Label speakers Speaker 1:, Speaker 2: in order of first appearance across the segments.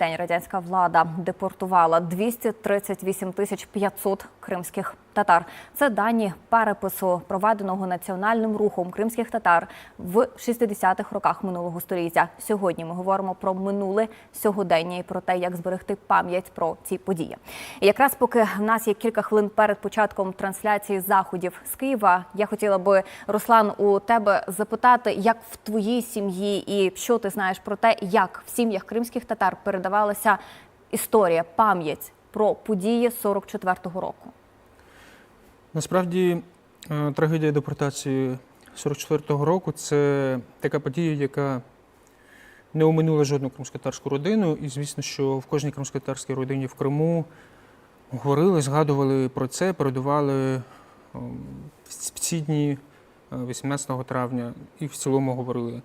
Speaker 1: день радянська влада депортувала 238 500 кримських татар. Це дані перепису, проведеного національним рухом кримських татар в 60-х роках минулого століття. Сьогодні ми говоримо про минуле сьогодення і про те, як зберегти пам'ять про ці події. І якраз поки в нас є кілька хвилин перед початком трансляції заходів з Києва, я хотіла би, Руслан, у тебе запитати, як в твоїй сім'ї і що ти знаєш про те, як в сім'ях кримських татар передавалася історія, пам'ять про події 44-го року?
Speaker 2: Насправді, трагедія депортації 44-го року – це така подія, яка не оминула жодну кримськотатарську родину. І, звісно, що в кожній кримськотатарській родині в Криму говорили, згадували про це, передавали в ці дні 18 травня і в цілому говорили.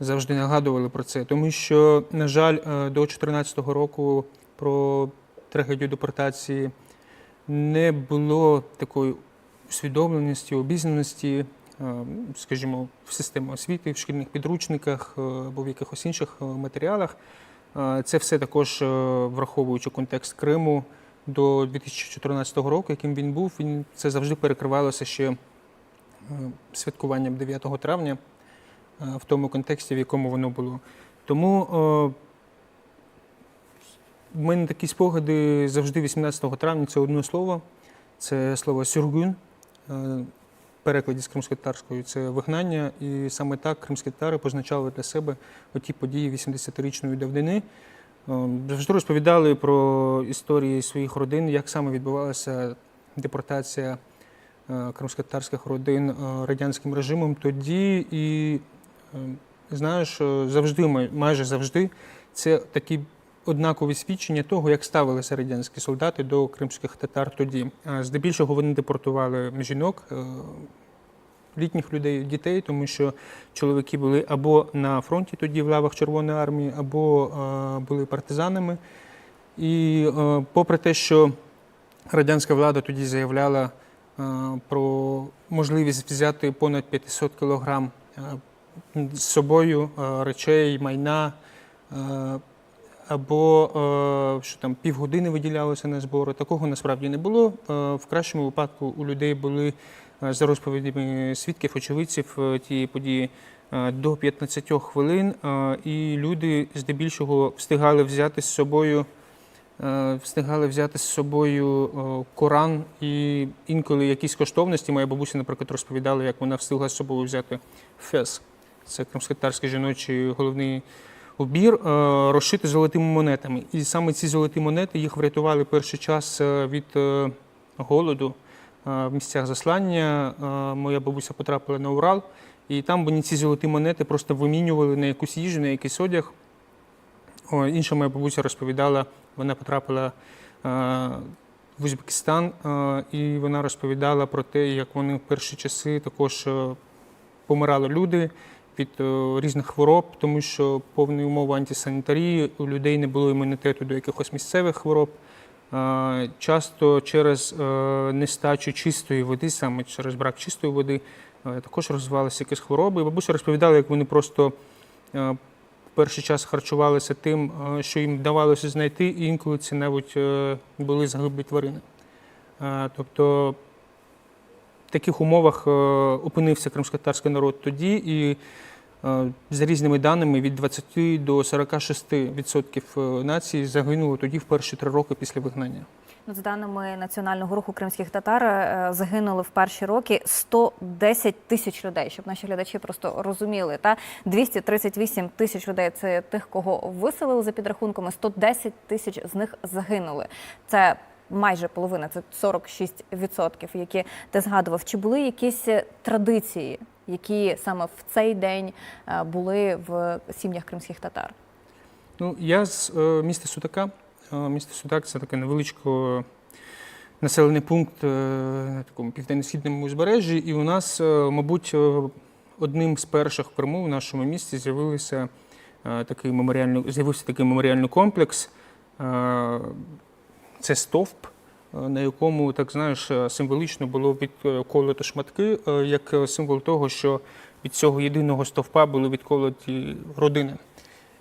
Speaker 2: Завжди нагадували про це, тому що, на жаль, до 2014 року про трагедію депортації не було такої усвідомленості, обізнаності, скажімо, в системі освіти, в шкільних підручниках або в якихось інших матеріалах. Це все також, враховуючи контекст Криму до 2014 року, яким він був, це завжди перекривалося ще святкуванням 9 травня в тому контексті, в якому воно було. Тому в мене такі спогади завжди 18 травня – це одне слово. Це слово «сюргун», в перекладі з кримськотатарської – це вигнання. І саме так кримські татари позначали для себе оті події 80-річної давнини. Завжди розповідали про історії своїх родин, як саме відбувалася депортація кримськотатарських родин радянським режимом тоді. І, знаєш, завжди, майже завжди, це такі однакові свідчення того, як ставилися радянські солдати до кримських татар тоді. Здебільшого вони депортували жінок, літніх людей, дітей, тому що чоловіки були або на фронті тоді в лавах Червоної армії, або були партизанами. І попри те, що радянська влада тоді заявляла про можливість взяти понад 500 кілограм з собою речей, майна, або що там півгодини виділялося на збори. Такого насправді не було. В кращому випадку у людей були, за розповідями свідків, очевидців тієї події, до 15 хвилин, і люди здебільшого встигали взяти з собою Коран і інколи якісь коштовності. Моя бабуся, наприклад, розповідала, як вона встигла з собою взяти фес. Це кримськотатарський жіночий головний убір, розшитий золотими монетами. І саме ці золоті монети їх врятували перший час від голоду в місцях заслання. Моя бабуся потрапила на Урал, і там вони ці золоті монети просто вимінювали на якусь їжу, на якийсь одяг. Інша моя бабуся розповідала, вона потрапила в Узбекистан, і вона розповідала про те, як вони в перші часи також помирали люди від різних хвороб, тому що повні умови антисанітарії, у людей не було імунітету до якихось місцевих хвороб. Часто через нестачу чистої води, саме через брак чистої води, також розвивалися якісь хвороби. І бабуся розповідала, як вони просто в перший час харчувалися тим, що їм вдавалося знайти, і інколи це навіть були загиблі тварини. Тобто в таких умовах опинився кримськотатарський народ тоді, і за різними даними від 20 до 46% нації загинуло тоді в перші 3 роки після вигнання.
Speaker 1: За даними Національного руху кримських татар, загинули в перші роки 110 тисяч людей, щоб наші глядачі просто розуміли. 238 тисяч людей – це тих, кого виселили за підрахунками, 110 тисяч з них загинули. Це майже половина, це 46%, які ти згадував. Чи були якісь традиції, які саме в цей день були в сім'ях кримських татар?
Speaker 2: Ну, я з міста Судака. Місто Судак – це такий невеличкий населений пункт на такому південно-східному узбережжі. І у нас, мабуть, одним з перших в Криму, в нашому місті, з'явився такий меморіальний комплекс. Це стовп, на якому, так знаєш, символічно було відколото шматки, як символ того, що від цього єдиного стовпа були відколоті родини.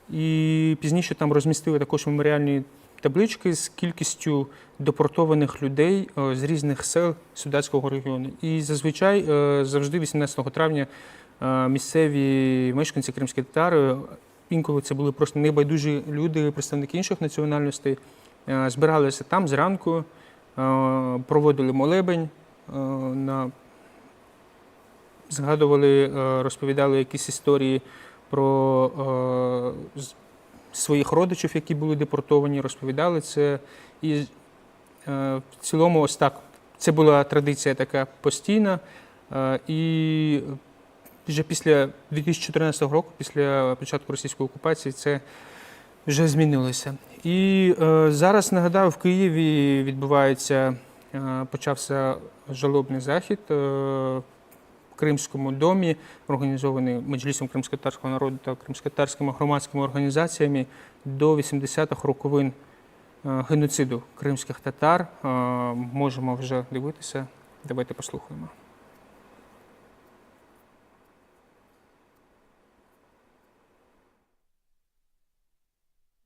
Speaker 2: І пізніше там розмістили також меморіальні таблички з кількістю депортованих людей з різних сел Судетського регіону. І зазвичай завжди 18 травня місцеві мешканці кримські татари, інколи це були просто небайдужі люди, представники інших національностей, збиралися там зранку, проводили молебень, згадували, розповідали якісь історії про своїх родичів, які були депортовані, розповідали це. І в цілому ось так. Це була традиція така постійна. І вже після 2014 року, після початку російської окупації, це вже змінилося. І зараз, нагадаю, в Києві почався жалобний захід в Кримському домі, організований Меджлісом кримськотатарського народу та кримськотатарськими громадськими організаціями до 80-х роковин геноциду кримських татар. Можемо вже дивитися. Давайте послухаємо.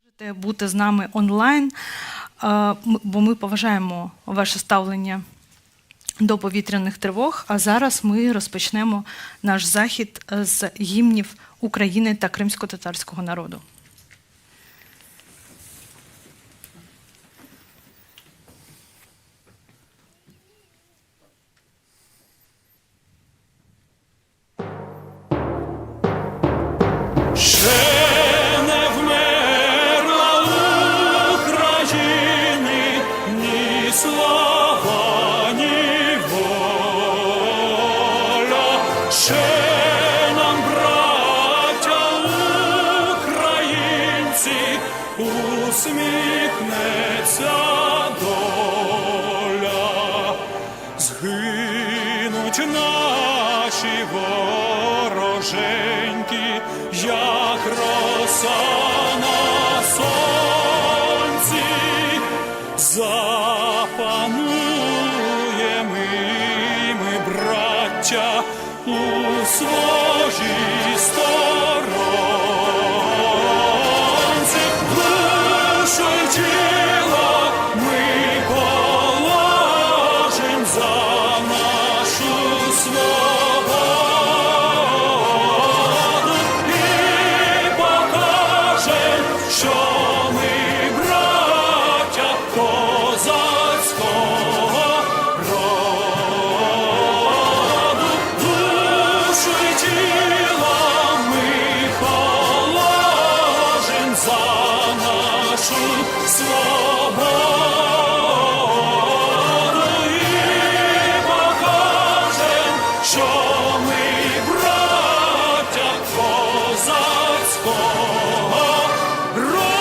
Speaker 3: Можете бути з нами онлайн, бо ми поважаємо ваше ставлення до повітряних тривог. А зараз ми розпочнемо наш захід з гімнів України та кримсько-татарського народу.
Speaker 4: Усміхнеться доля, згинуть наші вороженьки, як роса на сонці, запануємо ми, браття, у своїй сторонці. Душу й тіло ми положим за нашу свободу і покажем, що ми браття козацького роду. Душу й тіло ми положим за нашу свободу і покажем, що ми браття козацького роду.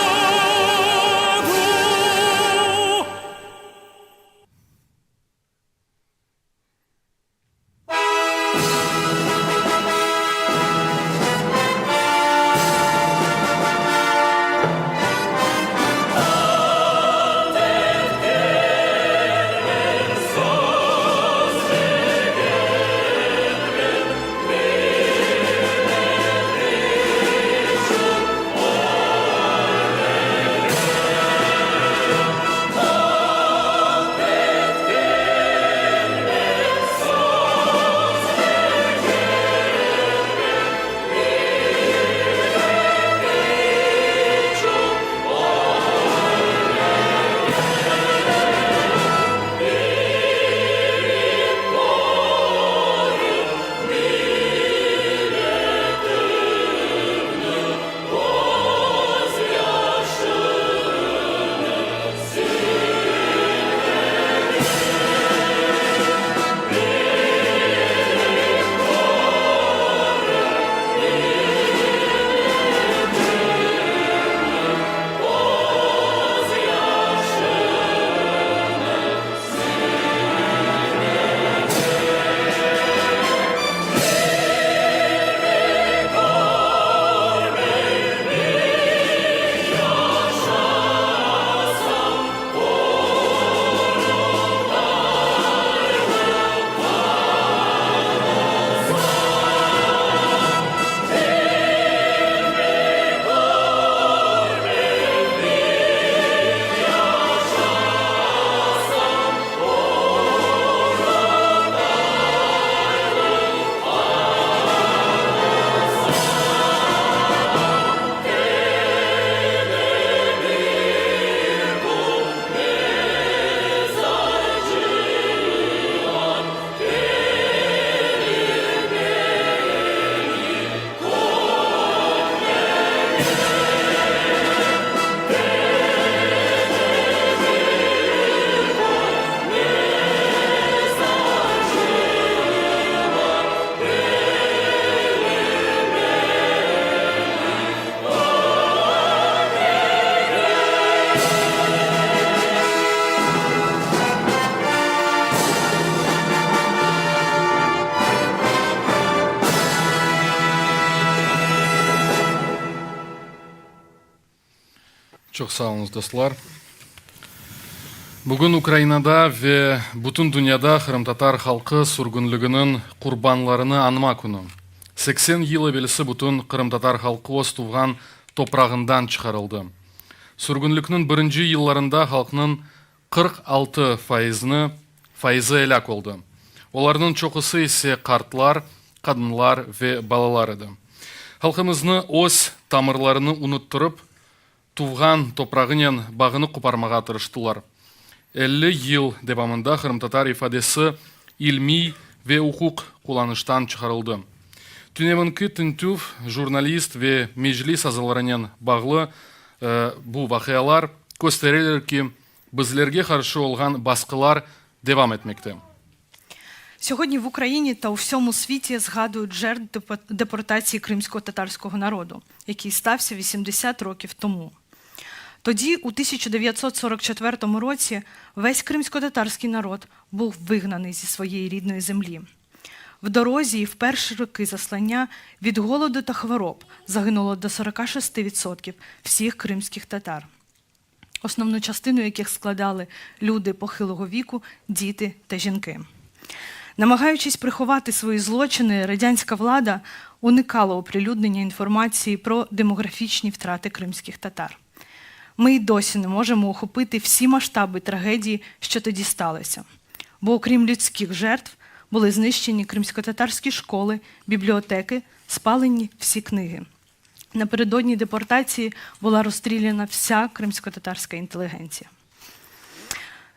Speaker 5: Çok sağ olunuz dostlar. Bugün Ukrayna'da ve bütün dünyada Kırım Tatar halkı sürgünlüğünün kurbanlarını anma günü. 80 yıl evvelsi bütün Kırım Tatar halkı öz tuğan toprağından çıkarıldı. Sürgünlüknün birinci yıllarında halkının 46 faizi helak oldu. Onların çoğusu ise kartlar, kadınlar ve balalar idi. Halkımızны öz tamırlarını unutturup, tuğan toprağının bağını koparmağa tırıştılar. 50 yıl devamında Kırım Tatar ifadesi ilmi ve hukuk kullanıştan çıkarıldı. Tünevinki tintüv, jurnalist ve meclis azallarının bağlı bu vakıyalar gösterirler ki bizlerge karşı olgan baskılar devam etmekte.
Speaker 3: Сьогодні в Україні та у всьому світі згадують жертв депортації кримсько-татарського народу, який стався 80 років тому. Тоді, у 1944 році, весь кримсько-татарський народ був вигнаний зі своєї рідної землі. В дорозі і в перші роки заслання від голоду та хвороб загинуло до 46% всіх кримських татар, основну частину яких складали люди похилого віку, діти та жінки. Намагаючись приховати свої злочини, радянська влада уникала оприлюднення інформації про демографічні втрати кримських татар. Ми й досі не можемо охопити всі масштаби трагедії, що тоді сталося. Бо окрім людських жертв, були знищені кримсько-татарські школи, бібліотеки, спалені всі книги. Напередодні депортації була розстріляна вся кримсько-татарська інтелігенція.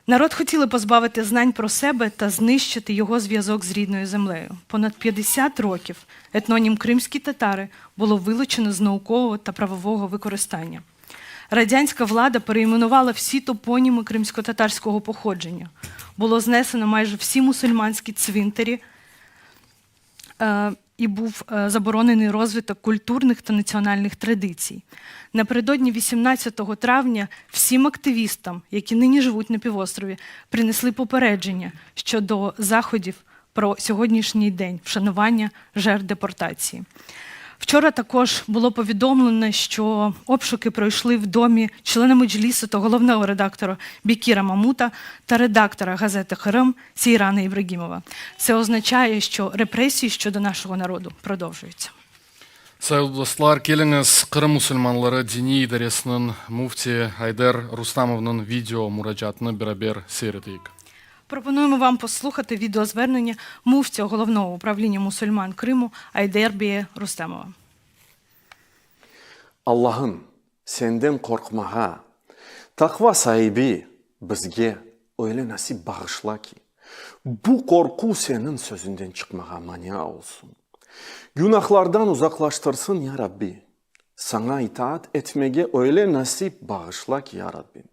Speaker 3: Народ хотіли позбавити знань про себе та знищити його зв'язок з рідною землею. Понад 50 років етнонім «кримські татари» було вилучено з наукового та правового використання. Радянська влада перейменувала всі топоніми кримсько-татарського походження. Було знесено майже всі мусульманські цвинтарі і був заборонений розвиток культурних та національних традицій. Напередодні 18 травня всім активістам, які нині живуть на півострові, принесли попередження щодо заходів про сьогоднішній день вшанування жертв депортації. Вчора також було повідомлено, що обшуки пройшли в домі члена Меджлісу та головного редактора Бекіра Мамута та редактора газети «Кырым» Сейрана Ибрагимова. Це означає, що репресії щодо нашого народу продовжуються.
Speaker 5: Sayın dostlar, geliniz Kırım Müslümanları Dini İdaresi'nin mufti Ayder Rustamov'un video müracaatını beraber seyredeyik.
Speaker 3: Пропонуємо вам послухати відеозвернення муфтя головного управління мусульман Криму Айдербия Рустамова.
Speaker 6: Allah'ım senden korkmağa, takva sahibi bizge öyle nasip bağışla ki, bu korku senin sözünden çıkmağa mania olsun. Günahlardan uzaklaştırsın ya Rabbi. Sana itaat etmege öyle nasip bağışla ki ya Rabbi.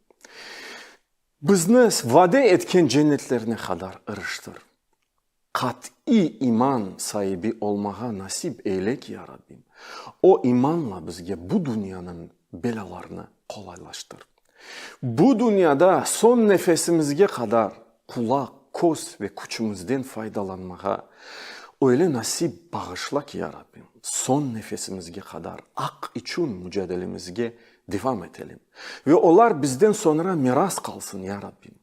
Speaker 6: Bizni vade etken cennetlerine kadar ırıştır. Kat'i iman sahibi olmağa nasip eyle ki ya Rabbim. O imanla bizge bu dünyanın belalarını kolaylaştır. Bu dünyada son nefesimizge kadar kulak, koz ve küçümüzden faydalanmağa öyle nasip bağışla ki ya Rabbim. Son nefesimizge kadar ak için mücadelemizge devam edelim. Ve onlar bizden sonra miras kalsın ya Rabbim.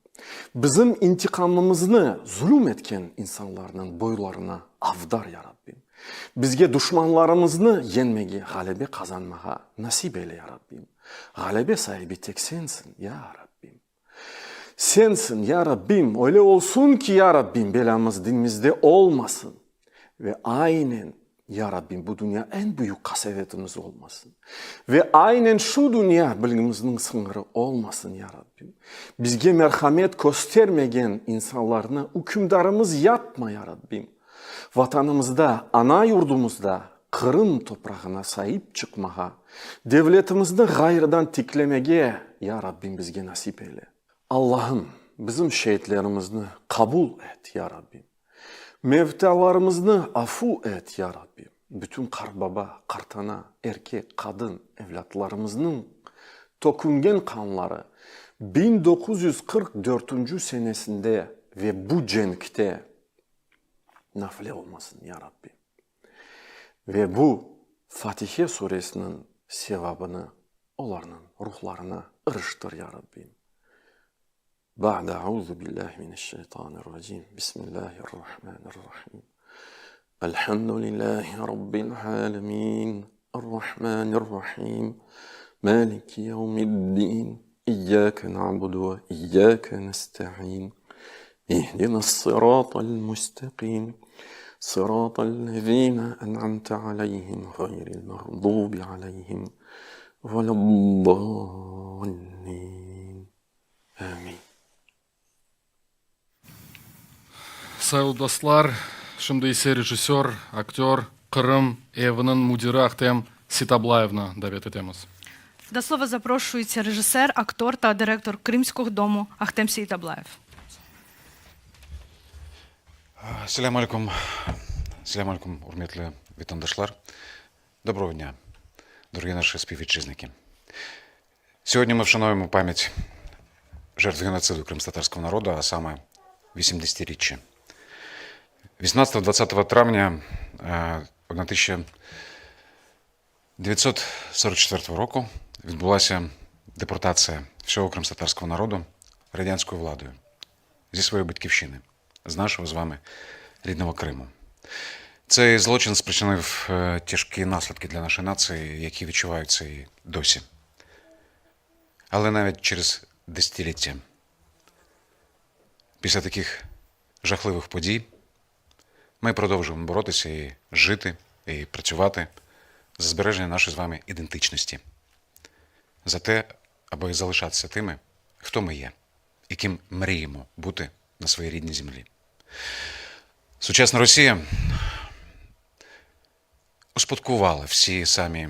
Speaker 6: Bizim intikamımızı zulüm etken insanların boylarına avdar ya Rabbim. Bizge düşmanlarımızı yenmegi, galebe kazanmağa nasip eyle ya Rabbim. Galebe sahibi tek sensin ya Rabbim. Sensin ya Rabbim. Öyle olsun ki ya Rabbim belamız dinimizde olmasın. Ve aynen ya Rabbim bu dünya en büyük kasevetimiz olmasın. Ve aynen şu dünya bilgimizin sınırı olmasın ya Rabbim. Bizge merhamet göstermegen insanlarına hükümdarımız yapma ya Rabbim. Vatanımızda, ana yurdumuzda Kırım toprağına sahip çıkmağa, devletimizni gayrıdan tiklemege ya Rabbim bizge nasip eyle. Allah'ım bizim şehitlerimizni kabul et ya Rabbim. Mevtalarımızı afu et ya Rabbim. Bütün karbaba, kartana, erkek, kadın, evlatlarımızın töküngen kanları 1944 senesinde ve bu cenkte nafile olmasın ya Rabbi. Ve bu Fatiha suresinin sevabını onların ruhlarına ırıştır ya Rabbim. بعد أعوذ بالله من الشيطان الرجيم بسم الله الرحمن الرحيم الحمد لله رب العالمين الرحمن الرحيم مالك يوم الدين إياك نعبد وإياك نستعين اهدنا الصراط المستقيم صراط الذين أنعمت عليهم غير المغضوب عليهم ولا الضالين آمين.
Speaker 5: Сайлы достар, шымды есе режиссер, актер, Қырым Евінің мудирі Ахтем Ситаблаевна давет етеміз.
Speaker 3: До слова запрошується режисер, актор та директор Кримського дому Ахтем Сейтаблаев.
Speaker 7: Селям алейкум, урметлі вітандашлар. Доброго дня, дорогі наші співвітчизники. Сьогодні ми вшануємо пам'ять жертв геноциду кримськотатарського народу, а саме 80-річчя. 18-20 травня 1944 року відбулася депортація всього кримськотатарського народу радянською владою зі своєї батьківщини, з нашого з вами рідного Криму. Цей злочин спричинив тяжкі наслідки для нашої нації, які відчуваються і досі. Але навіть через десятиліття після таких жахливих подій ми продовжуємо боротися і жити, і працювати за збереження нашої з вами ідентичності. За те, аби залишатися тими, хто ми є, і ким мріємо бути на своїй рідній землі. Сучасна Росія успадкувала всі самі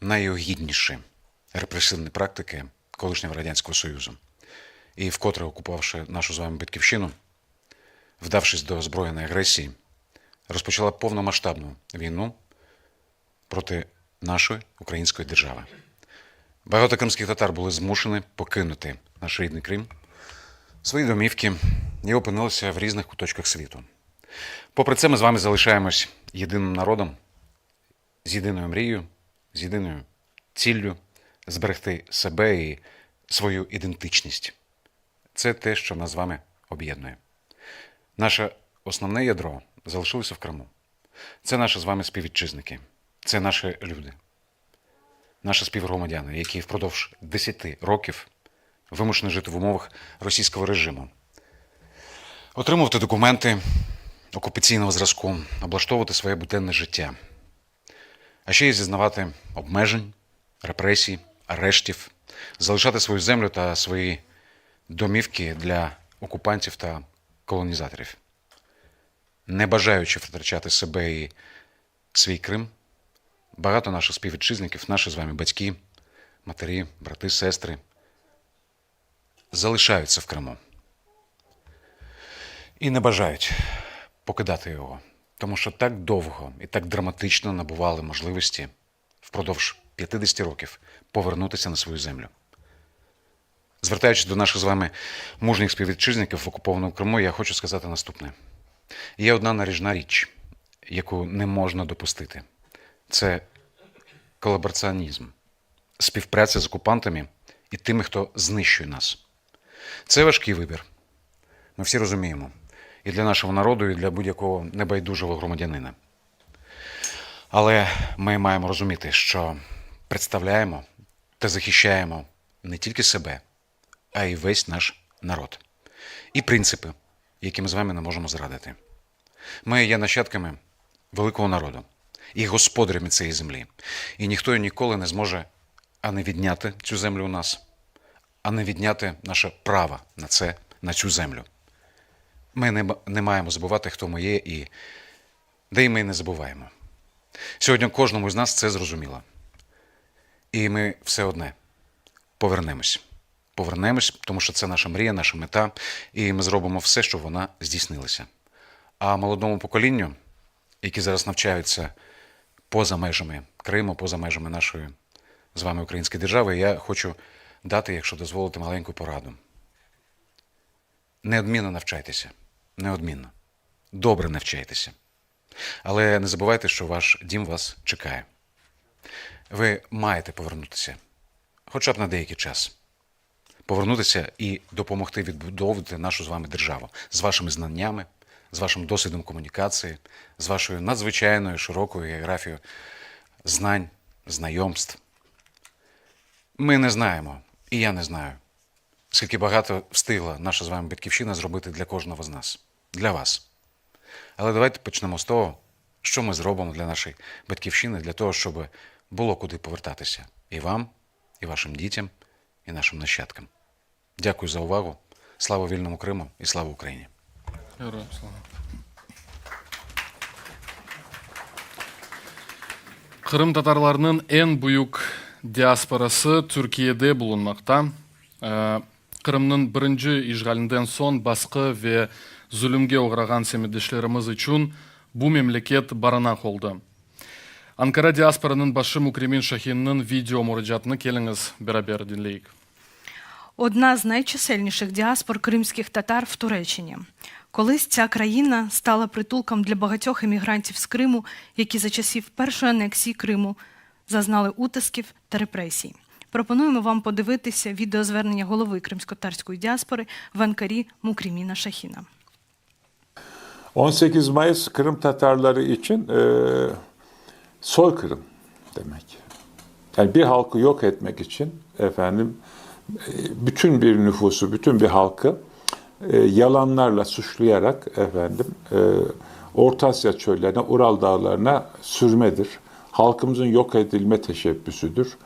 Speaker 7: найогідніші репресивні практики колишнього Радянського Союзу. І вкотре окупувавши нашу з вами батьківщину, вдавшись до збройної агресії, розпочала повномасштабну війну проти нашої української держави. Багато кримських татар були змушені покинути наш рідний Крим, свої домівки і опинилися в різних куточках світу. Попри це ми з вами залишаємось єдиним народом, з єдиною мрією, з єдиною ціллю зберегти себе і свою ідентичність. Це те, що нас з вами об'єднує. Наше основне ядро залишилося в Криму. Це наші з вами співвітчизники, це наші люди, наші співгромадяни, які впродовж 10 років вимушені жити в умовах російського режиму, отримувати документи окупаційного зразку, облаштовувати своє буденне життя, а ще й зізнавати обмежень, репресій, арештів, залишати свою землю та свої домівки для окупантів та колонізаторів. Не бажаючи втрачати себе і свій Крим, багато наших співвітчизників, наші з вами батьки, матері, брати, сестри, залишаються в Криму. І не бажають покидати його, тому що так довго і так драматично набували можливості впродовж 50 років повернутися на свою землю. Звертаючись до наших з вами мужніх співвітчизників в окупованому Криму, я хочу сказати наступне. Є одна наріжна річ, яку не можна допустити. Це колабораціонізм, співпраця з окупантами і тими, хто знищує нас. Це важкий вибір. Ми всі розуміємо. І для нашого народу, і для будь-якого небайдужого громадянина. Але ми маємо розуміти, що представляємо та захищаємо не тільки себе, а й весь наш народ. І принципи, які ми з вами не можемо зрадити. Ми є нащадками великого народу і господарями цієї землі. І ніхто і ніколи не зможе ані відняти цю землю у нас, ані відняти наше право на цю землю. Ми не маємо забувати, хто ми є, і де й ми не забуваємо. Сьогодні кожному з нас це зрозуміло. І ми все одне повернемось. Повернемось, тому що це наша мрія, наша мета, і ми зробимо все, щоб вона здійснилася. А молодому поколінню, які зараз навчаються поза межами Криму, поза межами нашої з вами української держави, я хочу дати, якщо дозволите, маленьку пораду. Неодмінно навчайтеся. Неодмінно. Добре навчайтеся. Але не забувайте, що ваш дім вас чекає. Ви маєте повернутися. Хоча б на деякий час. повернутися і допомогти відбудовувати нашу з вами державу з вашими знаннями, з вашим досвідом комунікації, з вашою надзвичайною широкою географією знань, знайомств. Ми не знаємо, і я не знаю, скільки багато встигла наша з вами батьківщина зробити для кожного з нас, для вас. Але давайте почнемо з того, що ми зробимо для нашої батьківщини, для того, щоб було куди повертатися і вам, і вашим дітям, і нашим нащадкам. Дякую за увагу. Слава вільному Криму і слава Україні!
Speaker 5: Героям слава. Кырым татарларының en büyük диаспорасы Türkiye'de bulunmakta. Kırım'ın birinci işgalinden son baskı ve zulümge uğragan semidişlerimiz için bu memleket barınak oldu. Ankara diasporanın başı Mukremin Şahin'nin video müracaatını keliniz beraber dinleyik.
Speaker 3: Одна з найчисельніших діаспор кримських татар в Туреччині. Колись ця країна стала притулком для багатьох емігрантів з Криму, які за часів першої анексії Криму зазнали утисків та репресій. Пропонуємо вам подивитися відеозвернення голови кримськотатарської діаспори в Анкарі Mukrimina Şahina.
Speaker 8: 18 Mayıs Kırım Tatarları için soykırım demek. Yani bir halkı yok etmek için bütün bir nüfusu, bütün bir halkı yalanlarla suçlayarak Orta Asya çöllerine, Ural dağlarına sürmedir. Halkımızın yok edilme teşebbüsüdür.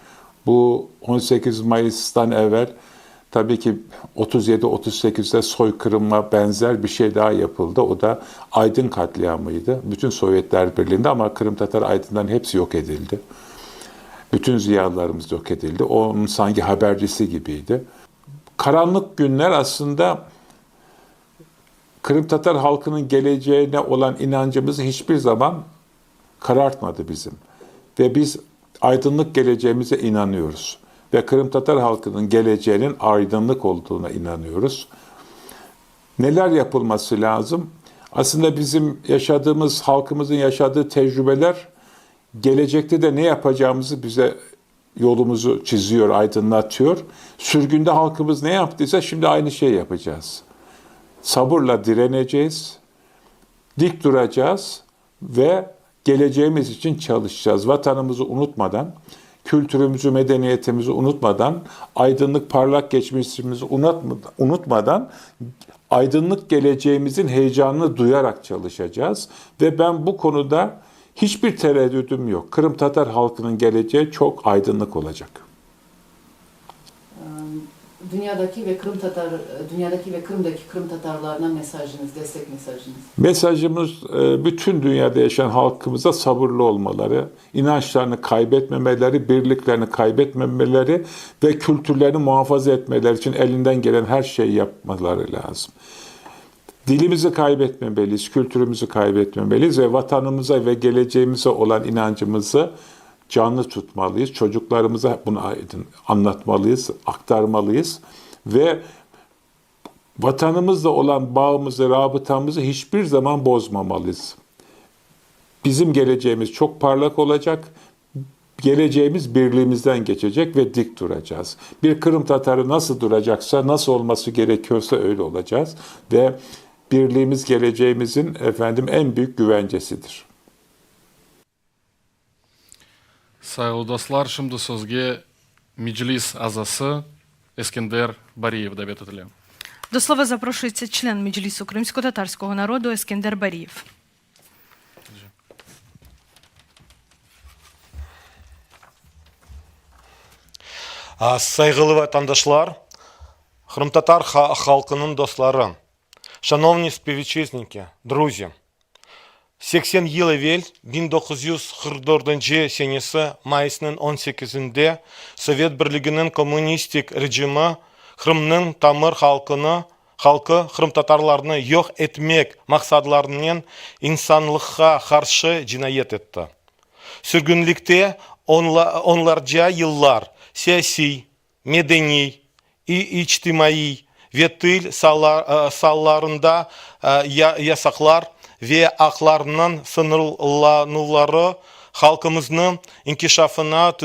Speaker 8: Bu 18 Mayıs'tan evvel tabii ki 37-38'de soykırıma benzer bir şey daha yapıldı. O da Aydın katliamıydı. Bütün Sovyetler Birliği'nde ama Kırım Tatar Aydın'dan hepsi yok edildi. Bütün ziyalılarımız yok edildi. Onun sanki habercisi gibiydi. Karanlık günler aslında Kırım Tatar halkının geleceğine olan inancımızı hiçbir zaman karartmadı bizim. Ve biz aydınlık geleceğimize inanıyoruz. Ve Kırım Tatar halkının geleceğinin aydınlık olduğuna inanıyoruz. Neler yapılması lazım? Aslında bizim yaşadığımız, halkımızın yaşadığı tecrübeler gelecekte de ne yapacağımızı bize yolumuzu çiziyor, aydınlatıyor. Sürgünde halkımız ne yaptıysa şimdi aynı şeyi yapacağız. Sabırla direneceğiz, dik duracağız ve geleceğimiz için çalışacağız. Vatanımızı unutmadan, kültürümüzü, medeniyetimizi unutmadan, aydınlık parlak geçmişimizi unutmadan, aydınlık geleceğimizin heyecanını duyarak çalışacağız. Ve ben bu konuda hiçbir tereddüdüm yok. Kırım Tatar halkının geleceği çok aydınlık olacak.
Speaker 9: Dünyadaki ve Kırım'daki Kırım Tatarlarına mesajınız, destek mesajınız.
Speaker 8: Mesajımız bütün dünyada yaşayan halkımıza sabırlı olmaları, inançlarını kaybetmemeleri, birliklerini kaybetmemeleri ve kültürlerini muhafaza etmeleri için elinden gelen her şeyi yapmaları lazım. Dilimizi kaybetmemeliyiz, kültürümüzü kaybetmemeliyiz ve vatanımıza ve geleceğimize olan inancımızı canlı tutmalıyız. Çocuklarımıza bunu anlatmalıyız, aktarmalıyız ve vatanımızla olan bağımızı, rabıtamızı hiçbir zaman bozmamalıyız. Bizim geleceğimiz çok parlak olacak. Geleceğimiz birliğimizden geçecek ve dik duracağız. Bir Kırım Tatarı nasıl duracaksa, nasıl olması gerekiyorsa öyle olacağız ve birliğimiz geleceğimizin en büyük güvencesidir.
Speaker 5: Sayılı dostlar, şimdi sözge Meclis azası Ескендер Бариев davet edilir.
Speaker 3: До слова запрошується член Меджлісу кримсько-татарського народу Ескендер Барієв.
Speaker 10: Saygılı vatandaşlar, Kırım Tatar halkının dostları, шановні співвітчизники, друзі, 80 yıl evvel 1944 senesi Mayıs'ın 18'inde Sovyet Birliği'nin komünistik rejimi Kırım'ın tamir halkı Kırım Tatarlarını yok etmek maksadlarının insanlığa karşı cinayet etti. Sürgünlükte onlarca yıllar siyasi, medeni, içtimai ve dil sahalarında yasaklar ve haklarının sınırlanmaları halkımızın inkişafına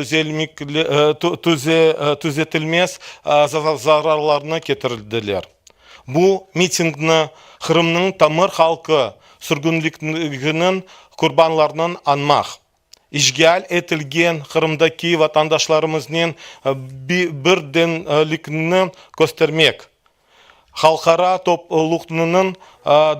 Speaker 10: düzeltilmez zararlarını getirdiler. Bu mitingni Kırım'ın tamır halkı sürgünlüğünün kurbanlarının anmak, işgal etilgen Kırım'daki vatandaşlarımızın birdenlikini göstermek, halkara topluluğunun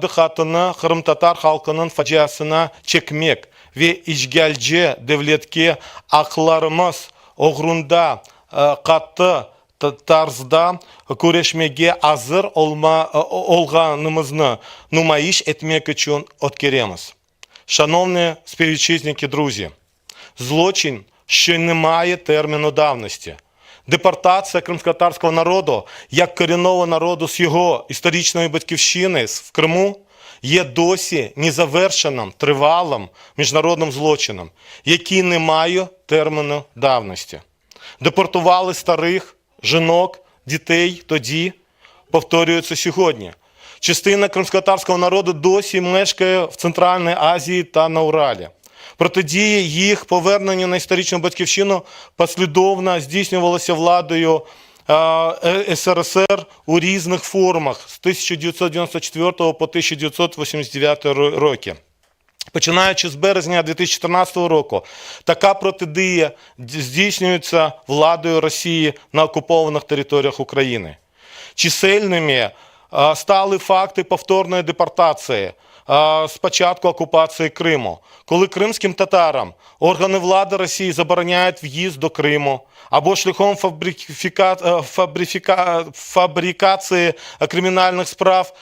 Speaker 10: dikkatini Kırım Tatar halkının faciasına çekmek ve işgalci devletki aklarımız uğrunda katı tarzda көрешмеге hazır olganımızı нумаїш etmek için откеремось. Шановні співвітчизники, друзі, злочин ще не має терміну давності. Депортація кримськотатарського народу, як корінного народу з його історичної батьківщини в Криму, є досі незавершеним, тривалим міжнародним злочином, який не має терміну давності. Депортували старих, жінок, дітей тоді, повторюється сьогодні. Частина кримськотатарського народу досі мешкає в Центральній Азії та на Уралі. Протидія їх поверненню на історичну батьківщину послідовно здійснювалося владою СРСР у різних формах з 1994 по 1989 роки. Починаючи з березня 2014 року, така протидія здійснюється владою Росії на окупованих територіях України. Чисельними стали факти повторної депортації з початку окупації Криму, коли кримським татарам органи влади Росії забороняють в'їзд до Криму або шляхом фабрикації кримінальних справ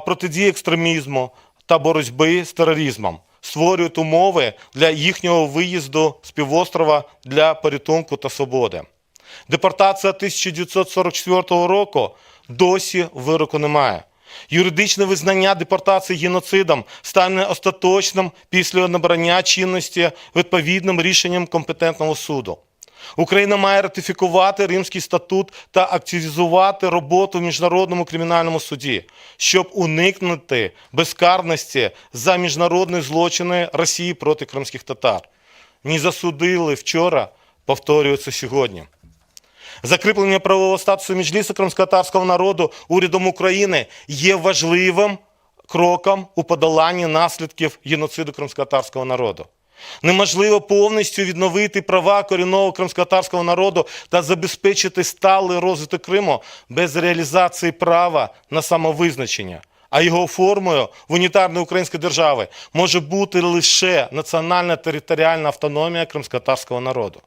Speaker 10: протидії екстремізму та боротьби з тероризмом, створюють умови для їхнього виїзду з півострова для порятунку та свободи. Депортація 1944 року досі вироку немає. Юридичне визнання депортації геноцидом стане остаточним після набрання чинності відповідним рішенням компетентного суду. Україна має ратифікувати Римський статут та активізувати роботу в Міжнародному кримінальному суді, щоб уникнути безкарності за міжнародні злочини Росії проти кримських татар. Не засудили вчора, повторюється сьогодні. Закріплення правового статусу Меджлісу кримськотатарського народу урядом України є важливим кроком у подоланні наслідків геноциду кримськотатарського народу. Неможливо повністю відновити права корінного кримськотатарського народу та забезпечити сталий розвиток Криму без реалізації права на самовизначення. А його формою в унітарної української держави може бути лише національна територіальна автономія кримськотатарського народу.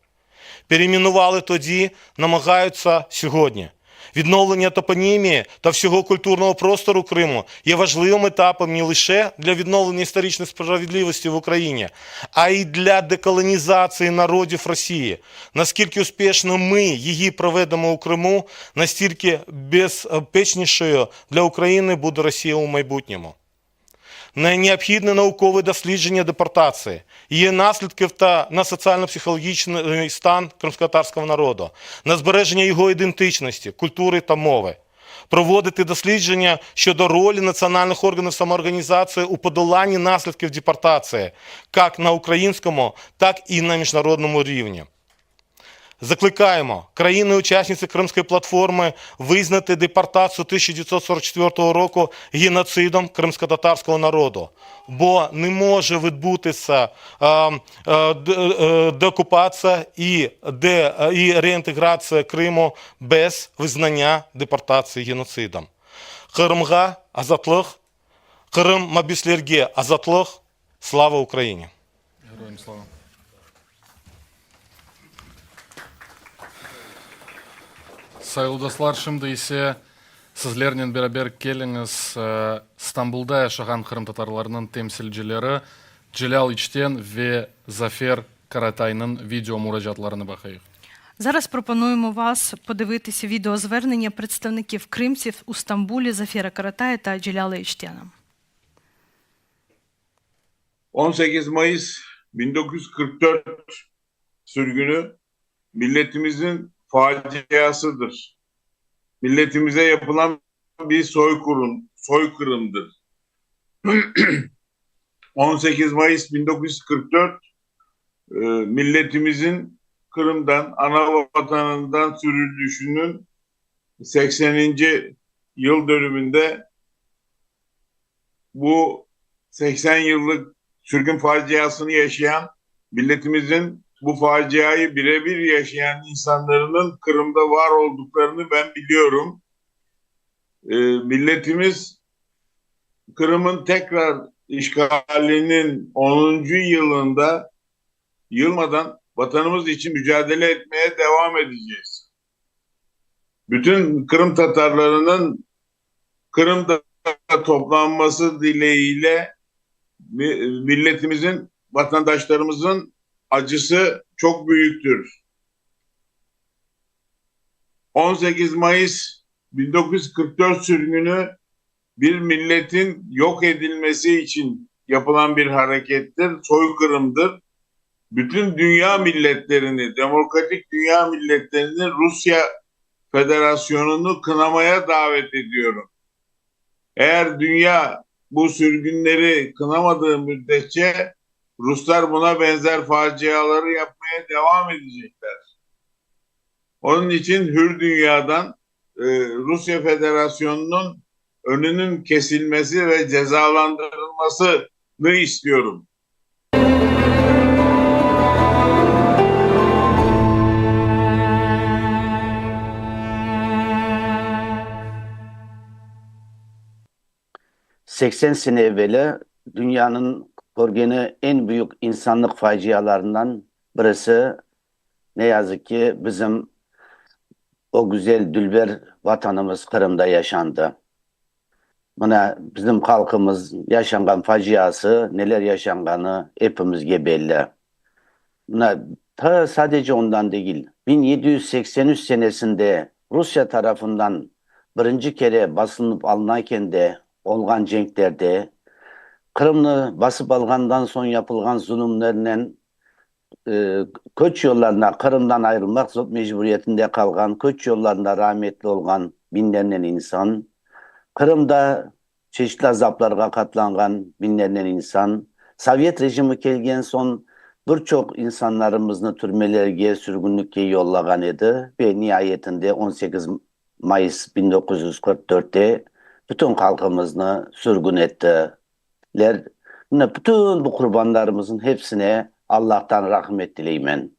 Speaker 10: Перейменували тоді, намагаються сьогодні. Відновлення топонімії та всього культурного простору Криму є важливим етапом не лише для відновлення історичної справедливості в Україні, а й для деколонізації народів Росії. Наскільки успішно ми її проведемо у Криму, настільки безпечнішою для України буде Росія у майбутньому. Необхідне наукове дослідження депортації, її наслідків та на соціально-психологічний стан кримськотатарського народу, на збереження його ідентичності, культури та мови. Проводити дослідження щодо ролі національних органів самоорганізації у подоланні наслідків депортації, як на українському, так і на міжнародному рівні. Закликаємо країни-учасниці Кримської платформи визнати депортацію 1944 року геноцидом кримськотатарського народу, бо не може відбутися деокупація і реінтеграція Криму без визнання депортації геноцидом. Кримға азатлық, Крим мабислерге азатлық. Слава Україні!
Speaker 5: Героям слава! Сайылдаслар, шымды есе сізлернен берабер келіңіз Стамбулда яшаған Кырым татарларының темсілчілері Джилал Ичтен ве Зафер Каратайның видео муражатларыны бақайық.
Speaker 3: Зараз пропонуємо вас подивитися відеозвернення представників кримців у Стамбулі Зафера Каратая та Джилала Ичтена.
Speaker 11: 18 Mayıs 1944 sürgünü milletimizin faciasıdır. Milletimize yapılan bir soykırımdır. 18 Mayıs 1944 milletimizin Kırım'dan, ana vatanından sürülüşünün 80. yıl dönümünde bu 80 yıllık sürgün faciasını yaşayan, milletimizin bu faciayı birebir yaşayan insanların Kırım'da var olduklarını ben biliyorum. Milletimiz Kırım'ın tekrar işgalinin 10. yılında yılmadan vatanımız için mücadele etmeye devam edeceğiz. Bütün Kırım Tatarlarının Kırım'da toplanması dileğiyle milletimizin, vatandaşlarımızın acısı çok büyüktür. 18 Mayıs 1944 sürgünü bir milletin yok edilmesi için yapılan bir harekettir, soykırımdır. Bütün dünya milletlerini, demokratik dünya milletlerini Rusya Federasyonu'nu kınamaya davet ediyorum. Eğer dünya bu sürgünleri kınamadığı müddetçe Ruslar buna benzer faciaları yapmaya devam edecekler. Onun için hür dünyadan Rusya Federasyonu'nun önünün kesilmesi ve cezalandırılmasını istiyorum.
Speaker 12: ...80 sene evveli dünyanın görgeni en büyük insanlık facialarından birisi ne yazık ki bizim o güzel dülber vatanımız Kırım'da yaşandı. Buna bizim halkımız yaşangan faciası, neler yaşanganı hepimizge belli. Buna ta sadece ondan değil, 1783 senesinde Rusya tarafından birinci kere basılıp alınarken de olgan cenklerde, Kırım'ı basıp algandan son yapılgan zulümlerle köç yollarına Kırım'dan ayrılmak mecburiyetinde kalgan, köç yollarında rahmetli olgan binlerle insan, Kırım'da çeşitli azaplarga katlangan binlerle insan, Sovyet rejimi kelgen son birçok insanlarımızı türmelerge, sürgünlükke yollagan edi ve nihayetinde 18 Mayıs 1944'te bütün halkımızı sürgün ettiler. Bütün bu kurbanlarımızın hepsine Allah'tan rahmet dileymen.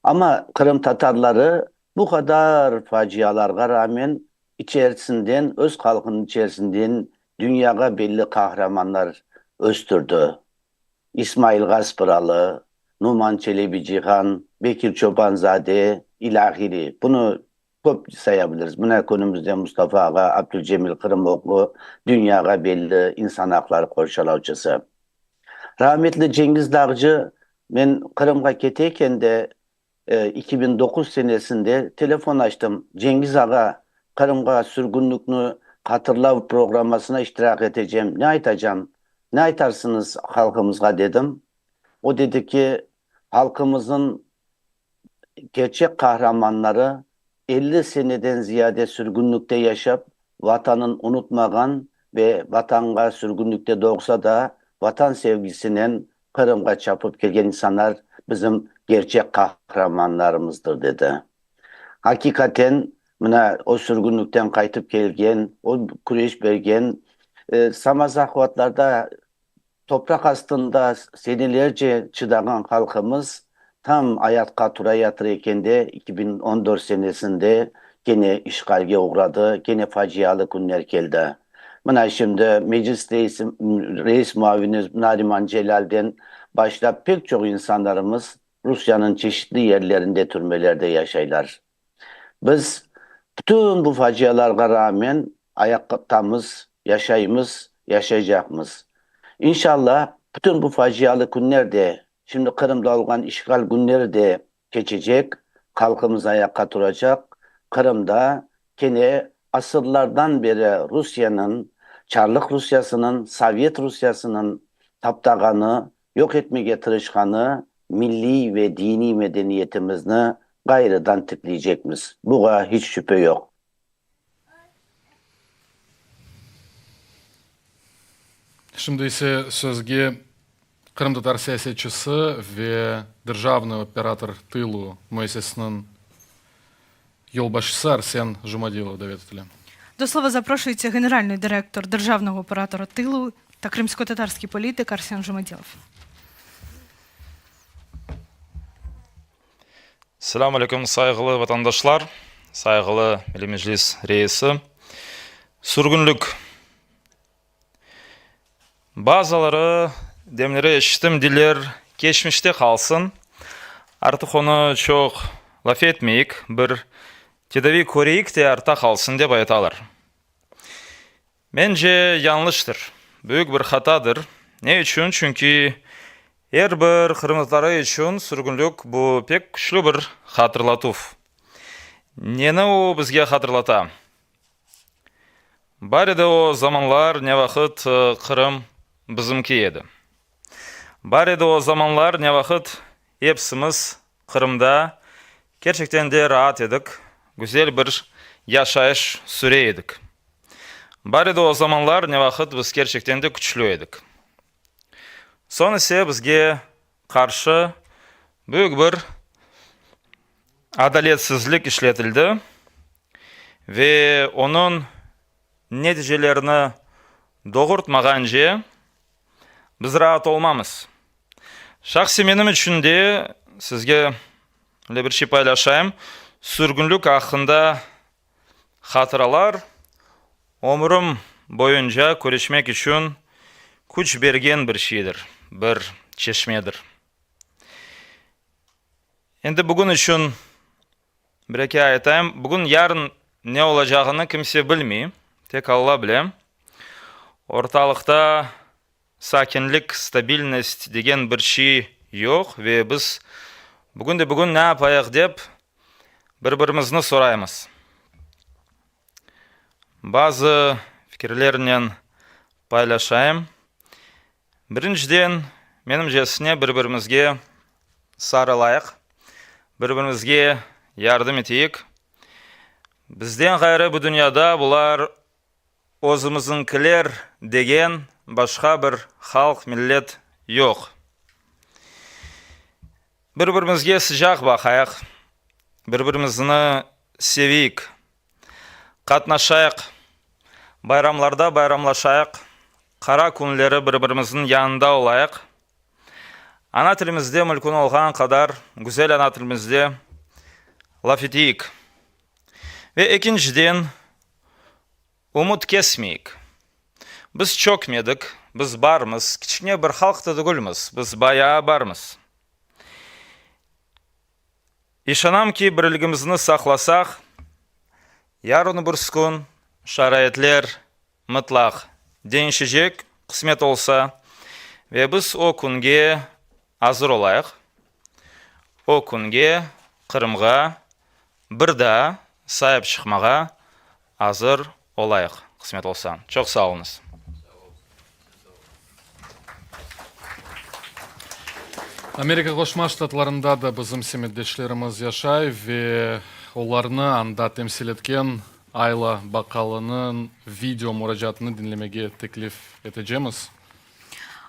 Speaker 12: Ama Kırım Tatarları bu kadar facialarga rağmen içerisinden, öz halkının içerisinden dünyaya belli kahramanlar östürdü. İsmail Gaspıralı, Numan Çelebi Cihan, Bekir Çobanzade, ilahiri. Bunu çok sayabiliriz. Buna önümüzde Mustafa Ağa, Abdülcemil Kırımoğlu, dünyaya belli insan hakları koşulavcısı. Rahmetli Cengiz Dağcı, ben Kırım'a keteyken de 2009 senesinde telefon açtım. Cengiz Ağa, Kırım'a sürgünlükünü hatırlav programmasına iştirak edeceğim. Ne aytacağım? Ne aytarsınız halkımıza dedim. O dedi ki halkımızın gerçek kahramanları 50 seneden ziyade sürgünlükte yaşap vatanın unutmagan ve vatanga sürgünlükte doğsa da vatan sevgisinin Kırım'a çapıp gelgen insanlar bizim gerçek kahramanlarımızdır dedi. Hakikaten buna o sürgünlükten kaytıp gelgen, o kureş bergen, samazahvatlarda toprak astında senelerce çıdagan halkımız tam hayatga tura yatırırken de 2014 senesinde gene işgalge uğradı, gene facialı günler geldi. Buna şimdi meclis reis muavinimiz Nariman Celal'den başlayıp pek çok insanlarımız Rusya'nın çeşitli yerlerinde türmelerde yaşaylar. Biz bütün bu facialara rağmen ayaktayız, yaşayımız, yaşayacağımız. İnşallah bütün bu facialı günler de, şimdi Kırım'da olan işgal günleri de geçecek, halkımız ayakta duracak. Kırım'da gene asırlardan beri Rusya'nın, Çarlık Rusyası'nın, Sovyet Rusyası'nın taptağanı, yok etmeye tırışkanı, milli ve dini medeniyetimizni gayrıdan tikleyecekmiz. Buna hiç şüphe yok.
Speaker 5: Şimdi ise sözge Кырым-татар саясатчысы ve державный оператор тылу мөәссисәсенең юлбашчысы Арсен Жумадилов Давид Теле.
Speaker 3: До слова запрошується генеральний директор Державного оператора тилу та кримсько-татарський політик Арсен Жумадилов.
Speaker 13: Assalamu alaikum, saygılı vatandaşlar, saygılı Milli Meclis reisi. Sürgünlük. Bazıları demleri eşittim diller geçmişte kalsın. Artık onu çok laf etmeyik, bir tedavi koruyik de arta kalsın diye aytalar. Bence yanlıştır. Büyük bir hatadır. Ne için? Çünkü her bir kırmızıları için sürgünlük bu pek güçlü bir hatırlatuf. Neni o bizge hatırlata? Bari de o zamanlar ne vakit Kırım bizimki edi. Bari de o zamanlar ne vakit hepsimiz Kırım'da gerçekten de rahat edik, güzel bir yaşayış süreydik. Bari de o zamanlar ne vakit biz gerçekten de güçlüydik. Son ise bizge karşı büyük bir adaletsizlik işletildi ve onun neticelerini doğurtmaganca biz rahat olmamız. Şahsi benim için de sizge bir şey paylaşayım. Sürgünlük hakkında hatıralar ömrüm boyunca görüşmek için güç bergen bir şeydir, bir çeşmedir. Endi bugün için bir iki ayetayım. Bugün yarın ne olacağını kimse bilmiyor. Tek Allah bilir. Ortalıkta sakinlik, stabilnost degen bir şey yok ve biz bugün ne yapayıq dep birbirimizni sorayımız. Bazı fikirlerini paylaşayım. Birinciden, menimcesine birbirimizge sarılayıq, birbirimizge yardım eteyik. Bizden gayrı bu dünyada bular özümüzünkiler degen başka bir halk, millet yok. Birbirimizge sıcak bakayıq, birbirimizni seviyik, katnaşayıq, bayramlarda bayramlaşayıq, kara kunları birbirimizin yanında olayıq. Ana tilimizde mülkün olğan kadar güzel ana tilimizde laf eteyik. Ve ikinciden umut kesmeyik. Biz çökmedik, biz barmız, kiçkine bir halk da değilmiz, biz bayağı barmız. İşanam ki birligimizni saklasak, yarın bir gün şarayetler mutlaq değişecek, kısmet olsa ve biz o kunge hazır olayıq. O kunge Kırımga bir daha sahip çıkmağa hazır olayıq, kısmet olsa. Çok sağ olunuz.
Speaker 5: Amerika Qoşma Ştatlarında da bizim semiddeşlerimiz yaşay ve onlarını anda temsil etken Ayla Bakalı'nın video müracaatını dinlemeye teklif edeceğiz.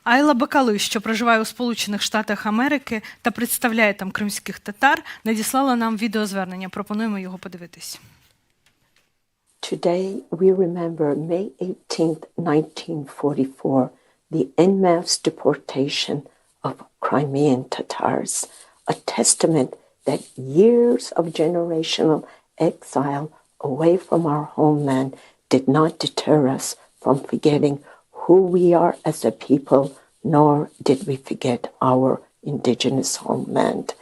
Speaker 3: Айла Бакали, що проживає у Сполучених Штатах Америки та представляє там кримських татар, надіслала нам відеозвернення. Пропонуємо його подивитись.
Speaker 14: Today we remember May 18th, 1944, the en masse deportation of Crimean Tatars, a testament that years of generational exile away from our homeland did not deter us from forgetting who we are as a people, nor did we forget our indigenous homeland.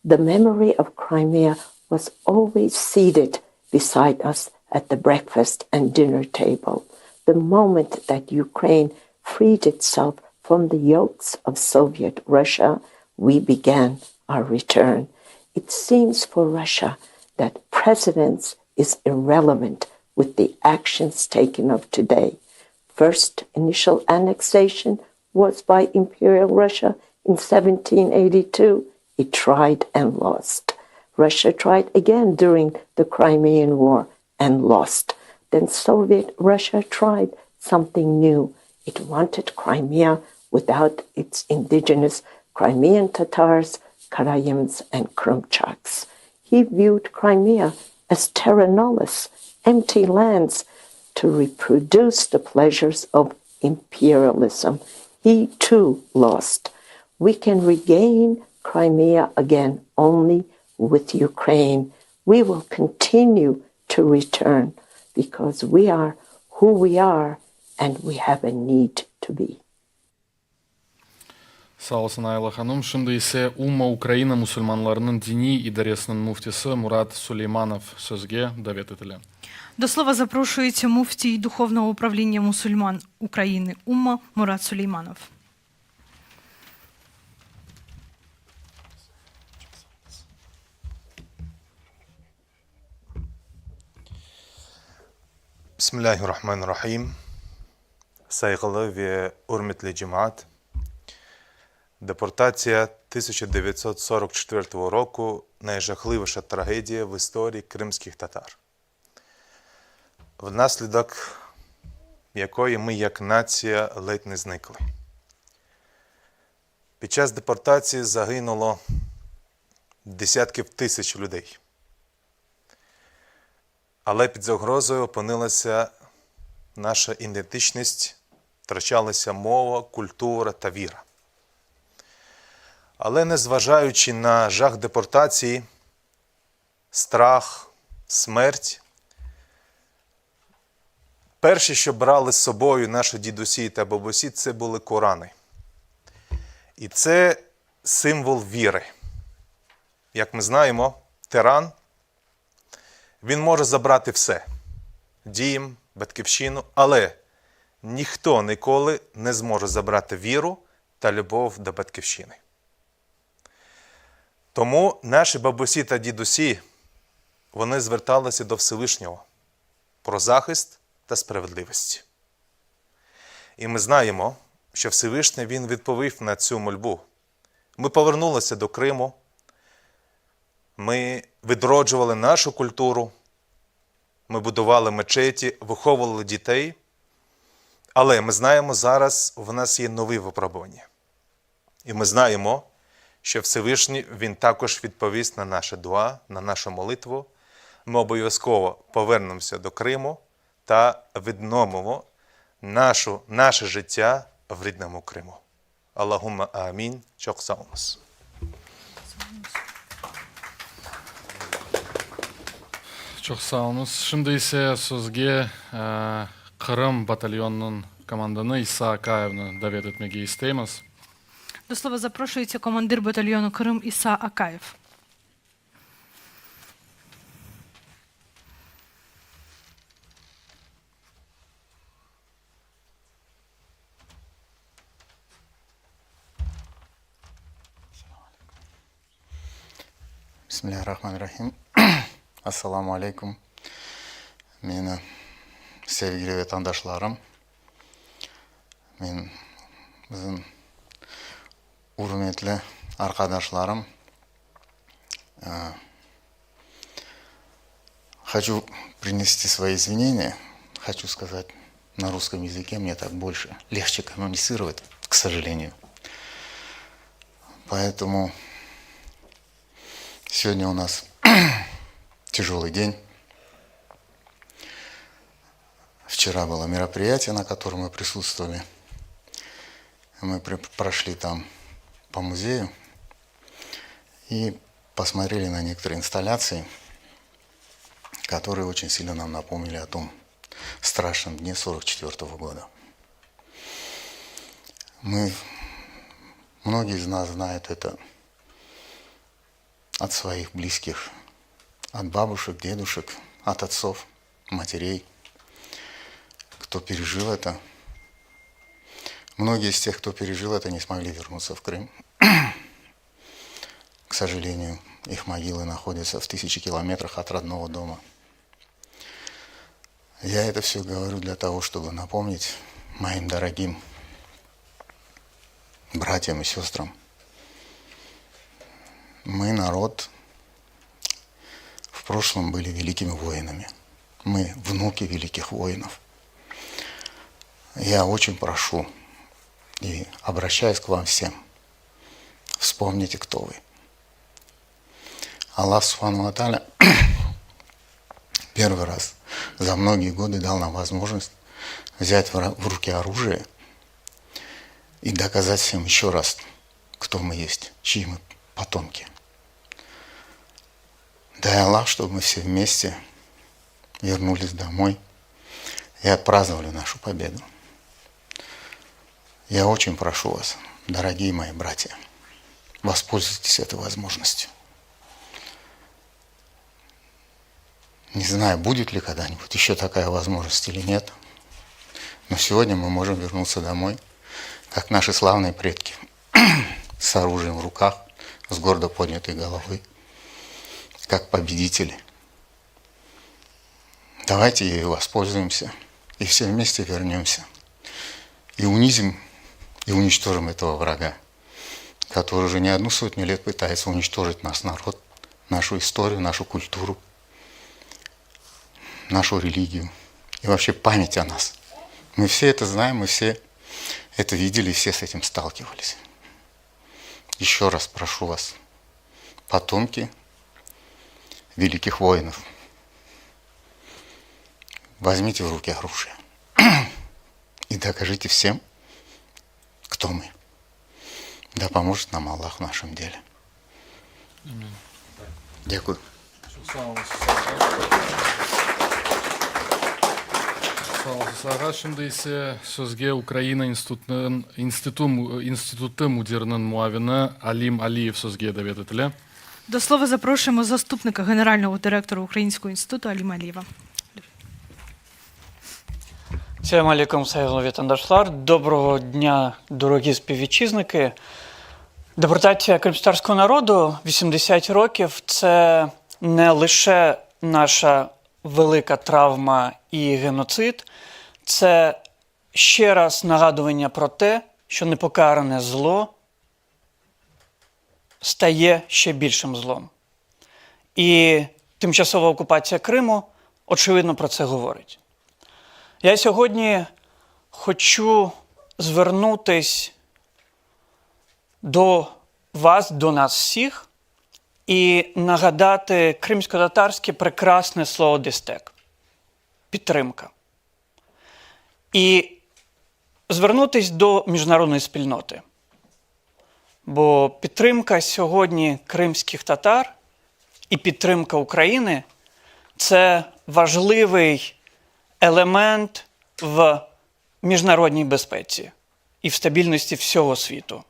Speaker 14: The memory of Crimea was always seated beside us at the breakfast and dinner table. The moment that Ukraine freed itself from the yokes of Soviet Russia, we began our return. It seems for Russia that precedence is irrelevant with the actions taken of today. First initial annexation was by Imperial Russia in 1782. It tried and lost. Russia tried again during the Crimean War and lost. Then Soviet Russia tried something new. It wanted Crimea without its indigenous Crimean Tatars, Karaims, and Krymchaks. He viewed Crimea as terra nullius, empty lands to reproduce the pleasures of imperialism. He too lost. We can regain Crimea again only with Ukraine. We will continue to return because we are who we are and we have a need to be.
Speaker 5: Sağ olsun Ayla Hanım. Şimdi ise Umma Ukraina musulmanlarının dini idaresinin muftisi Мурат Сулейманов sözге davet edilir.
Speaker 3: До слова запрошується муфтій Духовного управління мусульман України Умма Мурат Сулейманов.
Speaker 15: Bismillahirrahmanirrahim. Saygılı ve hürmetli cemaat. Депортація 1944 року – найжахливіша трагедія в історії кримських татар, внаслідок якої ми як нація ледь не зникли. Під час депортації загинуло десятків тисяч людей. Але під загрозою опинилася наша ідентичність, втрачалася мова, культура та віра. Але незважаючи на жах депортації, страх, смерть, перші, що брали з собою наші дідусі та бабусі, це були Корани. І це символ віри. Як ми знаємо, тиран, він може забрати все – дім, батьківщину, але ніхто ніколи не зможе забрати віру та любов до батьківщини. Тому наші бабусі та дідусі, вони зверталися до Всевишнього про захист та справедливість. І ми знаємо, що Всевишній він відповів на цю мольбу. Ми повернулися до Криму, ми відроджували нашу культуру, ми будували мечеті, виховували дітей, але ми знаємо, зараз в нас є нові випробування. І ми знаємо, що Всевишній він також відповість на наше дуа, на нашу молитву. Ми обов'язково повернемося до Криму та відновимо наше життя в рідному Криму. Аллахумма амін. Çok sağ olunuz.
Speaker 5: Çok sağ olunuz. Şimdi ise sözge Kırım batalyonunun komandanı İsa Akayev'ni davet etmege isteyimiz.
Speaker 3: До слова запрошується командир батальйону Крим Іса Акаєв.
Speaker 16: Bismillahirrahmanirrahim. Assalamu alaikum. Meni sevgili vatandaşlarım. Bizim hürmetli arkadaşlarım. Хочу принести свои извинения. Хочу сказать на русском языке, мне так больше легче коммуницировать, к сожалению. Поэтому сегодня у нас тяжелый день. Вчера было мероприятие, на котором мы присутствовали. Мы прошли там по музею и посмотрели на некоторые инсталляции, которые очень сильно нам напомнили о том страшном дне 1944 года. Многие из нас знают это от своих близких, от бабушек, дедушек, от отцов, матерей, кто пережил это. Многие из тех, кто пережил это, не смогли вернуться в Крым. К сожалению, их могилы находятся в 1000 километрах от родного дома. Я это все говорю для того, чтобы напомнить моим дорогим братьям и сестрам. Мы, народ, в прошлом были великими воинами. Мы внуки великих воинов. Я очень прошу И обращаюсь к вам всем. Вспомните, кто вы. Аллах Субхану ва Тааля первый раз за многие годы дал нам возможность взять в руки оружие и доказать всем еще раз, кто мы есть, чьи мы потомки. Дай Аллах, чтобы мы все вместе вернулись домой и отпраздновали нашу победу. Я очень прошу вас, дорогие мои братья, воспользуйтесь этой возможностью. Не знаю, будет ли когда-нибудь еще такая возможность или нет, но сегодня мы можем вернуться домой, как наши славные предки, с оружием в руках, с гордо поднятой головой, как победители. Давайте ею воспользуемся и все вместе вернемся и унизим и уничтожим этого врага, который уже не 100 лет пытается уничтожить наш народ, нашу историю, нашу культуру, нашу религию и вообще память о нас. Мы все это знаем, мы все это видели, все с этим сталкивались. Еще раз прошу вас, потомки великих воинов, возьмите в руки оружие и докажите всем, кто мы. Да поможет нам Аллах в нашем деле. Дякую.
Speaker 5: Саға шымды есе сөзге Украина институты мудирінің муавіні Алим Алиев сөзге дәвет етілі.
Speaker 3: До слова запрошуємо заступника генерального директора Українського інституту Алима Алиева.
Speaker 17: Салам алейкум, сайгылы ветандашлар. Доброго дня, дорогі співвітчизники. Депортація кримськотатарського народу 80 років – це не лише наша велика травма і геноцид, це ще раз нагадування про те, що непокаране зло стає ще більшим злом. І тимчасова окупація Криму, очевидно, про це говорить. Я сьогодні хочу звернутись до вас, до нас всіх, і нагадати кримсько-татарське прекрасне слово «дестек» – підтримка. І звернутись до міжнародної спільноти. Бо підтримка сьогодні кримських татар і підтримка України – це важливий елемент в міжнародній безпеці і в стабільності всього світу.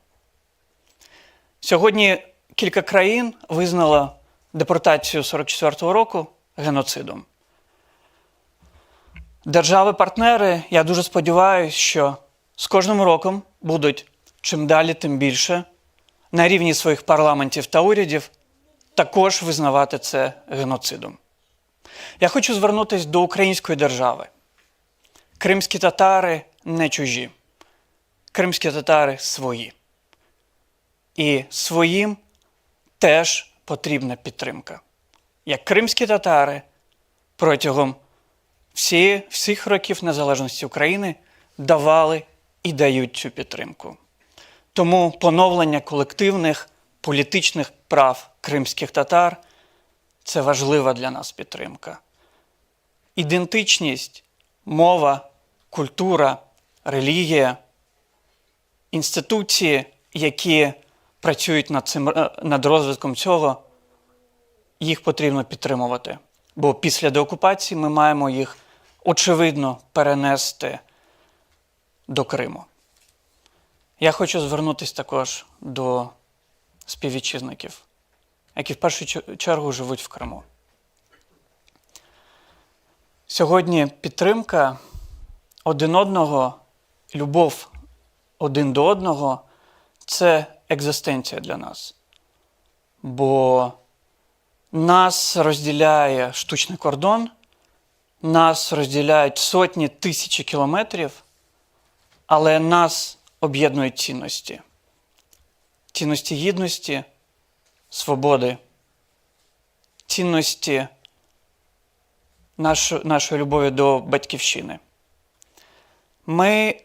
Speaker 17: Сьогодні кілька країн визнало депортацію 44-го року геноцидом. Держави-партнери, я дуже сподіваюся, що з кожним роком будуть чим далі, тим більше на рівні своїх парламентів та урядів також визнавати це геноцидом. Я хочу звернутися до української держави. Кримські татари не чужі. Кримські татари свої. І своїм теж потрібна підтримка. Як кримські татари протягом всіх років незалежності України давали і дають цю підтримку. Тому поновлення колективних політичних прав кримських татар – це важлива для нас підтримка. Ідентичність, мова, культура, релігія, інституції, які працюють над розвитком цього, їх потрібно підтримувати. Бо після деокупації ми маємо їх, очевидно, перенести до Криму. Я хочу звернутися також до співвітчизників, які в першу чергу живуть в Криму. Сьогодні підтримка один одного, любов один до одного – це екзистенція для нас. Бо нас розділяє штучний кордон, нас розділяють сотні, тисячі кілометрів, але нас об'єднують цінності. Цінності гідності, свободи, цінності нашої любові до батьківщини. Ми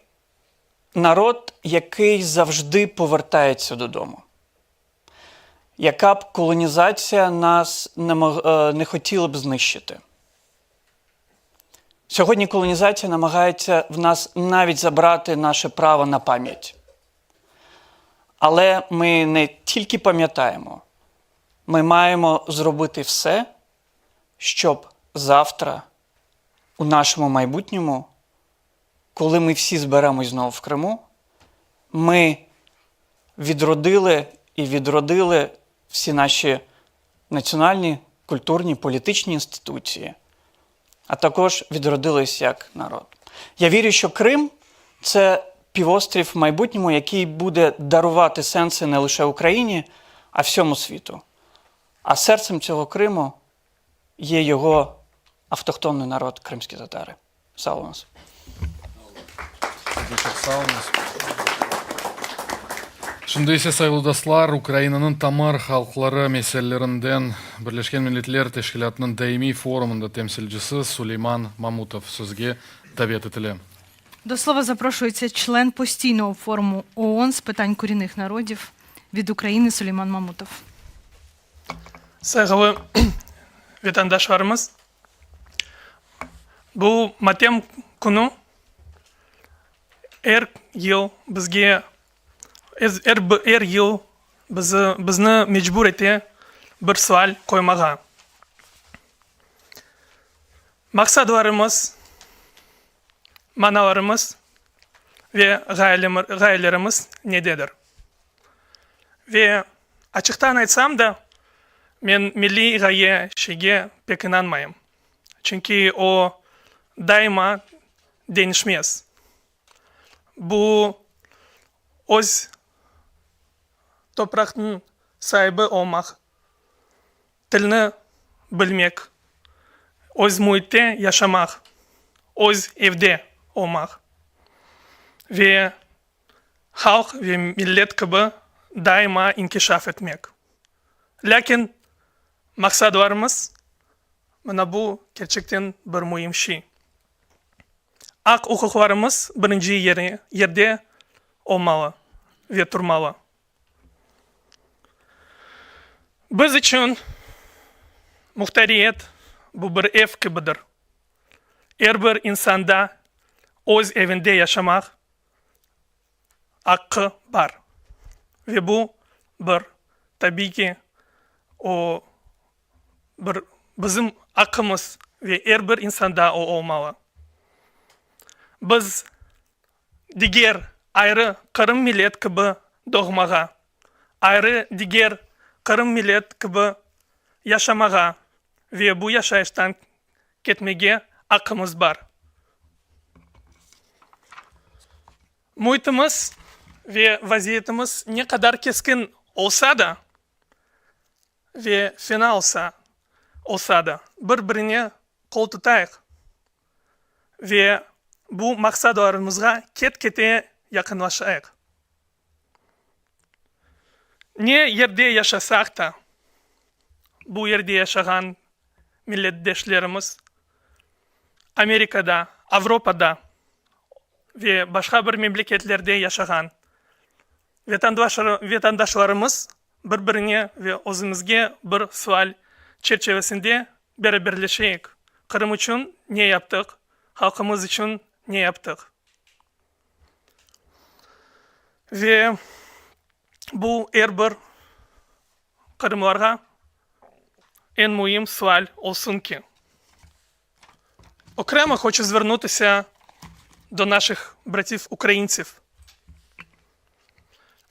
Speaker 17: народ, який завжди повертається додому. Яка б колонізація нас не хотіла б знищити. Сьогодні колонізація намагається в нас навіть забрати наше право на пам'ять. Але ми не тільки пам'ятаємо, ми маємо зробити все, щоб завтра, у нашому майбутньому, коли ми всі зберемось знову в Криму, ми відродили всі наші національні, культурні, політичні інституції, а також відродились як народ. Я вірю, що Крим – це півострів в майбутньому, який буде дарувати сенси не лише Україні, а всьому світу. А серцем цього Криму є його автохтонний народ – кримські татари. Sağ olunuz.
Speaker 5: Sağ olunuz. Şimdi ise sayılı dostlar, Ukrayna'nın tamar halkları meselelerinden Birleşken Milletler Teşkilatı'nın daimi forumunda temsilcisi Süleyman Mamutov sözge davet etildi.
Speaker 3: До слова запрошується член постійного форуму ООН з питань корінних народів від України Сулейман Мамутов.
Speaker 18: Saygılı vatandaşlarımız, bu matem kunu her yıl bizge her yıl bizni mecbur ete bir sual koymağa. Maksadlarımız, manalarımız ve gayelerimiz nededir? Ve açıktan aytsam da men milli gaye şeyge pek inanmayım. Çünkü o daima değişmez. Bu öz toprağın sahibi olmak, dilini bilmek, öz muhitte yaşamak, öz evde olmak ve halk ve millet gibi daima inkişaf etmek. Lakin maksadlarımız bana bu gerçekten bir mühim şey. Hak hukuklarımız birinci yerde olmalı ve durmalı. Biz için muhtariyet bu bir ev gibidir. Her bir insanda öz evinde yaşamak hakkı var. Ve bu bir tabii ki o bizim hakkımız ve her bir insanda o olmalı. Biz diğer ayrı Kırım millet gibi doğmağa, ayrı diğer Kırım millet gibi yaşamağa ve bu yaşayıştan ketmeye hakkımız var. Muhitimiz ve vaziyetimiz ne kadar keskin olsa da ve fena olsa da birbirine kol tutayıq ve bu maksadlarımıza ket-kete yakınlaşayıq. Ne yerde yaşasak da bu yerde yaşayan milletdeşlerimiz Amerika'da, Avrupa'da ve başka bir memleketlerde yaşayan vatandaşlarımız birbirine ve özümüzge bir sual çerçevesinde beraberleşeyik. Kırım için ne yaptık? Halkımız için ne yaptık? Ve bu her bir Kırımlılara en mühim суаль olsun ki. Окремо хочу звернутися до наших братів-українців.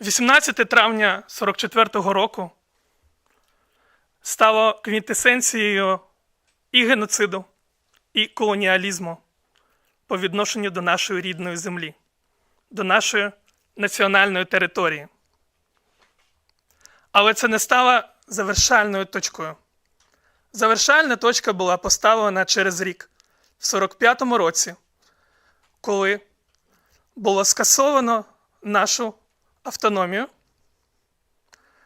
Speaker 18: 18 травня 44-го року стало квінтесенцією і геноциду, і колоніалізму по відношенню до нашої рідної землі, до нашої національної території. Але це не стало завершальною точкою. Завершальна точка була поставлена через рік, в 45-му році, коли було скасовано нашу автономію.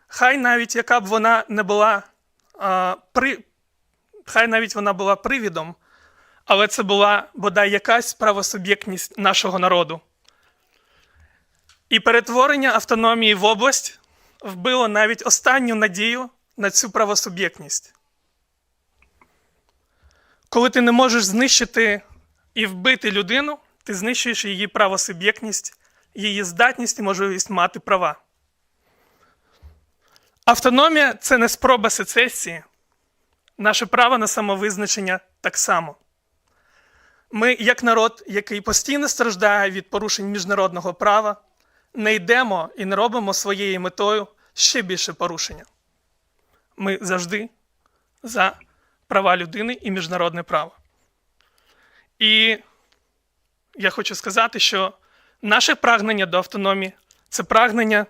Speaker 18: Хай навіть яка б вона не була, хай навіть вона була привідом, але це була бодай якась правосуб'єктність нашого народу. І перетворення автономії в область вбило навіть останню надію на цю правосуб'єктність. Коли ти не можеш знищити і вбити людину, ти знищуєш її правосуб'єктність, її здатність і можливість мати права. Автономія – це не спроба сецесії. Наше право на самовизначення так само. Ми, як народ, який постійно страждає від порушень міжнародного права, не йдемо і не робимо своєю метою ще більше порушення. Ми завжди за права людини і міжнародне право. І я хочу сказати, що наше прагнення до автономії – це прагнення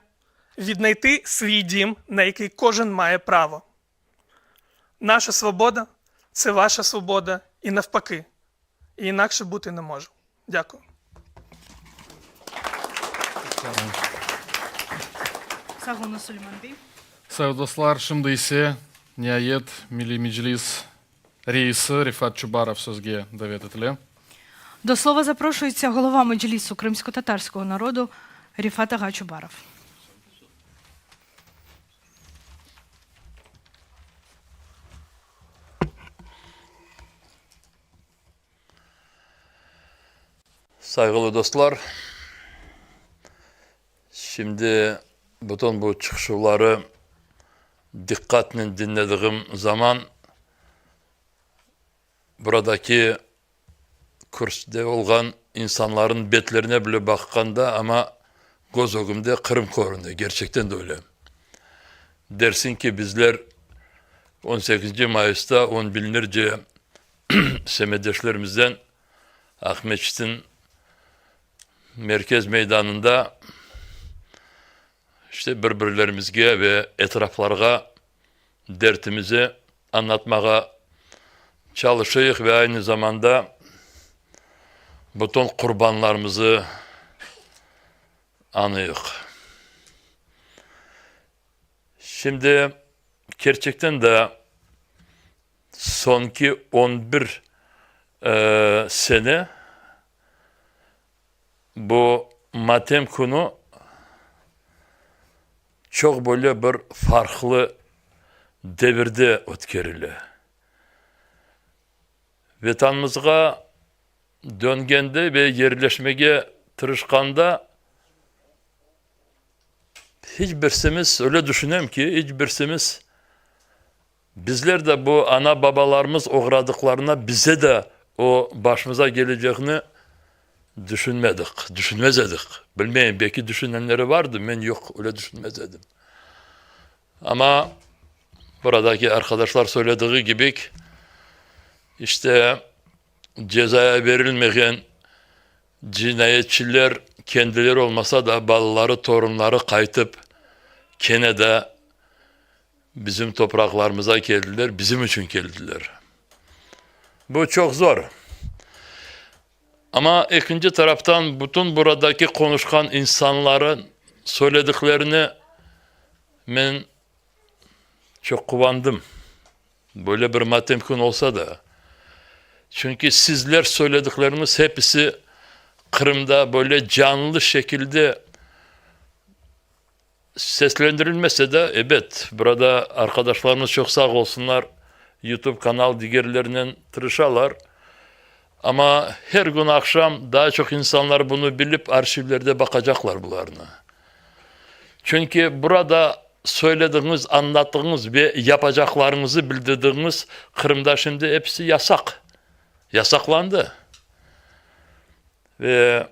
Speaker 18: віднайти свій дім, на який кожен має право. Наша свобода – це ваша свобода і навпаки. І інакше бути не може. Дякую.
Speaker 3: Sağolun Süleyman Bey.
Speaker 5: Sayın dostlar, şimdi ise nihayet Milli Meclis Reisi Rifat Çubarov sözge davet etildi.
Speaker 3: До слова запрошується голова Меджлісу кримсько-татарського народу Ріфат Ага Чубаров.
Speaker 19: Saygılı dostlar, şimdi bütün bu çıkışları dikkatle dinlediğim zaman buradaki kürsüde olan insanların betlerine bile bakkanda ama göz önümde Kırım korunda. Gerçekten de öyle. Dersin ki bizler 18 Mayıs'ta on binlerce semedeşlerimizden Ahmetçit'in merkez meydanında işte birbirlerimizge ve etraflarga dertimizi anlatmaya çalışıyık ve aynı zamanda bütün kurbanlarımızı anıyık. Şimdi gerçekten de sonki 11 sene bu matem konu çok böyle bir farklı devirde ötkerili. Vatanımızga döngende ve yerleşmeye tırışkanda hiçbirsimiz öyle düşünem ki hiçbirsimiz bizler de bu ana babalarımız uğradıklarına bize de o başımıza geleceğini düşünmedik, düşünmez edik. Bilmeyin belki düşünenleri vardı, ben yok öyle düşünmez edim. Ama buradaki arkadaşlar söylediği gibi işte cezaya verilmeyen cinayetçiler kendileri olmasa da balaları, torunları kaytıp gene de bizim topraklarımıza geldiler, bizim için geldiler. Bu çok zor. Ama ikinci taraftan bütün buradaki konuşkan insanların söylediklerini ben çok kuvandım. Böyle bir matemkun olsa da. Çünkü sizler söyledikleriniz hepsi Kırım'da böyle canlı şekilde seslendirilmese de evet burada arkadaşlarımız çok sağ olsunlar. YouTube kanal diğerlerinden tırışalar. Ama her gün akşam daha çok insanlar bunu bilip arşivlerde bakacaklar bunlarına. Çünkü burada söylediğiniz, anlattığınız ve yapacaklarınızı bildirdiğiniz Kırım'da şimdi hepsi yasak. Yasaklandı. Ve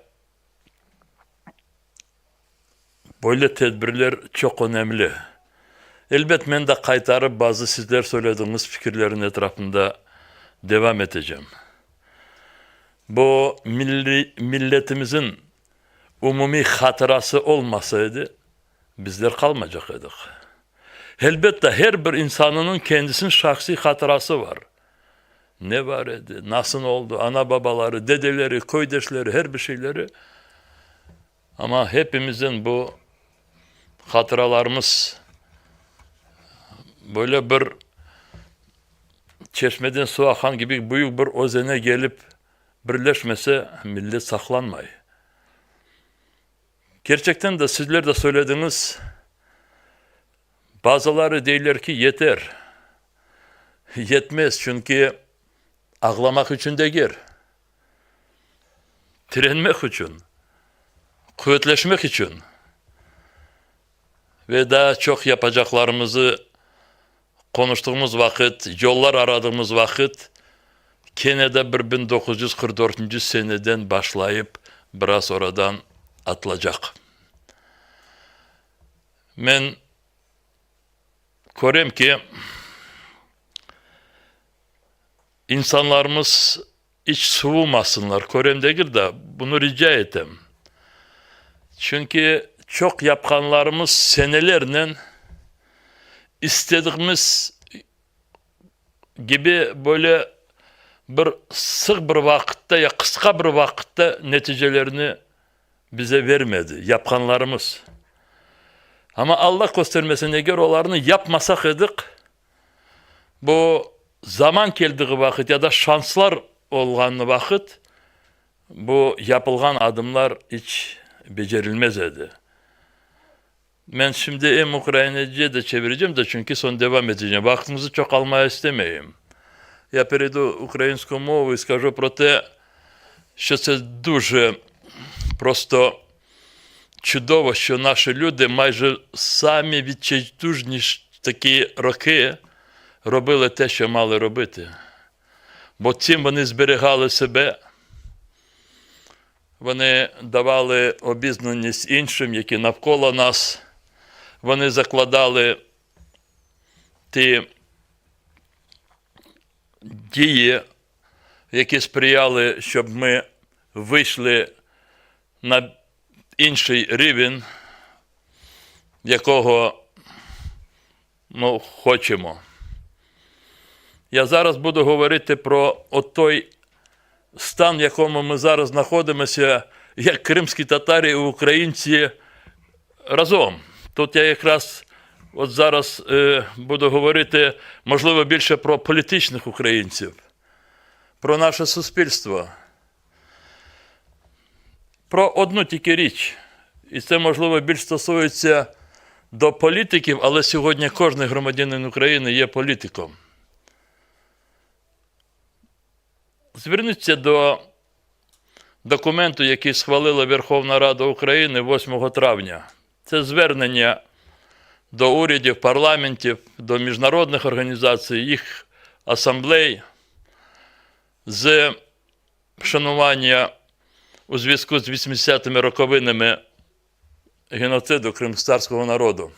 Speaker 19: böyle tedbirler çok önemli. Elbet ben de kaytarıp bazı sizler söylediğiniz fikirlerin etrafında devam edeceğim. Bu milletimizin umumi hatırası olmasaydı bizler kalmayacaktık. Elbette her bir insanın kendisinin şahsi hatırası var. Ne var idi, nasıl oldu, ana babaları, dedeleri, köydeşleri, her bir şeyleri. Ama hepimizin bu hatıralarımız böyle bir çeşmeden su akan gibi büyük bir özene gelip birleşmese millet saklanmay. Gerçekten de sizler de söylediniz. Bazıları deyirler ki yeter. Yetmez çünkü ağlamak için değil. Direnmek için. Kuvvetleşmek için. Ve daha çok yapacaklarımızı konuştuğumuz vakit, yollar aradığımız vakit Kenne'de 1944 seneden başlayıp biraz oradan atılacak. Ben görüyorum ki insanlarımız hiç soğumasınlar. Görüyorum değil de bunu rica ettim. Çünkü çok yapkanlarımız senelerle istediğimiz gibi böyle bir sık bir vakitte ya kısa bir vakitte neticelerini bize vermedi. Yapkanlarımız. Ama Allah göstermesine göre onlarını yapmasak edik. Bu zaman geldiği vakit ya da şanslar olğan vakit bu yapılgan adımlar hiç becerilmez idi. Ben şimdi hem Ukraynacı'ya da çevireceğim de çünkü son devam edeceğim. Vaktinizi çok almaya istemeyeyim. Я перейду українську мову і скажу про те, що це дуже просто чудово, що наші люди майже самі відчайдушні такі роки робили те, що мали робити. Бо цим вони зберігали себе, вони давали обізнаність іншим, які навколо нас, вони закладали ті дії, які сприяли, щоб ми вийшли на інший рівень, якого ми хочемо. Я зараз буду говорити про той стан, в якому ми зараз знаходимося, як кримські татари і українці разом. Тут я якраз от зараз буду говорити, можливо, більше про політичних українців, про наше суспільство. Про одну тільки річ, і це, можливо, більш стосується до політиків, але сьогодні кожен громадянин України є політиком. Зверніться до документу, який схвалила Верховна Рада України 8 травня. Це звернення до урядів, парламентів, до міжнародних організацій, їх асамблей з вшанування у зв'язку з 80-ми роковинами геноциду кримськотатарського народу.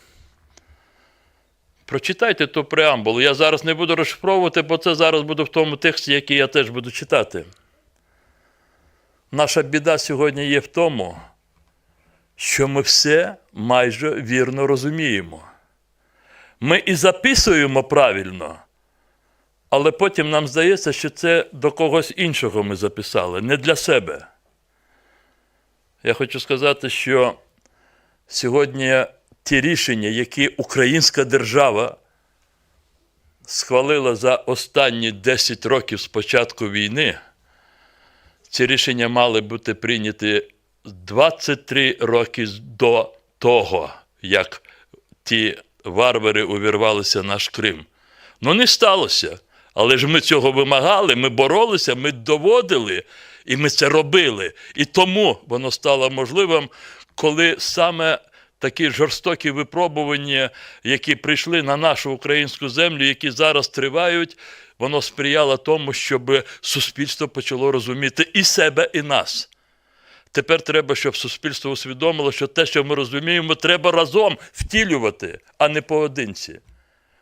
Speaker 19: Прочитайте ту преамбулу. Я зараз не буду розшифровувати, бо це зараз буде в тому тексті, який я теж буду читати. Наша біда сьогодні є в тому, що ми все майже вірно розуміємо. Ми і записуємо правильно, але потім нам здається, що це до когось іншого ми записали, не для себе. Я хочу сказати, що сьогодні ті рішення, які українська держава схвалила за останні 10 років з початку війни, ці рішення мали бути прийняті 23 роки до того, як ті варвари увірвалися в наш Крим. Ну, не сталося. Але ж ми цього вимагали, ми боролися, ми доводили, і ми це робили. І тому воно стало можливим, коли саме такі жорстокі випробування, які прийшли на нашу українську землю, які зараз тривають, воно сприяло тому, щоб суспільство почало розуміти і себе, і нас. Тепер треба, щоб суспільство усвідомило, що те, що ми розуміємо, треба разом втілювати, а не поодинці.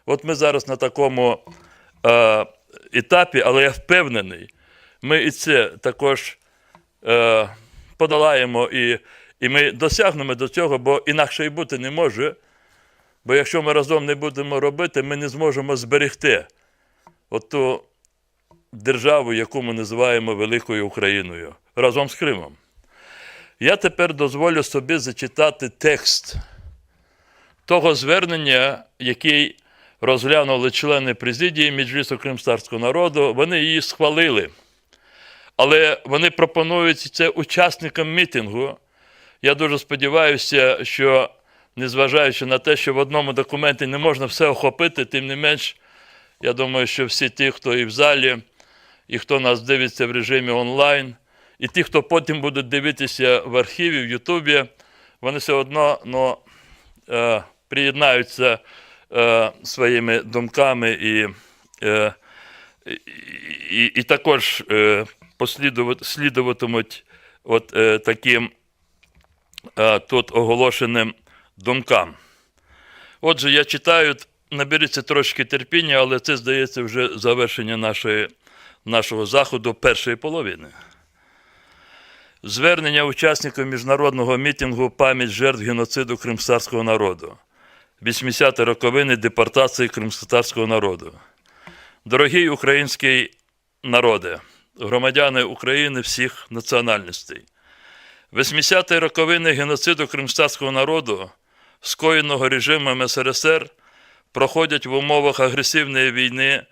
Speaker 19: От ми зараз на такому етапі, але я впевнений, ми і це також подолаємо, і ми досягнемо до цього, бо інакше і бути не може. Бо якщо ми разом не будемо робити, ми не зможемо зберегти оту державу, яку ми називаємо Великою Україною, разом з Кримом. Я тепер дозволю собі зачитати текст того звернення, який розглянули члени президії Меджлісу кримськотатарського народу. Вони її схвалили. Але вони пропонують це учасникам мітингу, Я дуже сподіваюся, що, незважаючи на те, що в одному документі не можна все охопити, тим не менш, я думаю, що всі ті, хто і в залі, і хто нас дивиться в режимі онлайн, і ті, хто потім будуть дивитися в архіві, в Ютубі, вони все одно приєднаються своїми думками і також слідуватимуть таким тут оголошеним думкам. Отже, я читаю, наберіться трошки терпіння, але це, здається, вже завершення нашого заходу першої половини. Звернення учасників міжнародного мітингу «Пам'ять жертв геноциду кримськотатарського народу». 80-ті роковини депортації кримськотатарського народу. Дорогий український народе, громадяни України всіх національностей. 80-ті роковини геноциду кримськотатарського народу, скоєного режимом СРСР, проходять в умовах агресивної війни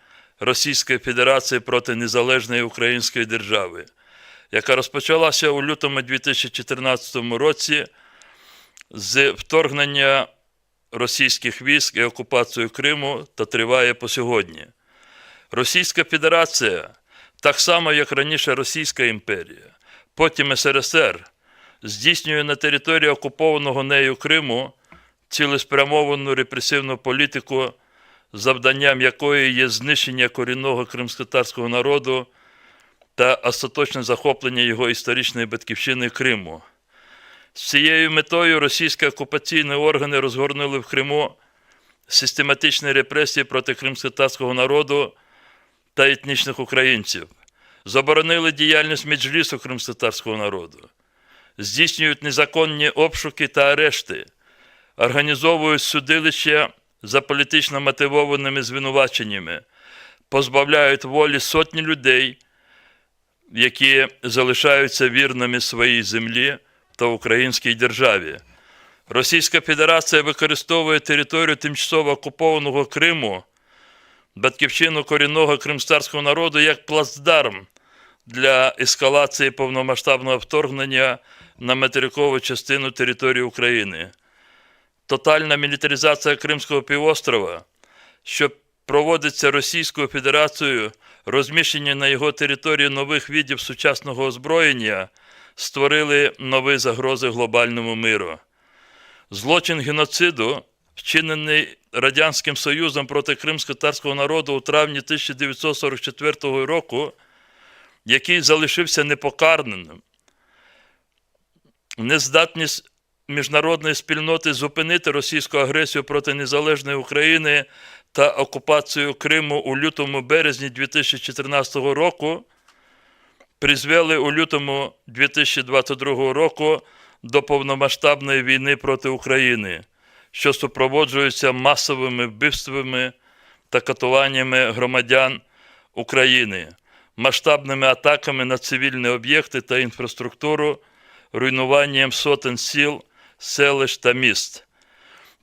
Speaker 19: Російської Федерації проти незалежної української держави, яка розпочалася у лютому 2014 році з вторгнення російських військ і окупацію Криму та триває по сьогодні. Російська Федерація, так само як раніше Російська імперія, потім СРСР, здійснює на території окупованого нею Криму цілеспрямовану репресивну політику, завданням якої є знищення корінного кримськотатарського народу та остаточне захоплення його історичної батьківщини Криму. З цією метою російські окупаційні органи розгорнули в Криму систематичні репресії проти кримськотатарського народу та етнічних українців, заборонили діяльність меджлісу кримськотатарського народу, здійснюють незаконні обшуки та арешти, організовують судилища за політично мотивованими звинуваченнями, позбавляють волі сотні людей, які залишаються вірними своїй землі та українській державі. Російська Федерація використовує територію тимчасово окупованого Криму, батьківщину корінного кримськотатарського народу, як плацдарм для ескалації повномасштабного вторгнення на материкову частину території України. Тотальна мілітаризація Кримського півострова, що проводиться Російською Федерацією, розміщення на його території нових видів сучасного озброєння, створили нові загрози глобальному миру. Злочин геноциду, вчинений Радянським Союзом проти кримськотатарського народу у травні 1944 року, який залишився непокараним. Нездатність міжнародної спільноти зупинити російську агресію проти незалежної України та окупацію Криму у лютому-березні 2014 року призвели у лютому 2022 року до повномасштабної війни проти України, що супроводжується масовими вбивствами та катуваннями громадян України, масштабними атаками на цивільні об'єкти та інфраструктуру, руйнуванням сотень сіл, селищ та міст.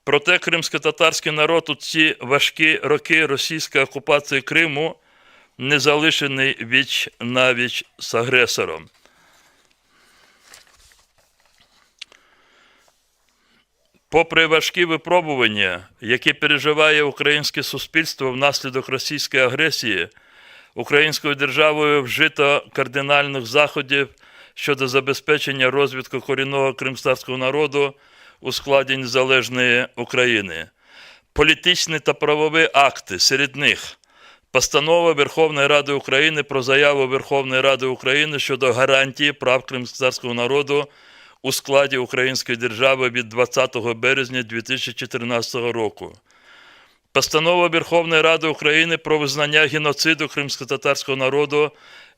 Speaker 19: Проте кримськотатарський народ у ці важкі роки російської окупації Криму не залишений віч-навіч з агресором. Попри важкі випробування, які переживає українське суспільство внаслідок російської агресії, українською державою вжито кардинальних заходів щодо забезпечення розвитку корінного кримськотатарського народу у складі незалежної України. Політичні та правові акти, серед них Постанова Верховної Ради України про заяву Верховної Ради України щодо гарантії прав кримськотатарського народу у складі Української держави від 20 березня 2014 року. Постанова Верховної Ради України про визнання геноциду кримськотатарського народу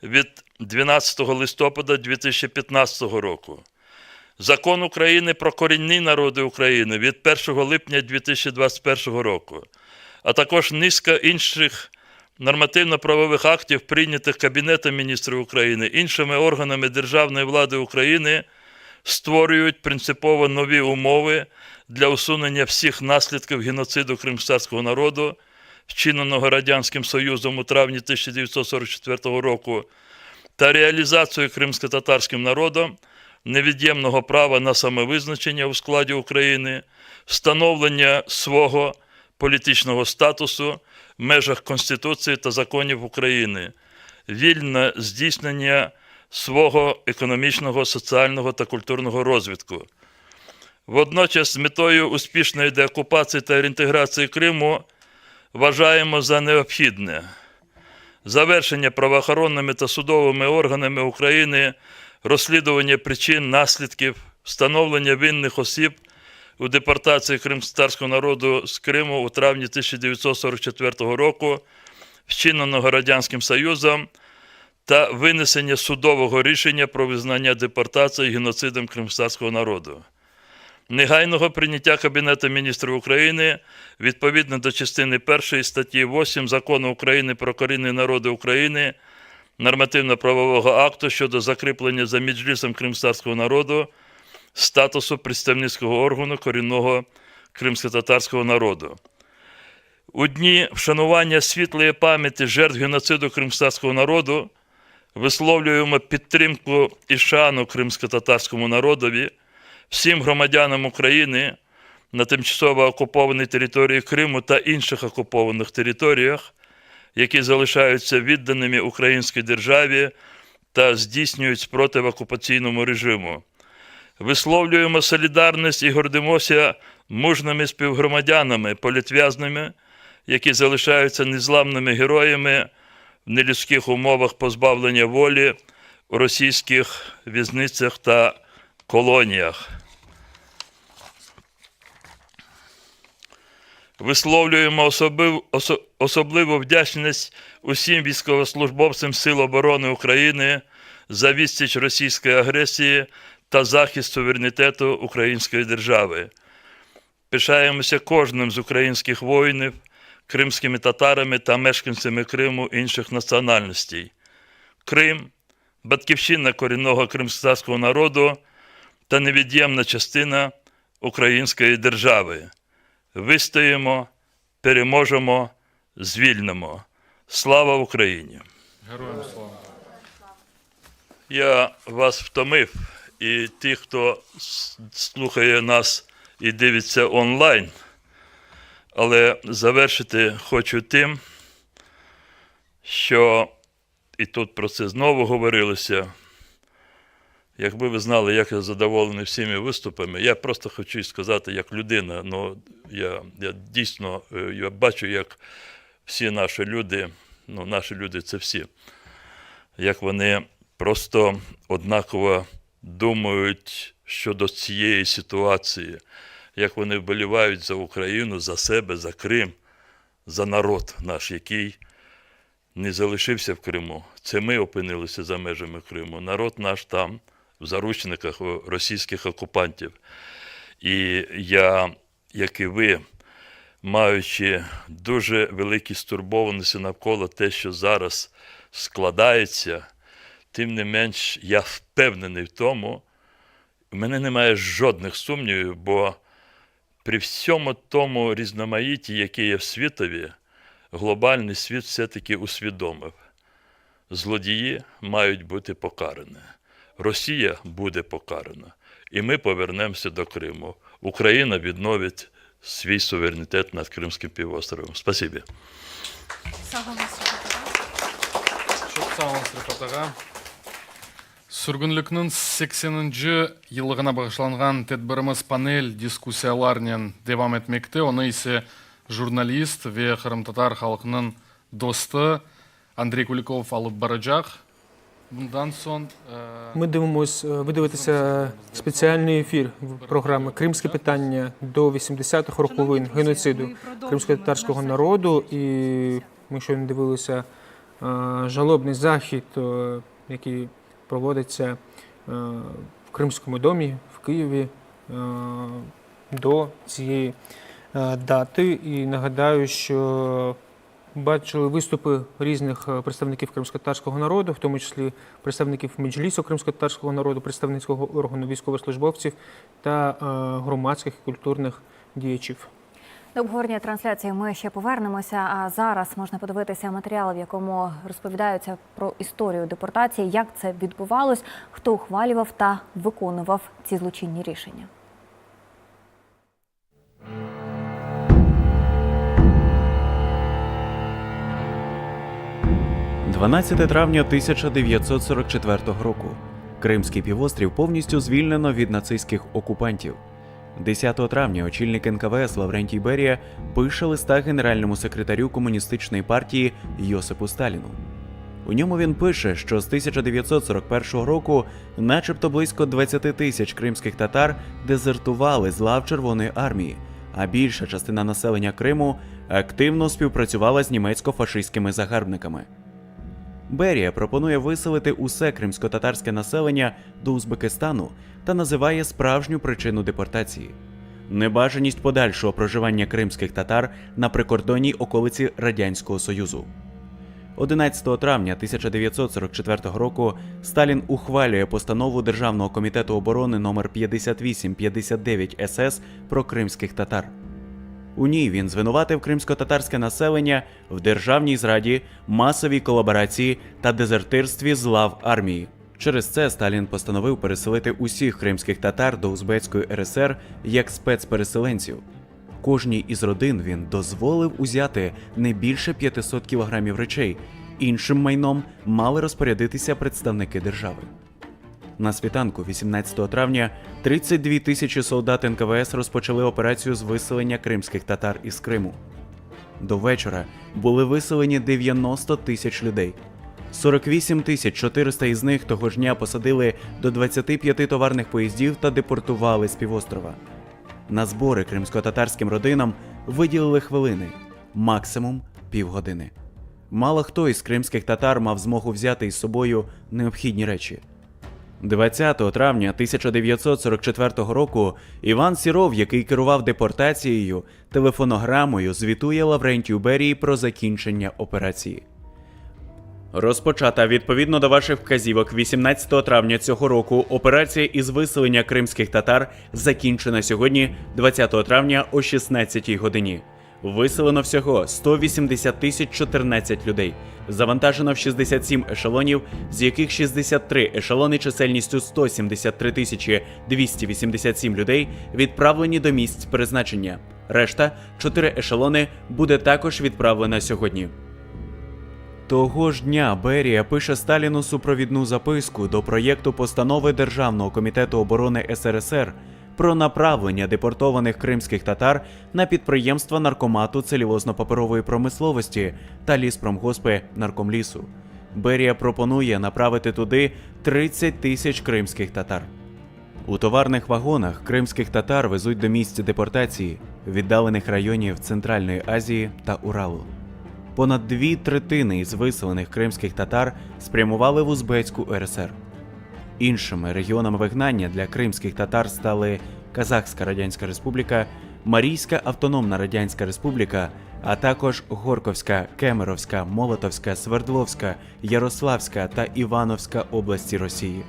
Speaker 19: від 12 листопада 2015 року. Закон України про корінні народи України від 1 липня 2021 року, а також низка інших нормативно-правових актів, прийнятих Кабінетом міністрів України, іншими органами державної влади України, створюють принципово нові умови для усунення всіх наслідків геноциду кримськотатарського народу, вчиненого Радянським Союзом у травні 1944 року, та реалізацію кримськотатарським народом невід'ємного права на самовизначення у складі України, встановлення свого політичного статусу в межах Конституції та законів України, вільне здійснення свого економічного, соціального та культурного розвитку. Водночас з метою успішної деокупації та реінтеграції Криму вважаємо за необхідне завершення правоохоронними та судовими органами України розслідування причин, наслідків, встановлення винних осіб у депортації кримськотатарського народу з Криму у травні 1944 року, вчиненого Радянським Союзом, та винесення судового рішення про визнання депортації геноцидом кримськотатарського народу. Негайного прийняття Кабінету міністрів України відповідно до частини 1 статті 8 Закону України про корінні народи України, нормативно-правового акту щодо закріплення за Меджлісом кримськотатарського народу статусу представницького органу корінного кримськотатарського народу. У дні вшанування світлої пам'яті жертв геноциду кримськотатарського народу висловлюємо підтримку і шану кримськотатарському народові, всім громадянам України на тимчасово окупованій території Криму та інших окупованих територіях, які залишаються відданими українській державі та здійснюють спротив окупаційному режиму. Висловлюємо солідарність і гордимося мужними співгромадянами, політв'язнями, які залишаються незламними героями в нелюдських умовах позбавлення волі у російських в'язницях та колоніях. Висловлюємо особливу вдячність усім військовослужбовцям Сил оборони України за відсіч російської агресії та захист суверенітету української держави. Пишаємося кожним з українських воїнів, кримськими татарами та мешканцями Криму інших національностей. Крим – батьківщина корінного кримськотатарського народу та невід'ємна частина української держави. Вистоїмо, переможемо, звільнимо. Слава Україні!
Speaker 5: Героям слава!
Speaker 19: Я вас втомив, і ті, хто слухає нас і дивиться онлайн, але завершити хочу тим, що, і тут про це знову говорилося, якби ви знали, як я задоволений всіми виступами, я просто хочу сказати, як людина, ну, я дійсно я бачу, як всі наші люди, ну, наші люди – це всі, як вони просто однаково думають щодо цієї ситуації, як вони вболівають за Україну, за себе, за Крим, за народ наш, який не залишився в Криму. Це ми опинилися за межами Криму. Народ наш там, в заручниках російських окупантів. І я, як і ви, маючи дуже великі стурбованості навколо те, що зараз складається, тим не менш я впевнений в тому, в мене немає жодних сумнівів, бо при всьому тому різноманітті, яке є в світові, глобальний світ все-таки усвідомив. Злодії мають бути покарані. Росія буде покарана. І ми повернемося до Криму. Україна відновить свій суверенітет над Кримським півостровом. Спасибі.
Speaker 5: Çok sağ olun Sırpat ağa. Сүргінлікнің 80-нче елығына бағышланған тедбіріміз панель дискуссияларынан девам етмекте. Оны ise журналист ве Кырым-татар халқының досты Андрей Куликов алып барacak. Bundan son...
Speaker 2: Ви дивитеся спеціальний ефір програми «Кримське питання» до 80-х роковин геноциду кримськотатарського народу. І ми щойно дивилися жалобний захід, який проводиться в Кримському домі в Києві до цієї дати. І нагадаю, що бачили виступи різних представників кримськотатарського народу, в тому числі представників Меджлісу кримськотатарського народу, представницького органу військовослужбовців та громадських і культурних діячів.
Speaker 1: До обговорення трансляції ми ще повернемося, а зараз можна подивитися матеріал, в якому розповідаються про історію депортації, як це відбувалось, хто ухвалював та виконував ці злочинні рішення.
Speaker 20: – 12 травня 1944 року. Кримський півострів повністю звільнено від нацистських окупантів. 10 травня очільник НКВС Лаврентій Берія пише листа генеральному секретарю комуністичної партії Йосипу Сталіну. У ньому він пише, що з 1941 року начебто близько 20 тисяч кримських татар дезертували з лав Червоної армії, а більша частина населення Криму активно співпрацювала з німецько-фашистськими загарбниками. Берія пропонує виселити усе кримсько-татарське населення до Узбекистану та називає справжню причину депортації – небажаність подальшого проживання кримських татар на прикордонній околиці Радянського Союзу. 11 травня 1944 року Сталін ухвалює постанову Державного комітету оборони номер 5859 СС про кримських татар. У ній він звинуватив кримсько-татарське населення в державній зраді, масовій колаборації та дезертирстві з лав армії. Через це Сталін постановив переселити усіх кримських татар до Узбецької РСР як спецпереселенців. Кожній із родин він дозволив узяти не більше 500 кілограмів речей. Іншим майном мали розпорядитися представники держави. На світанку 18 травня 32 тисячі солдат НКВС розпочали операцію з виселення кримських татар із Криму. До вечора були виселені 90 тисяч людей. 48 400 із них того ж дня посадили до 25 товарних поїздів та депортували з півострова. На збори кримсько-татарським родинам виділили хвилини, максимум півгодини. Мало хто із кримських татар мав змогу взяти із собою необхідні речі. 20 травня 1944 року Іван Сіров, який керував депортацією, телефонограмою звітує Лаврентію Берії про закінчення операції. Розпочата відповідно до ваших вказівок 18 травня цього року операція із виселення кримських татар закінчена сьогодні, 20 травня о 16-й годині. Виселено всього 180 014 людей. Завантажено в 67 ешелонів, з яких 63 ешелони чисельністю 173 287 людей відправлені до місць призначення. Решта, 4 ешелони, буде також відправлена сьогодні. Того ж дня Берія пише Сталіну супровідну записку до проєкту постанови Державного комітету оборони СРСР про направлення депортованих кримських татар на підприємства наркомату целюлозно-паперової промисловості та ліспромгоспи наркомлісу. Берія пропонує направити туди 30 тисяч кримських татар. У товарних вагонах кримських татар везуть до місць депортації, віддалених районів Центральної Азії та Уралу. Понад 2/3 із виселених кримських татар спрямували в Узбецьку РСР. Іншими регіонами вигнання для кримських татар стали Казахська Радянська Республіка, Марійська Автономна Радянська Республіка, а також Горковська, Кемеровська, Молотовська, Свердловська, Ярославська та Івановська області Росії.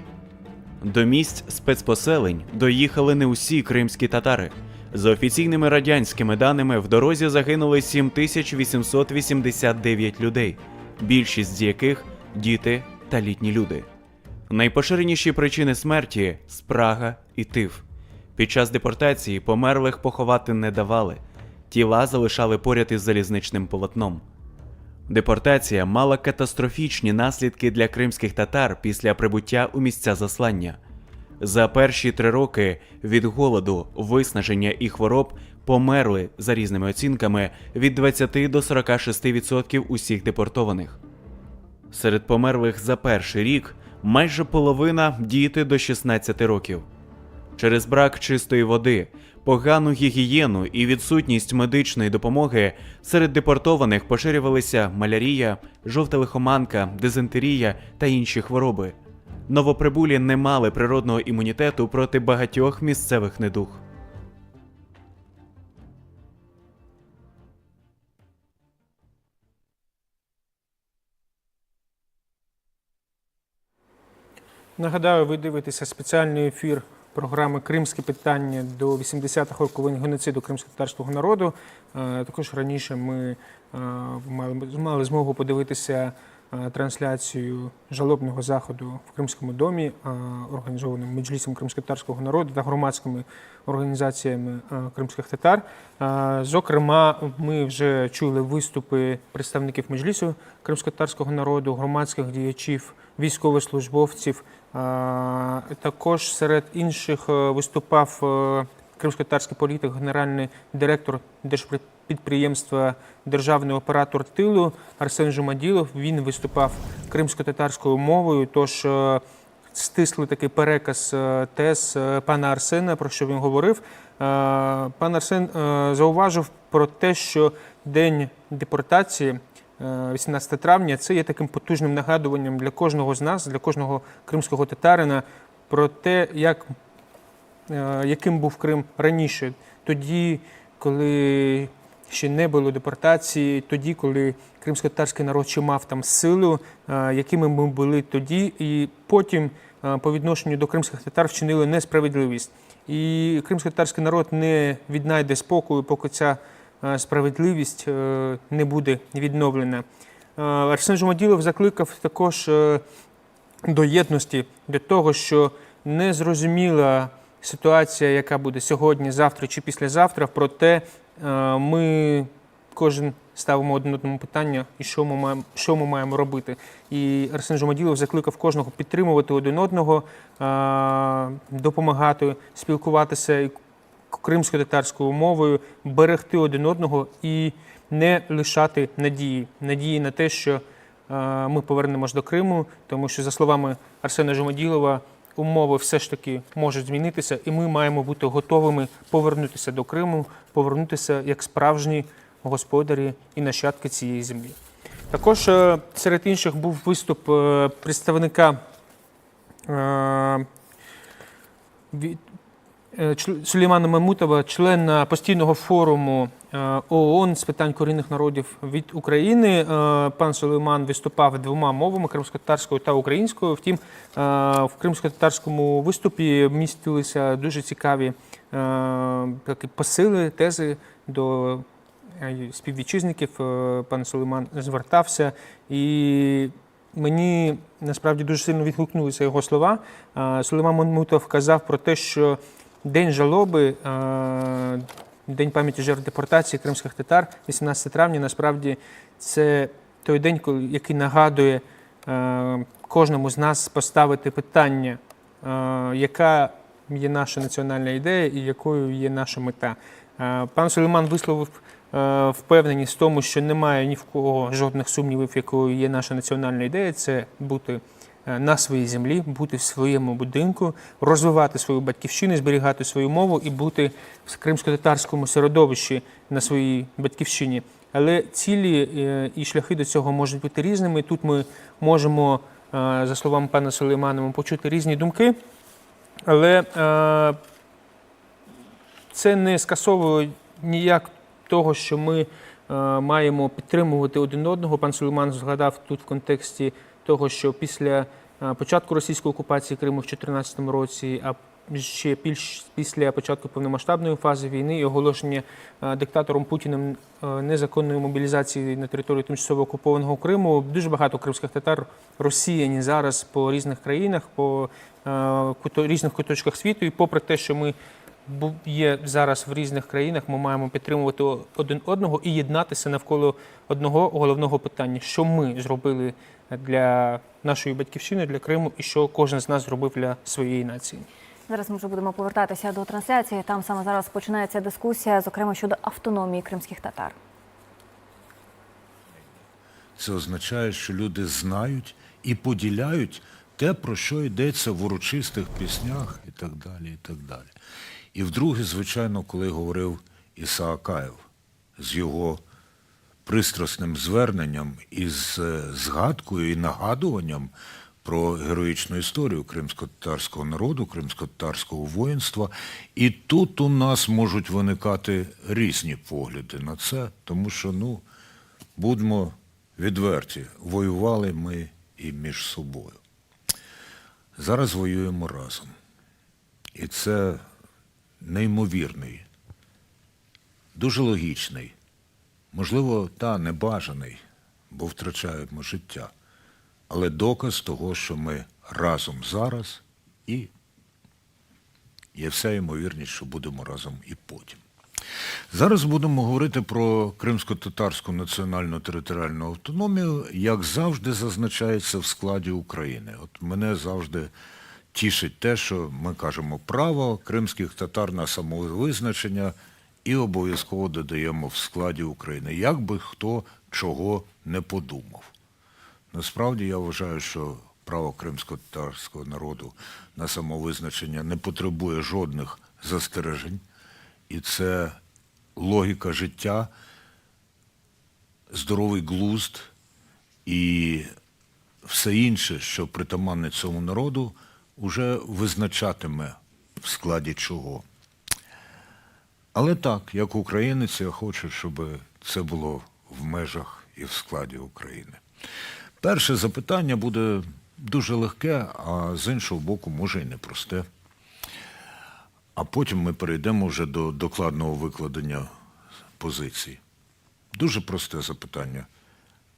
Speaker 20: До місць спецпоселень доїхали не усі кримські татари. За офіційними радянськими даними, в дорозі загинули 7889 людей, більшість з яких – діти та літні люди. Найпоширеніші причини смерті – спрага і тиф. Під час депортації померлих поховати не давали, тіла залишали поряд із залізничним полотном. Депортація мала катастрофічні наслідки для кримських татар після прибуття у місця заслання. За перші 3 роки від голоду, виснаження і хвороб померли, за різними оцінками, від 20 до 46% усіх депортованих. Серед померлих за перший рік майже половина – діти до 16 років. Через брак чистої води, погану гігієну і відсутність медичної допомоги серед депортованих поширювалися малярія, жовта лихоманка, дизентерія та інші хвороби. Новоприбулі не мали природного імунітету проти багатьох місцевих недуг.
Speaker 2: Нагадаю, ви дивитеся спеціальний ефір програми «Кримське питання» до 80-х роковин геноциду кримськотатарського народу. Також раніше ми мали змогу подивитися трансляцію жалобного заходу в Кримському домі, організованим Меджлісом кримськотатарського народу та громадськими організаціями кримських татар. Зокрема, ми вже чули виступи представників Меджлісу кримськотатарського народу, громадських діячів, військовослужбовців. Також серед інших виступав кримськотатарський політик, генеральний директор держпідприємства «Державний оператор тилу» Арсен Жумаділов. Він виступав кримськотатарською мовою, тож стислий такий переказ тез пана Арсена, про що він говорив. Пан Арсен зауважив про те, що День депортації 18 травня – це є таким потужним нагадуванням для кожного з нас, для кожного кримського татарина про те, яким був Крим раніше. Тоді, коли ще не було депортації, тоді, коли кримськотатарський народ ще мав там силу, якими ми були тоді, і потім по відношенню до кримських татар вчинили несправедливість. І кримськотатарський народ не віднайде спокою, поки ця справедливість не буде відновлена. Арсен Жумаділов закликав також до єдності, до того, що незрозуміла ситуація, яка буде сьогодні, завтра чи післязавтра, проте ми кожен ставимо один одному питання, і що ми маємо робити. І Арсен Жумаділов закликав кожного підтримувати один одного, допомагати, спілкуватися кримсько-татарською мовою, берегти один одного і не лишати надії на те, що ми повернемось до Криму, тому що, за словами Арсена Жумаділова, умови все ж таки можуть змінитися, і ми маємо бути готовими повернутися до Криму, повернутися як справжні господарі і нащадки цієї землі. Також серед інших був виступ представника Сулеймана Мамутова, члена постійного форуму ООН з питань корінних народів від України. Пан Сулейман виступав двома мовами – кримськотатарською та українською. Втім, в кримськотатарському виступі містилися дуже цікаві такі посили, тези до співвітчизників. Пан Сулейман звертався, і мені насправді дуже сильно відгукнулися його слова. Сулейман Мамутов казав про те, що День жалоби, День пам'яті жертв депортації кримських татар, 18 травня, насправді це той день, який нагадує кожному з нас поставити питання, яка є наша національна ідея і якою є наша мета. Пан Сулейман висловив впевненість в тому, що немає ні в кого жодних сумнівів, якою є наша національна ідея – це бути на своїй землі, бути в своєму будинку, розвивати свою батьківщину, зберігати свою мову і бути в кримсько-татарському середовищі на своїй батьківщині. Але цілі і шляхи до цього можуть бути різними. Тут ми можемо, за словами пана Сулеймана, почути різні думки, але це не скасовує ніяк того, що ми маємо підтримувати один одного. Пан Сулейман згадав тут в контексті того, що після початку російської окупації Криму в 2014 році, а ще після початку повномасштабної фази війни і оголошення диктатором Путіним незаконної мобілізації на території тимчасово окупованого Криму, дуже багато кримських татар розсіяні зараз по різних країнах, по різних куточках світу. І попри те, що ми є зараз в різних країнах, ми маємо підтримувати один одного і єднатися навколо одного головного питання. Що ми зробили для нашої батьківщини, для Криму, і що кожен з нас зробив для своєї нації.
Speaker 1: Зараз ми вже будемо повертатися до трансляції. Там саме зараз починається дискусія, зокрема щодо автономії кримських татар.
Speaker 21: Це означає, що люди знають і поділяють те, про що йдеться в урочистих піснях і так далі, і так далі. І вдруге, звичайно, коли говорив Іса Акаєв з його пристрасним зверненням і з згадкою і нагадуванням про героїчну історію кримськотатарського народу, кримськотатарського воїнства. І тут у нас можуть виникати різні погляди на це, тому що, будьмо відверті, воювали ми і між собою. Зараз воюємо разом. І це неймовірний, дуже логічний, можливо, небажаний, бо втрачаємо життя, але доказ того, що ми разом зараз і є вся ймовірність, що будемо разом і потім. Зараз будемо говорити про Кримсько-татарську національну територіальну автономію, як завжди зазначається в складі України. От мене завжди тішить те, що ми кажемо право кримських татар на самовизначення і обов'язково додаємо в складі України, як би хто чого не подумав. Насправді я вважаю, що право кримсько-татарського народу на самовизначення не потребує жодних застережень. І це логіка життя, здоровий глузд і все інше, що притаманне цьому народу, уже визначатиме в складі чого. Але так, як українець, я хочу, щоб це було в межах і в складі України. Перше запитання буде дуже легке, а з іншого боку, може і непросте. А потім ми перейдемо вже до докладного викладення позицій. Дуже просте запитання.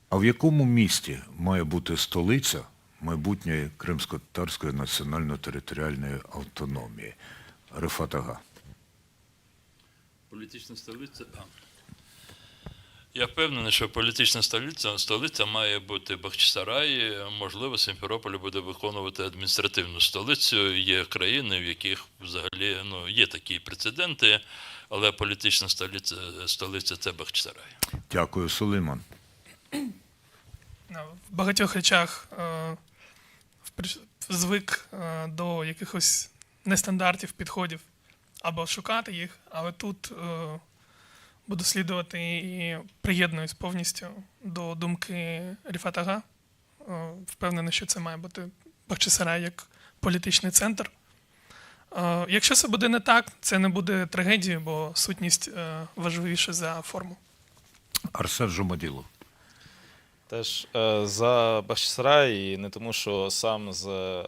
Speaker 21: А в якому місті має бути столиця майбутньої Кримсько-татарської національно-територіальної автономії? Рифат Ага.
Speaker 19: Політична столиця. Я впевнений, що політична столиця має бути Бахчисарай. Можливо, Сімферополь буде виконувати адміністративну столицю. Є країни, в яких взагалі є такі прецеденти, але політична столиця – це Бахчисарай.
Speaker 21: Дякую, Сулейман.
Speaker 18: В багатьох речах звик до якихось нестандартів, підходів або шукати їх, але тут буду слідувати і приєднуюсь повністю до думки Рифата Ага. Впевнений, що це має бути Бахчисарай як політичний центр. Якщо це буде не так, це не буде трагедією, бо сутність важливіша за форму.
Speaker 21: Арсен Жумаділов.
Speaker 4: Теж за Бахчисарай, і не тому, що сам з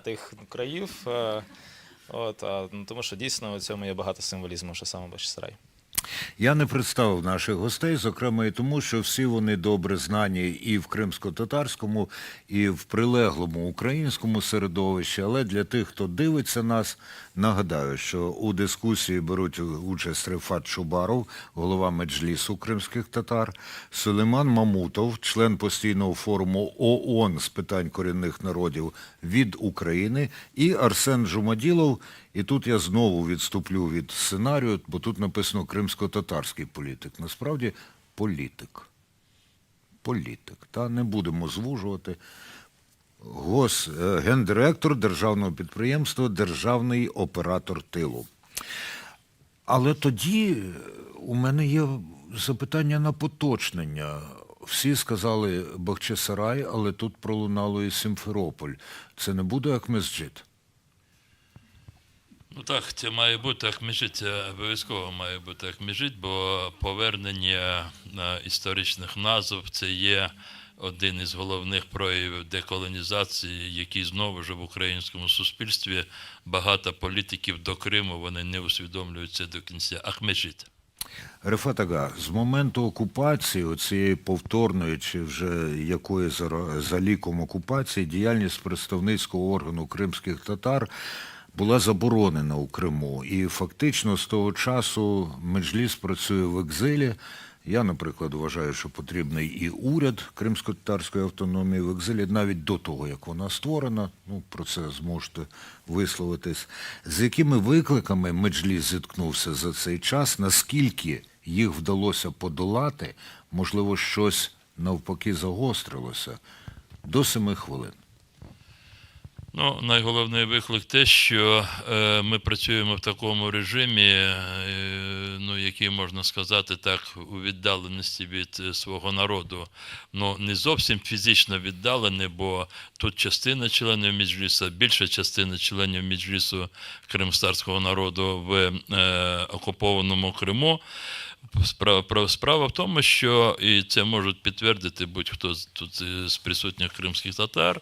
Speaker 4: тих країв, а тому, що дійсно у цьому є багато символізму, що саме Бахчисарай.
Speaker 21: Я не представив наших гостей, зокрема і тому, що всі вони добре знані і в кримсько-татарському, і в прилеглому українському середовищі. Але для тих, хто дивиться нас, нагадаю, що у дискусії беруть участь Рифат Чубаров, голова Меджлісу кримських татар, Сулейман Мамутов, член постійного форуму ООН з питань корінних народів від України, і Арсен Жумаділов. І тут я знову відступлю від сценарію, бо тут написано кримсько-татарський політик. Насправді політик. Політик. Та не будемо звужувати. Гендиректор державного підприємства «Державний оператор тилу». Але тоді у мене є запитання на поточнення. Всі сказали Бахчисарай, але тут пролунало і Сімферополь. Це не буде Акмезджит?
Speaker 19: Ну так, це має бути Акмеджит, це обов'язково має бути Акмеджит, бо повернення історичних назв – це є один із головних проявів деколонізації, який знову ж в українському суспільстві багато політиків до Криму, вони не усвідомлюють це до кінця. Акмеджит.
Speaker 21: Рифат Ага, з моменту окупації, оцієї повторної чи вже якої за ліком окупації, діяльність представницького органу кримських татар була заборонена у Криму. І фактично з того часу Меджліс працює в екзилі. Я, наприклад, вважаю, що потрібний і уряд Кримсько-татарської автономії в екзилі навіть до того, як вона створена. Про це зможете висловитись. З якими викликами Меджліс зіткнувся за цей час, наскільки їх вдалося подолати, можливо, щось навпаки загострилося? До 7 хвилин.
Speaker 19: Найголовніший виклик те, що ми працюємо в такому режимі, який, можна сказати так, у віддаленості від свого народу. Не зовсім фізично віддалений, бо тут частина членів Меджлісу, більша частина членів Меджлісу кримськотатарського народу в окупованому Криму. Справа в тому, що, і це можуть підтвердити будь-хто тут з присутніх кримських татар,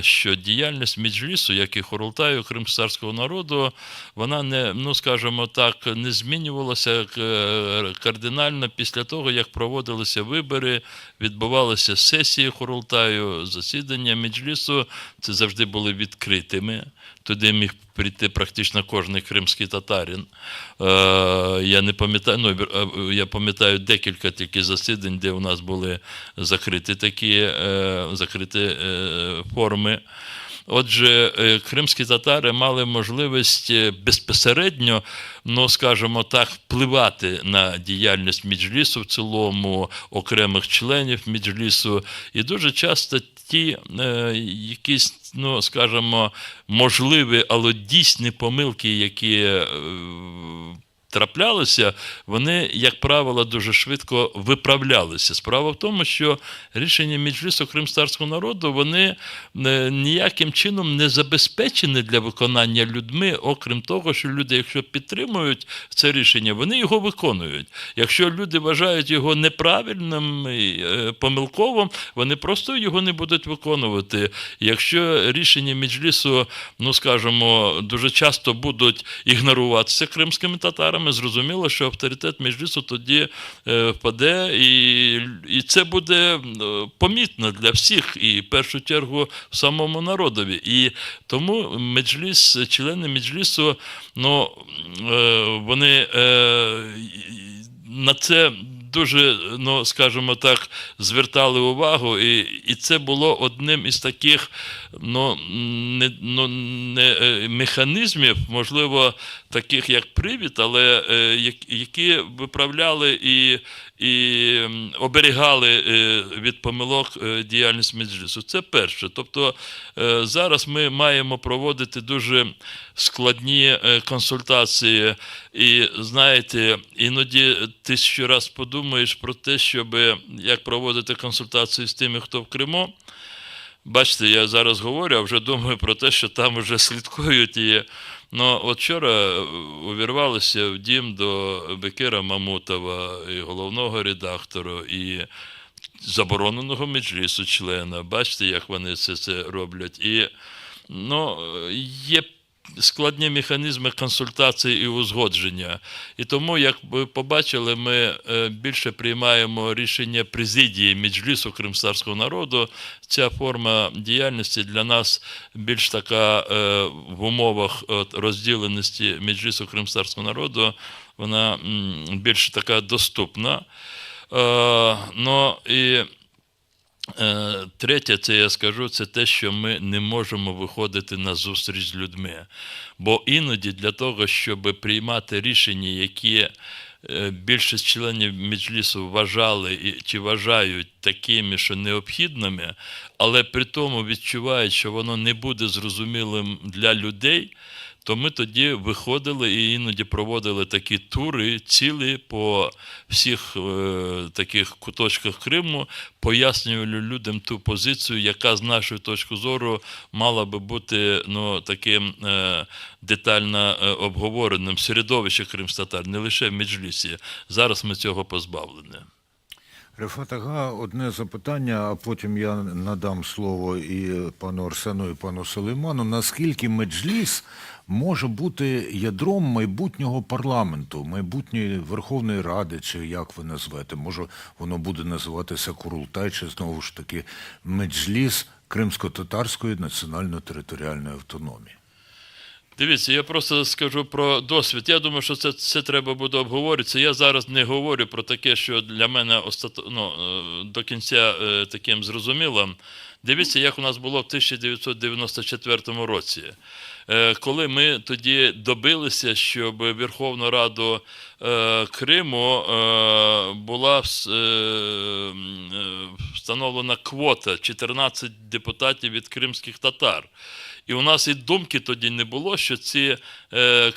Speaker 19: що діяльність Меджлісу, як і Курултаю кримськотатарського народу, вона не, ну скажімо так, не змінювалася кардинально після того, як проводилися вибори, відбувалися сесії Курултаю, засідання Меджлісу, це завжди були відкритими. Туди міг прийти практично кожний кримський татарин. Я не пам'ятаю, ну, я пам'ятаю декілька тільки засідань, де у нас були закриті форми. Отже, кримські татари мали можливість безпосередньо, ну, скажімо так, впливати на діяльність Меджлісу в цілому, окремих членів Меджлісу. І дуже часто ті якісь, ну, скажімо, можливі, але дійсні помилки, які траплялися, вони, як правило, дуже швидко виправлялися. Справа в тому, що рішення Меджлісу кримськотатарського народу, вони ніяким чином не забезпечені для виконання людьми, окрім того, що люди, якщо підтримують це рішення, вони його виконують. Якщо люди вважають його неправильним, помилковим, вони просто його не будуть виконувати. Якщо рішення Меджлісу, ну, скажімо, дуже часто будуть ігноруватися кримськими татарами, зрозуміло, що авторитет Меджлісу тоді впаде, і це буде помітно для всіх, і в першу чергу самому народові. І тому Меджліс, члени Меджлісу, ну, вони на це дуже, ну, скажімо так, звертали увагу, і це було одним із таких, ну, не механізмів, можливо, таких як привід, але які виправляли і оберігали від помилок діяльність Меджлісу. Це перше. Тобто зараз ми маємо проводити дуже складні консультації. І, знаєте, іноді ти щораз подумаєш про те, щоб як проводити консультації з тими, хто в Криму. Бачите, я зараз говорю, а вже думаю про те, що там вже слідкують. Ну, от вчора увірвалися в дім до Бекира Мамутова, і головного редактора, і забороненого Меджлісу члена. Бачите, як вони це роблять. І, ну, є складні механізми консультації і узгодження. І тому, як ви побачили, ми більше приймаємо рішення президії Меджлісу кримськотатарського народу. Ця форма діяльності для нас більш така в умовах розділеності Меджлісу кримськотатарського народу, вона більш така доступна. Ну, і третє, це я скажу, це те, що ми не можемо виходити на зустріч з людьми. Бо іноді для того, щоб приймати рішення, які більшість членів Меджлісу вважали чи вважають такими, що необхідними, але при тому відчувають, що воно не буде зрозумілим для людей, то ми тоді виходили і іноді проводили такі тури цілі по всіх таких куточках Криму, пояснювали людям ту позицію, яка з нашої точки зору мала би бути, ну, таким детально обговореним в середовищі кримськотатар, не лише в Меджлісі. Зараз ми цього позбавлені.
Speaker 21: Рефат Ага, одне запитання, а потім я надам слово і пану Арсену, і пану Сулейману. Наскільки Меджліс може бути ядром майбутнього парламенту, майбутньої Верховної Ради, чи як ви назвете? Може, воно буде називатися Курултай, чи знову ж таки Меджліс Кримсько-татарської національно-територіальної автономії?
Speaker 19: Дивіться, я просто скажу про досвід. Я думаю, що це треба буде обговоритися. Я зараз не говорю про таке, що для мене до кінця таким зрозумілим. Дивіться, як у нас було в 1994 році. Коли ми тоді добилися, щоб Верховну Раду Криму була встановлена квота 14 депутатів від кримських татар. І у нас і думки тоді не було, що ці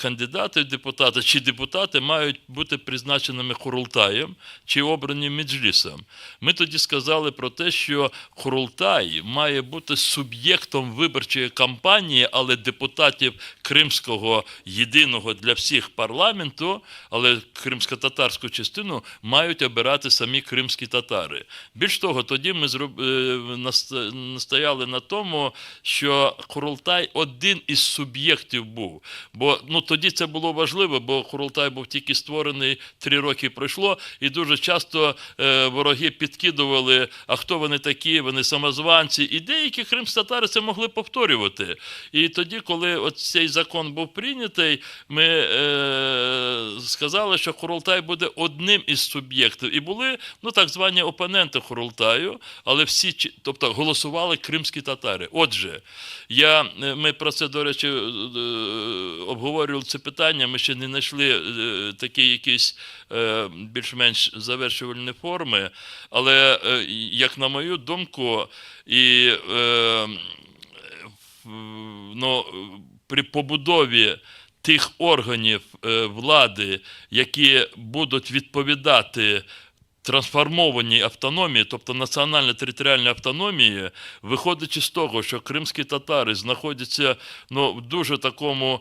Speaker 19: кандидати в депутати чи депутати мають бути призначеними Курултаєм чи обрані Меджлісом. Ми тоді сказали про те, що Курултай має бути суб'єктом виборчої кампанії, але депутат депутатів Кримського єдиного для всіх парламенту, але кримсько-татарську частину мають обирати самі кримські татари. Більш того, тоді ми настояли на тому, що Курултай один із суб'єктів був. Бо тоді це було важливо, бо Курултай був тільки створений, 3 роки пройшло, і дуже часто вороги підкидували, а хто вони такі, вони самозванці, і деякі кримські-татари це могли повторювати. І тоді, коли цей закон був прийнятий, ми сказали, що Курултай буде одним із суб'єктів. І були так звані опоненти Курултаю, але всі, тобто голосували кримські татари. Отже, ми про це, до речі, обговорювали це питання, ми ще не знайшли такі якісь більш-менш завершувальні форми, але, як на мою думку, і при побудові тих органів влади, які будуть відповідати трансформованій автономії, тобто національно-територіальній автономії, виходячи з того, що кримські татари знаходяться в дуже такому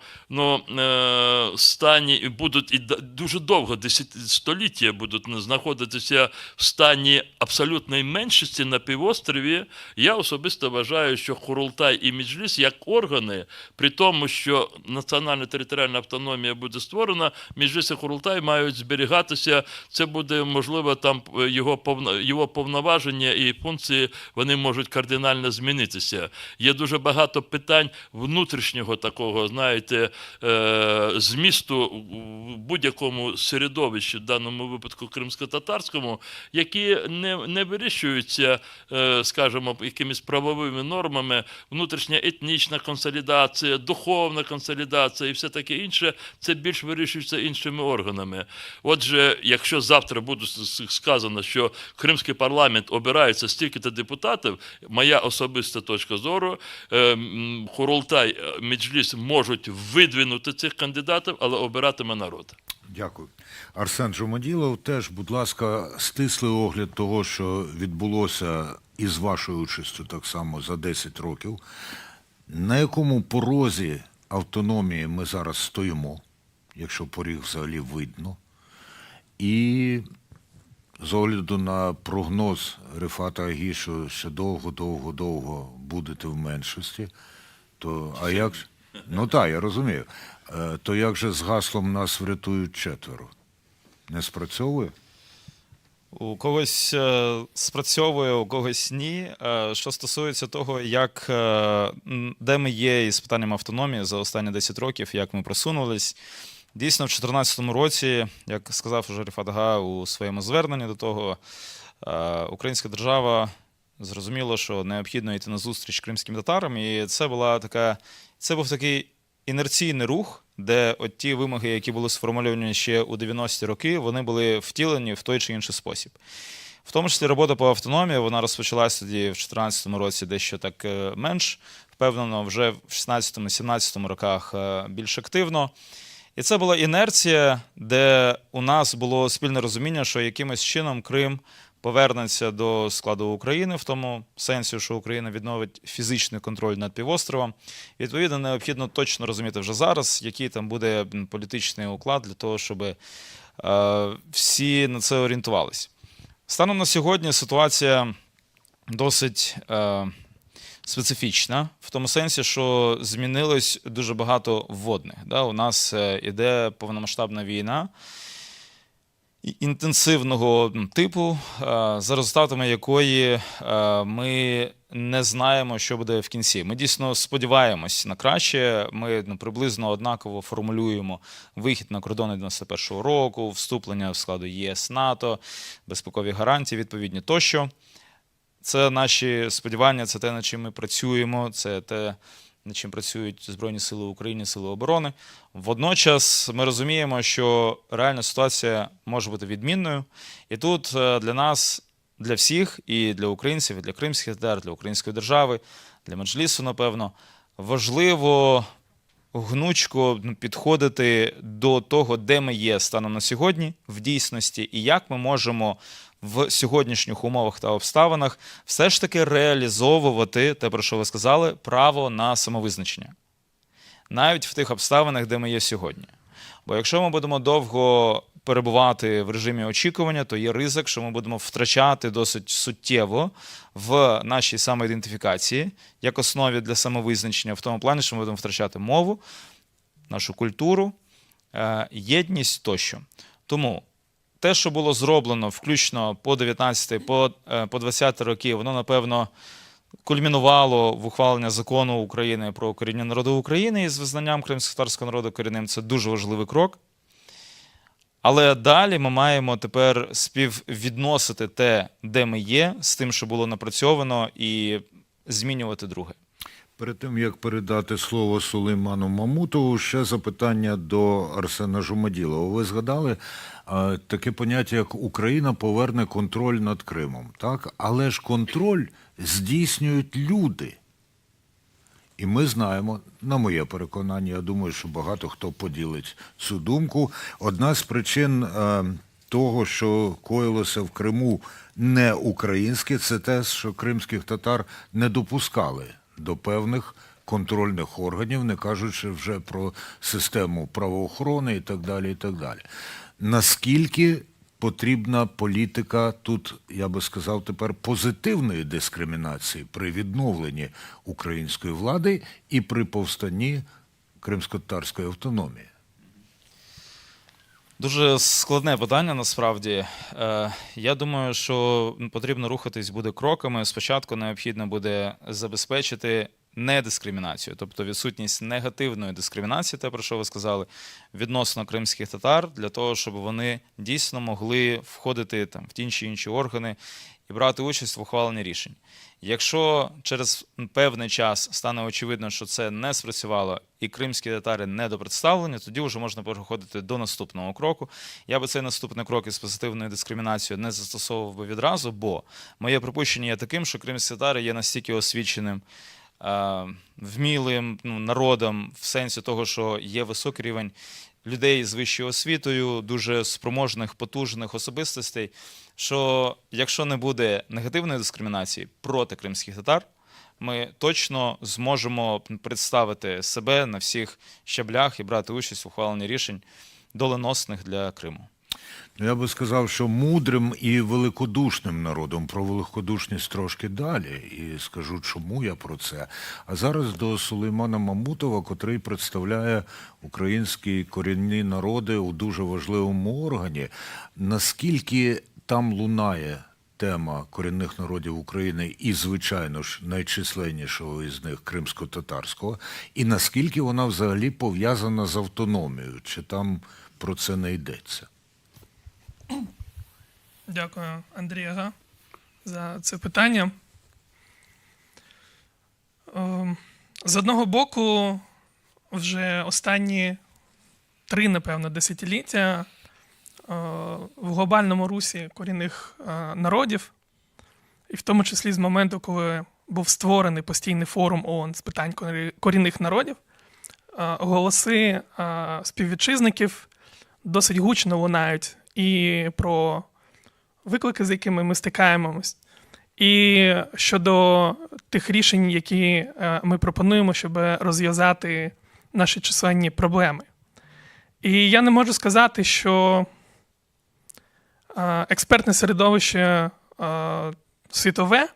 Speaker 19: стані і будуть і дуже довго, століття будуть знаходитися в стані абсолютної меншості на півострові, я особисто вважаю, що Курултай і Меджліс як органи, при тому, що національно-територіальна автономія буде створена, Меджліс і Курултай мають зберігатися, це буде можливо там його повноваження і функції, вони можуть кардинально змінитися. Є дуже багато питань внутрішнього такого, знаєте, змісту в будь-якому середовищі, в даному випадку кримсько-татарському, які не вирішуються, скажімо, якимись правовими нормами, внутрішня етнічна консолідація, духовна консолідація і все таке інше, це більш вирішується іншими органами. Отже, якщо завтра буде сказано, що кримський парламент обирається стільки-то депутатів, моя особиста точка зору, Курултай, Меджліс можуть видвинути цих кандидатів, але обиратиме народ.
Speaker 21: Дякую. Арсен Джумаділов, теж, будь ласка, стислий огляд того, що відбулося із вашою участю так само за 10 років. На якому порозі автономії ми зараз стоїмо, якщо поріг взагалі видно? І з огляду на прогноз Рифата Агішу, що довго будете в меншості, то, а як ж? Ну так, я розумію. То як же з гаслом «Нас врятують четверо»? Не спрацьовує?
Speaker 4: У когось спрацьовує, у когось ні. Що стосується того, де ми є із питанням автономії за останні 10 років, як ми просунулись, дійсно, в 2014 році, як сказав вже Рифат Ага у своєму зверненні до того, українська держава зрозуміла, що необхідно йти на зустріч кримським татарам, і це був такий інерційний рух, де ті вимоги, які були сформульовані ще у 90-ті роки, вони були втілені в той чи інший спосіб. В тому числі робота по автономії, вона розпочалася тоді в 2014 році дещо так менш, впевнено, вже в 2016-2017 роках більш активно. І це була інерція, де у нас було спільне розуміння, що якимось чином Крим повернеться до складу України, в тому сенсі, що Україна відновить фізичний контроль над півостровом. Відповідно, необхідно точно розуміти вже зараз, який там буде політичний уклад для того, щоб всі на це орієнтувалися. Станом на сьогодні ситуація досить специфічна, в тому сенсі, що змінилось дуже багато вводних. У нас іде повномасштабна війна інтенсивного типу, за результатами якої ми не знаємо, що буде в кінці. Ми дійсно сподіваємось на краще, ми приблизно однаково формулюємо вихід на кордони 91-го року, вступлення в складу ЄС, НАТО, безпекові гарантії відповідні тощо. Це наші сподівання, це те, над чим ми працюємо, це те, над чим працюють Збройні Сили України, Сили оборони. Водночас ми розуміємо, що реальна ситуація може бути відмінною. І тут для нас, для всіх, і для українців, і для кримських татар, для української держави, для Меджлісу, напевно, важливо гнучко підходити до того, де ми є станом на сьогодні, в дійсності, і як ми можемо в сьогоднішніх умовах та обставинах все ж таки реалізовувати те, про що ви сказали, право на самовизначення. навіть в тих обставинах, де ми є сьогодні. Бо якщо ми будемо довго перебувати в режимі очікування, то є ризик, що ми будемо втрачати досить суттєво в нашій самоідентифікації, як основі для самовизначення, в тому плані, що ми будемо втрачати мову, нашу культуру, єдність тощо. Тому те, що було зроблено включно по 19 по 20 роки, воно, напевно, кульмінувало в ухвалення закону України про коріння народу України із визнанням кримськотатарського народу корінним. Це дуже важливий крок. Але далі ми маємо тепер співвідносити те, де ми є, з тим, що було напрацьовано, і змінювати друге.
Speaker 21: Перед тим, як передати слово Сулейману Мамутову, ще запитання до Арсена Жумаділова. Ви згадали таке поняття, як Україна поверне контроль над Кримом. Так? Але ж контроль здійснюють люди. І ми знаємо, на моє переконання, я думаю, що багато хто поділить цю думку, одна з причин того, що коїлося в Криму не українське, це те, що кримських татар не допускали до певних контрольних органів, не кажучи вже про систему правоохорони і так далі, і так далі. Наскільки потрібна політика тут, я би сказав тепер, позитивної дискримінації при відновленні української влади і при повстанні кримськотатарської автономії?
Speaker 4: Дуже складне питання, насправді. Я думаю, що потрібно рухатись буде кроками. Спочатку необхідно буде забезпечити недискримінацію, тобто відсутність негативної дискримінації, те, про що ви сказали, відносно кримських татар, для того, щоб вони дійсно могли входити там в ті чи інші органи і брати участь в ухваленні рішень. Якщо через певний час стане очевидно, що це не спрацювало і кримські татари недопредставлені, тоді вже можна переходити до наступного кроку. Я би цей наступний крок із позитивною дискримінацією не застосовував би відразу, бо моє припущення є таким, що кримські татари є настільки освіченим, вмілим народом в сенсі того, що є високий рівень людей з вищою освітою, дуже спроможних, потужних особистостей, що якщо не буде негативної дискримінації проти кримських татар, ми точно зможемо представити себе на всіх щаблях і брати участь в ухваленні рішень доленосних для Криму.
Speaker 21: Я би сказав, що мудрим і великодушним народом. Про великодушність трошки далі, і скажу, чому я про це. А зараз до Сулеймана Мамутова, котрий представляє українські корінні народи у дуже важливому органі. Наскільки там лунає тема корінних народів України і, звичайно ж, найчисленнішого із них кримсько-татарського, і наскільки вона взагалі пов'язана з автономією? Чи там про це не йдеться?
Speaker 18: Дякую, Андрій, за це питання. З одного боку, вже останні 3, напевно, десятиліття в глобальному русі корінних народів, і в тому числі з моменту, коли був створений постійний форум ООН з питань корінних народів, голоси співвітчизників досить гучно лунають і про виклики, з якими ми стикаємось, і щодо тих рішень, які ми пропонуємо, щоб розв'язати наші численні проблеми. І я не можу сказати, що експертне середовище світове,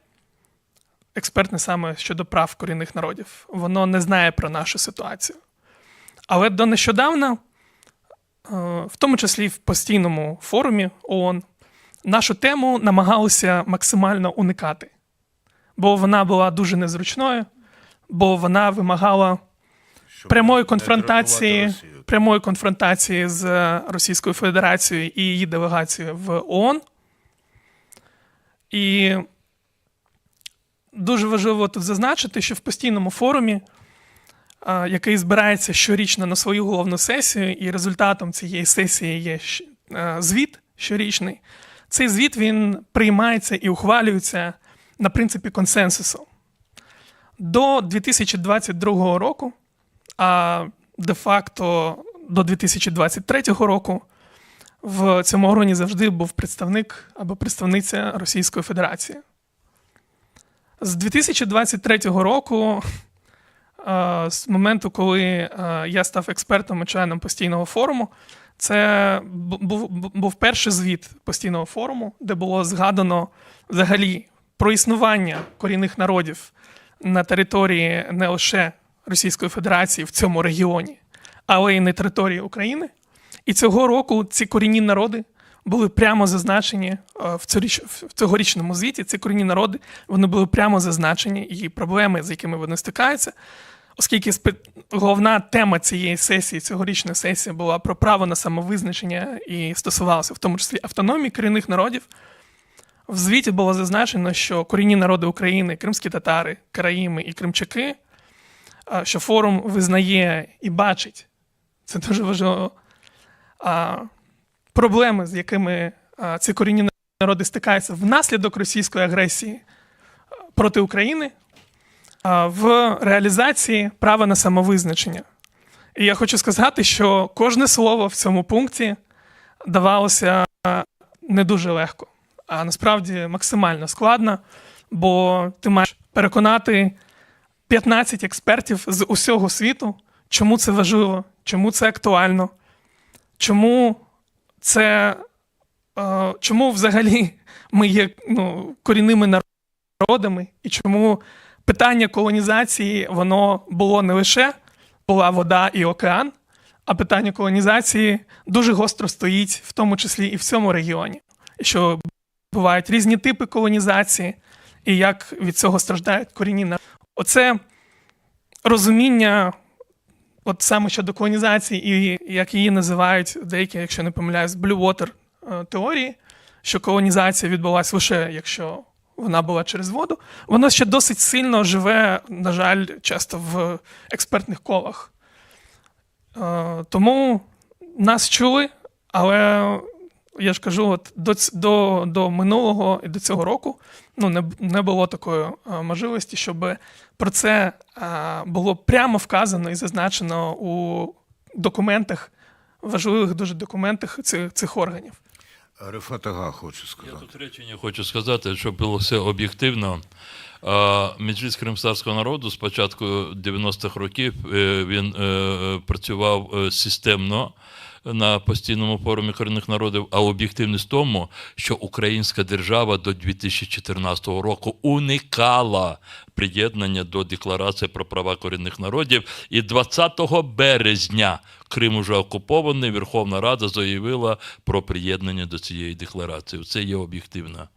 Speaker 18: експертне саме щодо прав корінних народів, воно не знає про нашу ситуацію. Але до нещодавна, в тому числі в постійному форумі ООН, нашу тему намагалися максимально уникати. Бо вона була дуже незручною, бо вона вимагала прямої конфронтації з Російською Федерацією і її делегацією в ООН. І дуже важливо тут зазначити, що в постійному форумі, який збирається щорічно на свою головну сесію, і результатом цієї сесії є звіт щорічний, цей звіт він приймається і ухвалюється на принципі консенсусу. До 2022 року, а де-факто до 2023 року, в цьому органі завжди був представник або представниця Російської Федерації. З 2023 року з моменту, коли я став експертом і членом постійного форуму. Це був перший звіт постійного форуму, де було згадано взагалі про існування корінних народів на території не лише Російської Федерації в цьому регіоні, але й на території України. І цього року ці корінні народи були прямо зазначені в цьогорічному звіті. Ці корінні народи, вони були прямо зазначені, і проблеми, з якими вони стикаються, оскільки головна тема цієї сесії, цьогорічної сесії, була про право на самовизначення і стосувалася в тому числі автономії корінних народів. В звіті було зазначено, що корінні народи України, кримські татари, караїми і кримчаки, що форум визнає і бачить, це дуже важливо, проблеми, з якими ці корінні народи стикаються внаслідок російської агресії проти України, в реалізації права на самовизначення. І я хочу сказати, що кожне слово в цьому пункті давалося не дуже легко, а насправді максимально складно, бо ти маєш переконати 15 експертів з усього світу, чому це важливо, чому це актуально, чому взагалі ми є корінними народами, і чому питання колонізації, воно було не лише була вода і океан, а питання колонізації дуже гостро стоїть, в тому числі і в цьому регіоні. Що бувають різні типи колонізації, і як від цього страждають корінні народи. Оце розуміння, от саме щодо колонізації, і як її називають деякі, якщо не помиляюсь, Blue Water теорії, що колонізація відбулася лише, якщо вона була через воду, воно ще досить сильно живе, на жаль, часто в експертних колах. Тому нас чули, але я ж кажу, от до минулого і до цього року не було такої можливості, щоб про це було прямо вказано і зазначено у документах, важливих дуже документах цих органів.
Speaker 21: Рифат Ага хочу сказати.
Speaker 19: Я тут речення хочу сказати, щоб було все об'єктивно. Меджліс кримського народу з початку 90-х років він працював системно на постійному форумі корінних народів, а об'єктивність в тому, що українська держава до 2014 року уникала приєднання до Декларації про права корінних народів. І 20 березня Крим уже окупований, Верховна Рада заявила про приєднання до цієї декларації. Це є об'єктивно.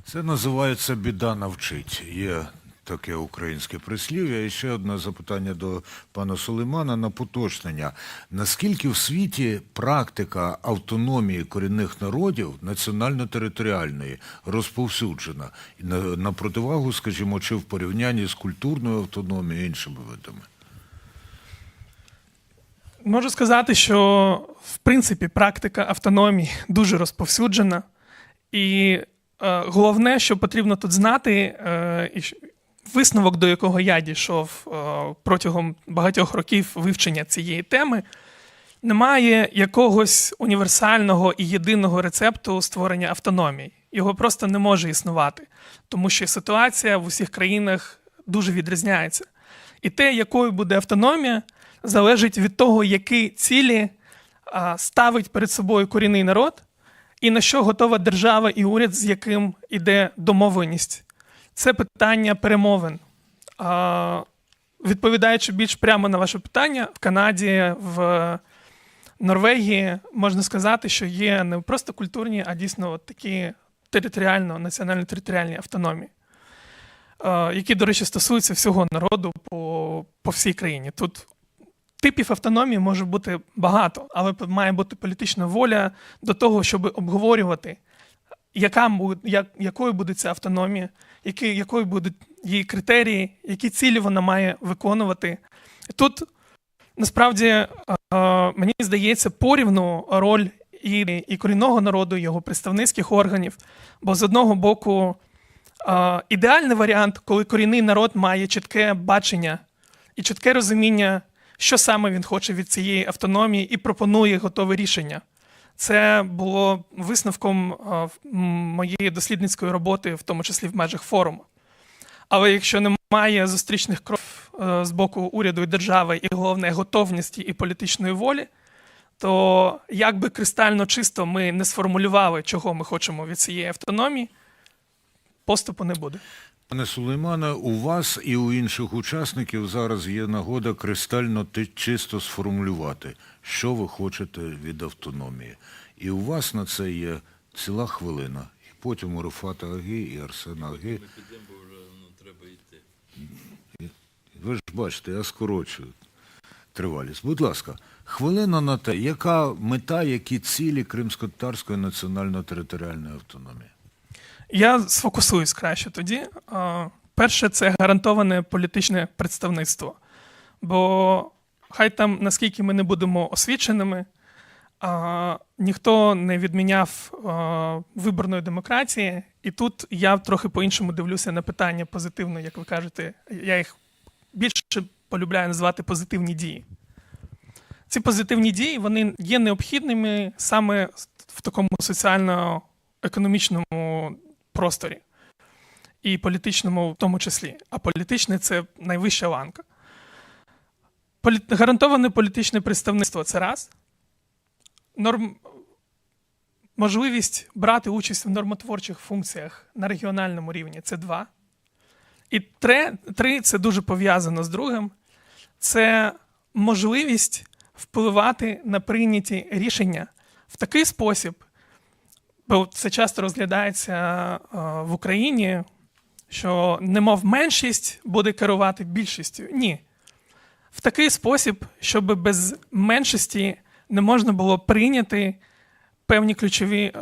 Speaker 21: Це називається «біда навчить». Є таке українське прислів'я. І ще одне запитання до пана Сулеймана на поточнення. Наскільки в світі практика автономії корінних народів, національно-територіальної, розповсюджена? На противагу, скажімо, чи в порівнянні з культурною автономією і іншими видами?
Speaker 18: Можу сказати, що, в принципі, практика автономії дуже розповсюджена. І головне, що потрібно тут знати, висновок, до якого я дійшов протягом багатьох років вивчення цієї теми, немає якогось універсального і єдиного рецепту створення автономії. Його просто не може існувати, тому що ситуація в усіх країнах дуже відрізняється. І те, якою буде автономія, залежить від того, які цілі ставить перед собою корінний народ, і на що готова держава і уряд, з яким іде домовленість. Це питання перемовин. Відповідаючи більш прямо на ваше питання, в Канаді, в Норвегії можна сказати, що є не просто культурні, а дійсно от такі національно-територіальні автономії, які, до речі, стосуються всього народу по всій країні. Тут типів автономії може бути багато, але має бути політична воля до того, щоб обговорювати, якою буде ця автономія, якою будуть її критерії, які цілі вона має виконувати. Тут, насправді, мені здається, порівну роль і корінного народу, і його представницьких органів, бо з одного боку ідеальний варіант, коли корінний народ має чітке бачення і чітке розуміння, що саме він хоче від цієї автономії і пропонує готове рішення. Це було висновком моєї дослідницької роботи, в тому числі в межах форуму. Але якщо немає зустрічних кроків з боку уряду і держави, і головне готовності і політичної волі, то як би кристально чисто ми не сформулювали, чого ми хочемо від цієї автономії, поступу не буде.
Speaker 21: Пане Сулеймане, у вас і у інших учасників зараз є нагода кристально чисто сформулювати, що ви хочете від автономії. І у вас на це є ціла хвилина. І потім у Рефата Аги і Арсена Аги. Ви ж бачите, я скорочую тривалість. Будь ласка, хвилина на те, яка мета, які цілі Кримсько-татарської національно-територіальної автономії?
Speaker 18: Я сфокусуюсь краще тоді. Перше, це гарантоване політичне представництво. Бо хай там, наскільки ми не будемо освіченими, ніхто не відміняв виборної демократії. І тут я трохи по-іншому дивлюся на питання позитивно, як ви кажете. Я їх більше полюбляю називати позитивні дії. Ці позитивні дії, вони є необхідними саме в такому соціально-економічному просторі. І політичному в тому числі. А політичне – це найвища ланка. Гарантоване політичне представництво – це раз. Можливість брати участь в нормотворчих функціях на регіональному рівні – це два. І три – це дуже пов'язано з другим. Це можливість впливати на прийняті рішення в такий спосіб, бо це часто розглядається в Україні, що немов меншість буде керувати більшістю. Ні. В такий спосіб, щоб без меншості не можна було прийняти певні ключові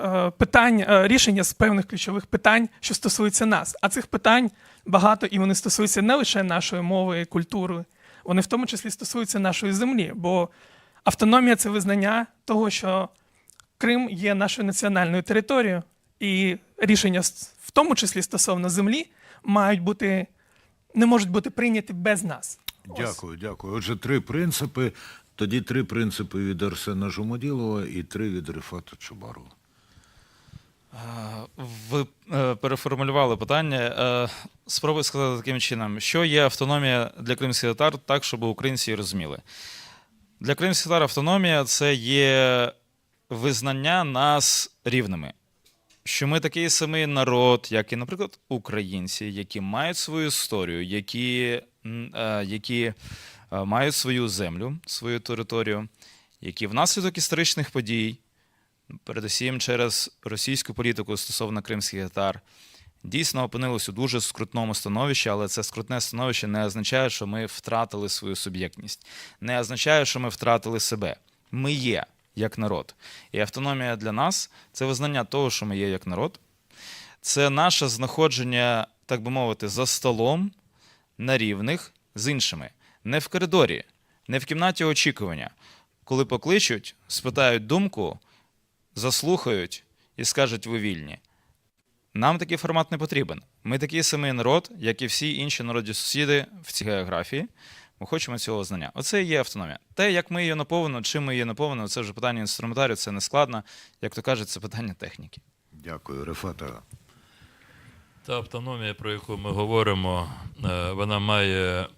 Speaker 18: рішення з певних ключових питань, що стосуються нас. А цих питань багато, і вони стосуються не лише нашої мови і культури, вони в тому числі стосуються нашої землі. Бо автономія – це визнання того, що Крим є нашою національною територією, і рішення, в тому числі стосовно землі, не можуть бути прийняті без нас.
Speaker 21: Дякую. Отже, 3 принципи. Тоді 3 принципи від Арсена Жумаділова і 3 від Рефата Чубарова.
Speaker 4: Ви переформулювали питання. Спробую сказати таким чином. Що є автономія для кримських татар, так, щоб українці її розуміли? Для кримських татар автономія – це є визнання нас рівними. Що ми такий самий народ, як і, наприклад, українці, які мають свою історію, які мають свою землю, свою територію, які внаслідок історичних подій, передусім через російську політику стосовно кримських татар, дійсно опинилися у дуже скрутному становищі, але це скрутне становище не означає, що ми втратили свою суб'єктність, не означає, що ми втратили себе. Ми є як народ. І автономія для нас – це визнання того, що ми є як народ. Це наше знаходження, так би мовити, за столом на рівних з іншими. Не в коридорі, не в кімнаті очікування. Коли покличуть, спитають думку, заслухають і скажуть «ви вільні». Нам такий формат не потрібен. Ми такий самий народ, як і всі інші народі-сусіди в цій географії. Ми хочемо цього знання. Оце і є автономія. Те, як ми її наповнимо, чим ми її наповнимо, це вже питання інструментарію, це не складно. Як то кажуть, це питання техніки.
Speaker 21: Дякую. Рефата.
Speaker 19: Та автономія, про яку ми говоримо, вона має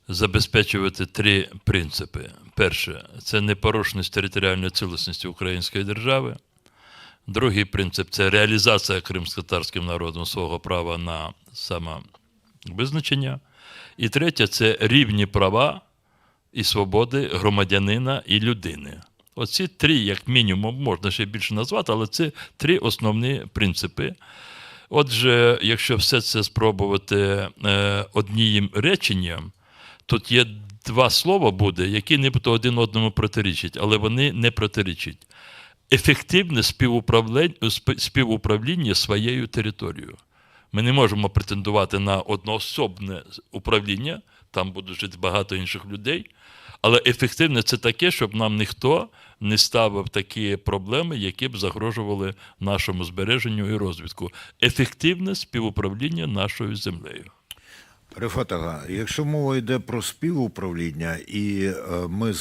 Speaker 19: забезпечувати 3 принципи. Перше – це непорушність територіальної цілісності української держави. Другий принцип – це реалізація кримськотатарським народом свого права на самовизначення. І третє – це рівні права і свободи громадянина і людини. Оці 3, як мінімум, можна ще більше назвати, але це 3 основні принципи. Отже, якщо все це спробувати одним реченням, тут є 2 слова буде, які нібито один одному протирічать, але вони не протирічать. Ефективне співуправління своєю територією. Ми не можемо претендувати на одноособне управління, там буде жити багато інших людей, але ефективне – це таке, щоб нам ніхто не ставив такі проблеми, які б загрожували нашому збереженню і розвитку. Ефективне співуправління нашою землею.
Speaker 21: Рефат Ага, якщо мова йде про співуправління, і ви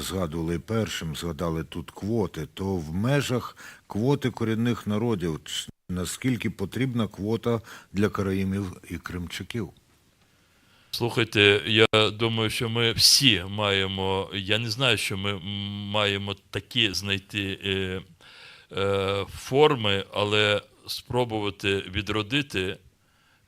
Speaker 21: згадували першим, згадали тут квоти, то в межах квоти корінних народів наскільки потрібна квота для караїмів і кримчаків?
Speaker 19: Слухайте, я думаю, що ми всі маємо, я не знаю, що ми маємо такі знайти форми, але спробувати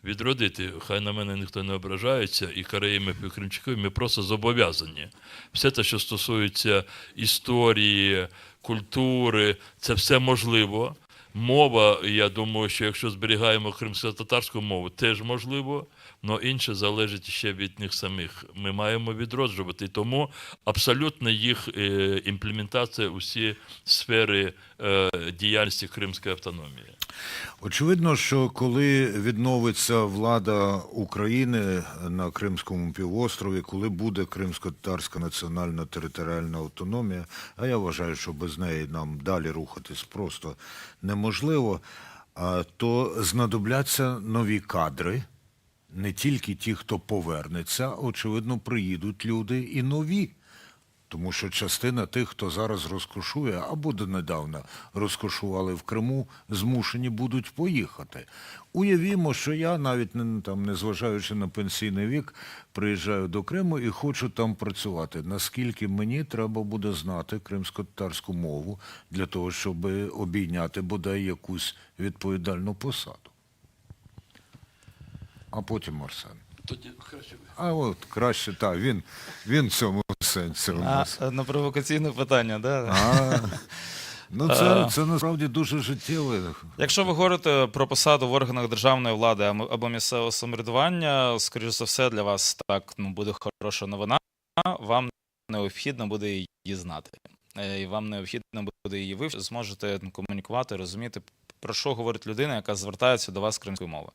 Speaker 19: відродити, хай на мене ніхто не ображається, і Караїмів, і Кримчаків, ми просто зобов'язані. Все те, що стосується історії, культури, це все можливо. Мова, я думаю, що якщо зберігаємо кримсько-татарську мову, теж можливо, але інше залежить ще від них самих. Ми маємо відроджувати, тому абсолютно їх імплементація у всі сфери діяльності Кримської автономії.
Speaker 21: Очевидно, що коли відновиться влада України на Кримському півострові, коли буде Кримсько-татарська національна територіальна автономія, а я вважаю, що без неї нам далі рухатись просто неможливо, то знадобляться нові кадри, не тільки ті, хто повернеться, очевидно, приїдуть люди і нові. Тому що частина тих, хто зараз розкошує, або донедавна розкошували в Криму, змушені будуть поїхати. Уявімо, що я, навіть незважаючи на пенсійний вік, приїжджаю до Криму і хочу там працювати. Наскільки мені треба буде знати кримсько-татарську мову для того, щоб обійняти бодай якусь відповідальну посаду. А потім Арсен.
Speaker 4: Тоді краще.
Speaker 21: А от краще, так, він в цьому сенсі у нас.
Speaker 4: На провокаційне питання, да?
Speaker 21: Ну, це насправді дуже життєве.
Speaker 4: Якщо ви говорите про посаду в органах державної влади або місцевого самоврядування, скоріш за все, для вас так буде хороша новина, вам необхідно буде її знати. І вам необхідно буде її вивчити, зможете комунікувати, розуміти, про що говорить людина, яка звертається до вас кримською мовою.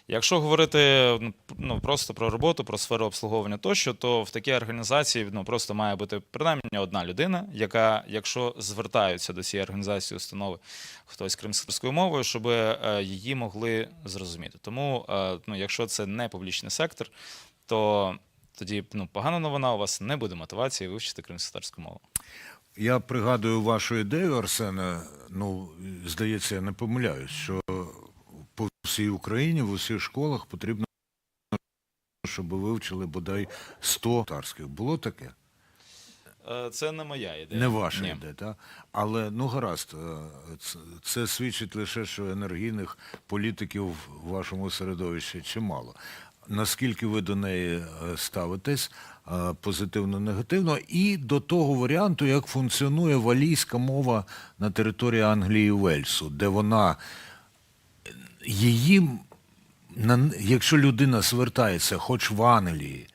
Speaker 4: Якщо говорити просто про роботу, про сферу обслуговування тощо, то в такій організації просто має бути принаймні одна людина, яка, якщо звертаються до цієї організації, установи хтось кримською мовою, щоб її могли зрозуміти. Тому, якщо це не публічний сектор, то тоді погана новина, у вас не буде мотивації вивчити кримськотатарську мову.
Speaker 21: Я пригадую вашу ідею, Арсене, здається, я не помиляюсь, що по всій Україні, в усіх школах потрібно, щоб вивчили бодай 100 татарських. Було таке?
Speaker 4: Це не моя ідея.
Speaker 21: Не ваша ідея, так? Але, гаразд, це свідчить лише, що енергійних політиків в вашому середовищі чимало. Наскільки ви до неї ставитесь, позитивно-негативно, і до того варіанту, як функціонує валійська мова на території Англії і Вельсу, де вона, якщо людина звертається хоч в Англії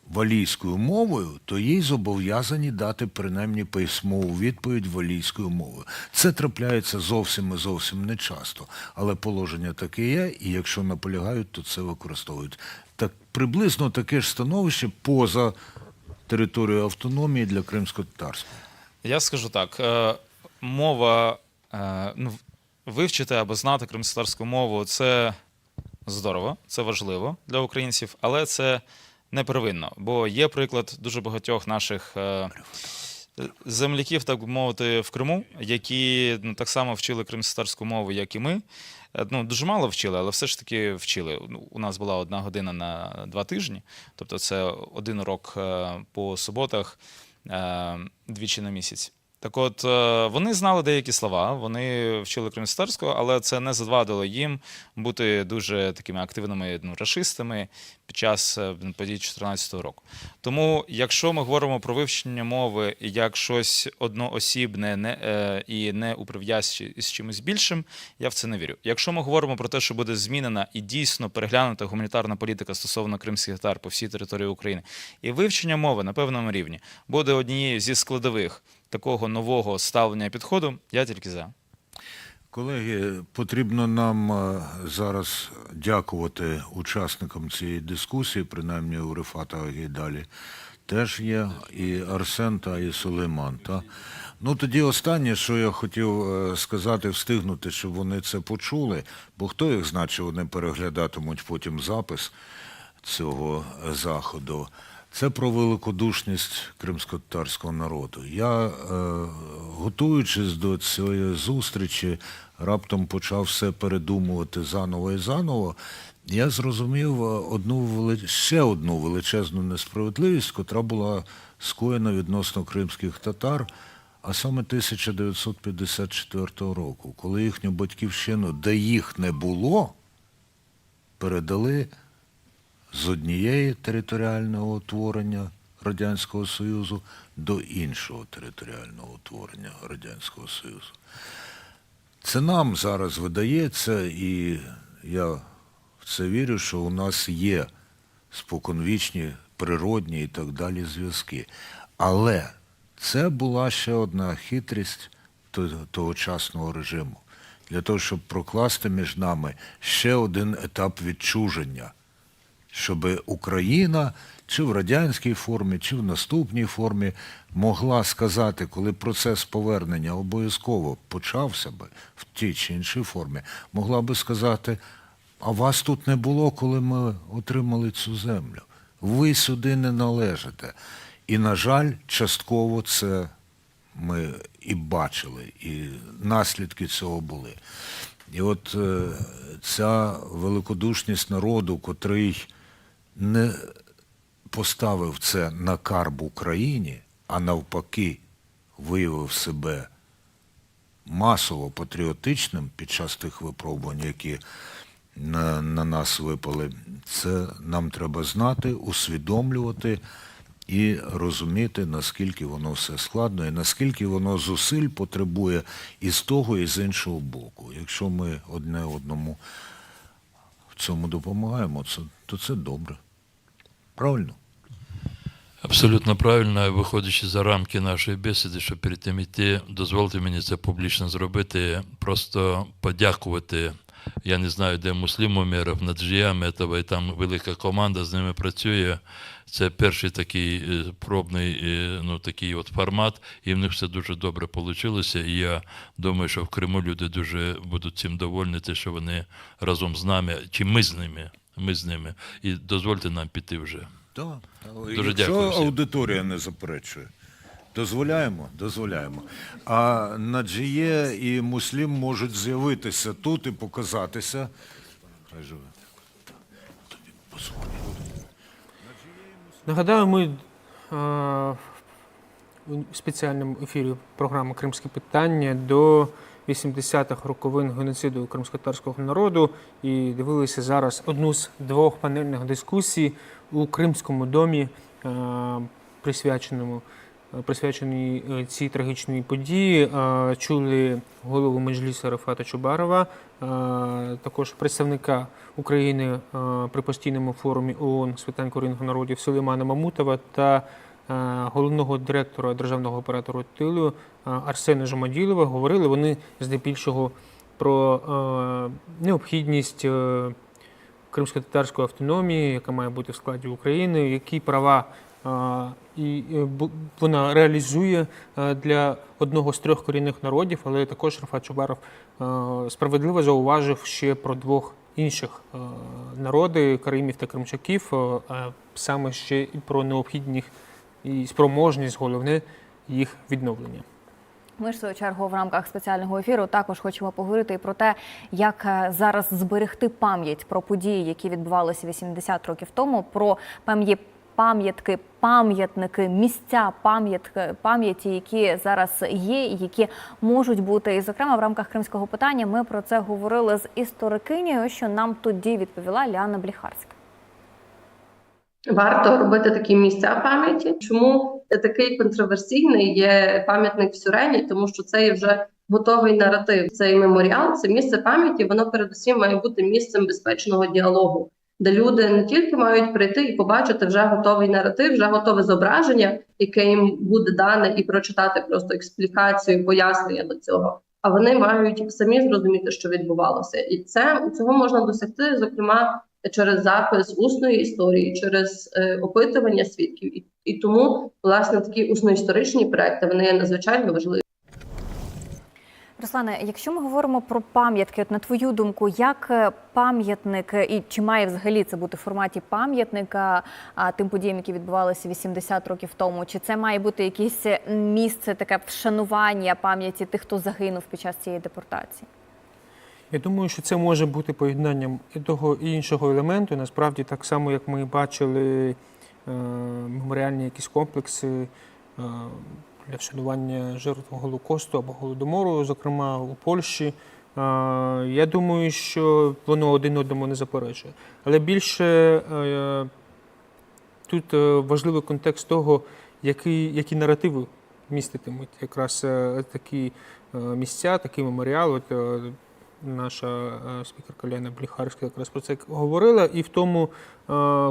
Speaker 21: валійською мовою, то їй зобов'язані дати принаймні письмову відповідь валійською мовою. Це трапляється зовсім і зовсім не часто, але положення таке є, і якщо наполягають, то це використовують. Так, приблизно таке ж становище поза територією автономії для кримсько-татарського.
Speaker 4: Я скажу так, мова, вивчити або знати кримськотатарську мову – це здорово, це важливо для українців, але це не первинно, бо є приклад дуже багатьох наших земляків, так би мовити, в Криму, які так само вчили кримськотатарську мову, як і ми. Дуже мало вчили, але все ж таки вчили. У нас була 1 година на 2 тижні, тобто це 1 урок по суботах, двічі на місяць. Так от, вони знали деякі слова, вони вчили кримськотатарську, але це не завадило їм бути дуже такими активними рашистами під час подій 2014 року. Тому, якщо ми говоримо про вивчення мови як щось одноосібне і не у прив'язці з чимось більшим, я в це не вірю. Якщо ми говоримо про те, що буде змінена і дійсно переглянута гуманітарна політика стосовно кримських татар по всій території України, і вивчення мови на певному рівні буде однією зі складових такого нового ставлення і підходу, я тільки за.
Speaker 21: Колеги, потрібно нам зараз дякувати учасникам цієї дискусії, принаймні у Рифата Гейдалі теж є, і Арсен та і Сулейман. Тоді останнє, що я хотів сказати, встигнути, щоб вони це почули, бо хто їх знає, чи вони переглядатимуть потім запис цього заходу. Це про великодушність кримськотатарського народу. Я, готуючись до цієї зустрічі, раптом почав все передумувати заново і заново, я зрозумів ще одну величезну несправедливість, котра була скоєна відносно кримських татар, а саме 1954 року, коли їхню батьківщину, де їх не було, передали з однієї територіального утворення Радянського Союзу до іншого територіального утворення Радянського Союзу. Це нам зараз видається, і я в це вірю, що у нас є споконвічні, природні і так далі зв'язки. Але це була ще одна хитрість тогочасного режиму. Для того, щоб прокласти між нами ще один етап відчуження. Щоб Україна чи в радянській формі, чи в наступній формі могла сказати, коли процес повернення обов'язково почався би в тій чи іншій формі, могла би сказати, а вас тут не було, коли ми отримали цю землю. Ви сюди не належите. І, на жаль, частково це ми і бачили, і наслідки цього були. І от ця великодушність народу, котрий не поставив це на карб Україні, а навпаки виявив себе масово патріотичним під час тих випробувань, які на нас випали, це нам треба знати, усвідомлювати і розуміти, наскільки воно все складно і наскільки воно зусиль потребує і з того, і з іншого боку. Якщо ми одне одному в цьому допомагаємо, то це добре. Правильно?
Speaker 19: Абсолютно правильно. Виходячи за рамки нашої бесіди, що перед тим йти, дозвольте мені це публічно зробити, просто подякувати. Я не знаю, де Муслим Умеров, Наджия Аметова, і там велика команда з ними працює. Це перший такий пробний такий от формат, і в них все дуже добре вийшло. І я думаю, що в Криму люди дуже будуть цим довольні, те, що вони разом з нами, чи ми з ними. І дозвольте нам піти вже.
Speaker 21: Так.
Speaker 19: Дуже
Speaker 21: якщо
Speaker 19: дякую всім.
Speaker 21: аудиторія не заперечує, дозволяємо. А Наджіє і Муслім можуть з'явитися тут і показатися. Хай живе.
Speaker 2: Нагадаю, ми у спеціальному ефірі програми «Кримське питання» до 80-х роковин геноциду кримськотатарського народу і дивилися зараз одну з двох панельних дискусій у Кримському домі, присвяченій цій трагічній події. Чули голову Меджлісу Рафата Чубарова, також представника України при постійному форумі ООН з питань корінних народів Сулеймана Мамутова та головного директора Державного оператору тилу Арсена Жумаділова. Говорили вони здебільшого про необхідність кримськотатарської автономії, яка має бути в складі України, які права і вона реалізує для одного з трьох корінних народів, але також Рафат Чубаров справедливо зауважив ще про двох інших народів, каримів та кримчаків, а саме ще і про необхідність і спроможність, головне, їх відновлення.
Speaker 1: Ми ж, в свою чергу, в рамках спеціального ефіру також хочемо поговорити і про те, як зараз зберегти пам'ять про події, які відбувалися 80 років тому, про пам'ятки, пам'ятники, місця пам'яті, які зараз є і які можуть бути. І, зокрема, в рамках кримського питання ми про це говорили з історикинею, що нам тоді відповіла Ліана Бліхарська.
Speaker 6: Варто робити такі місця пам'яті. Чому такий контроверсійний є пам'ятник в Сюрені? Тому що це є вже готовий наратив. Цей меморіал, це місце пам'яті, воно передусім має бути місцем безпечного діалогу, де люди не тільки мають прийти і побачити вже готовий наратив, вже готове зображення, яке їм буде дане, і прочитати просто експлікацію, пояснення до цього, а вони мають самі зрозуміти, що відбувалося. І цього можна досягти, зокрема, через запис усної історії, через опитування свідків. І тому, власне, такі усно-історичні проекти, вони є надзвичайно важливі.
Speaker 1: Руслане, якщо ми говоримо про пам'ятки, от на твою думку, як пам'ятник, і чи має взагалі це бути в форматі пам'ятника тим подіям, які відбувалися 80 років тому, чи це має бути якесь місце, таке вшанування пам'яті тих, хто загинув під час цієї депортації?
Speaker 2: Я думаю, що це може бути поєднанням і того, і іншого елементу. Насправді, так само, як ми бачили меморіальні якісь комплекси для вшанування жертв Голокосту або Голодомору, зокрема у Польщі. Я думаю, що воно один одному не заперечує. Але більше тут важливий контекст того, які наративи міститимуть якраз такі місця, такий меморіал. От наша спікерка Лена Бліхарська якраз про це говорила. І в тому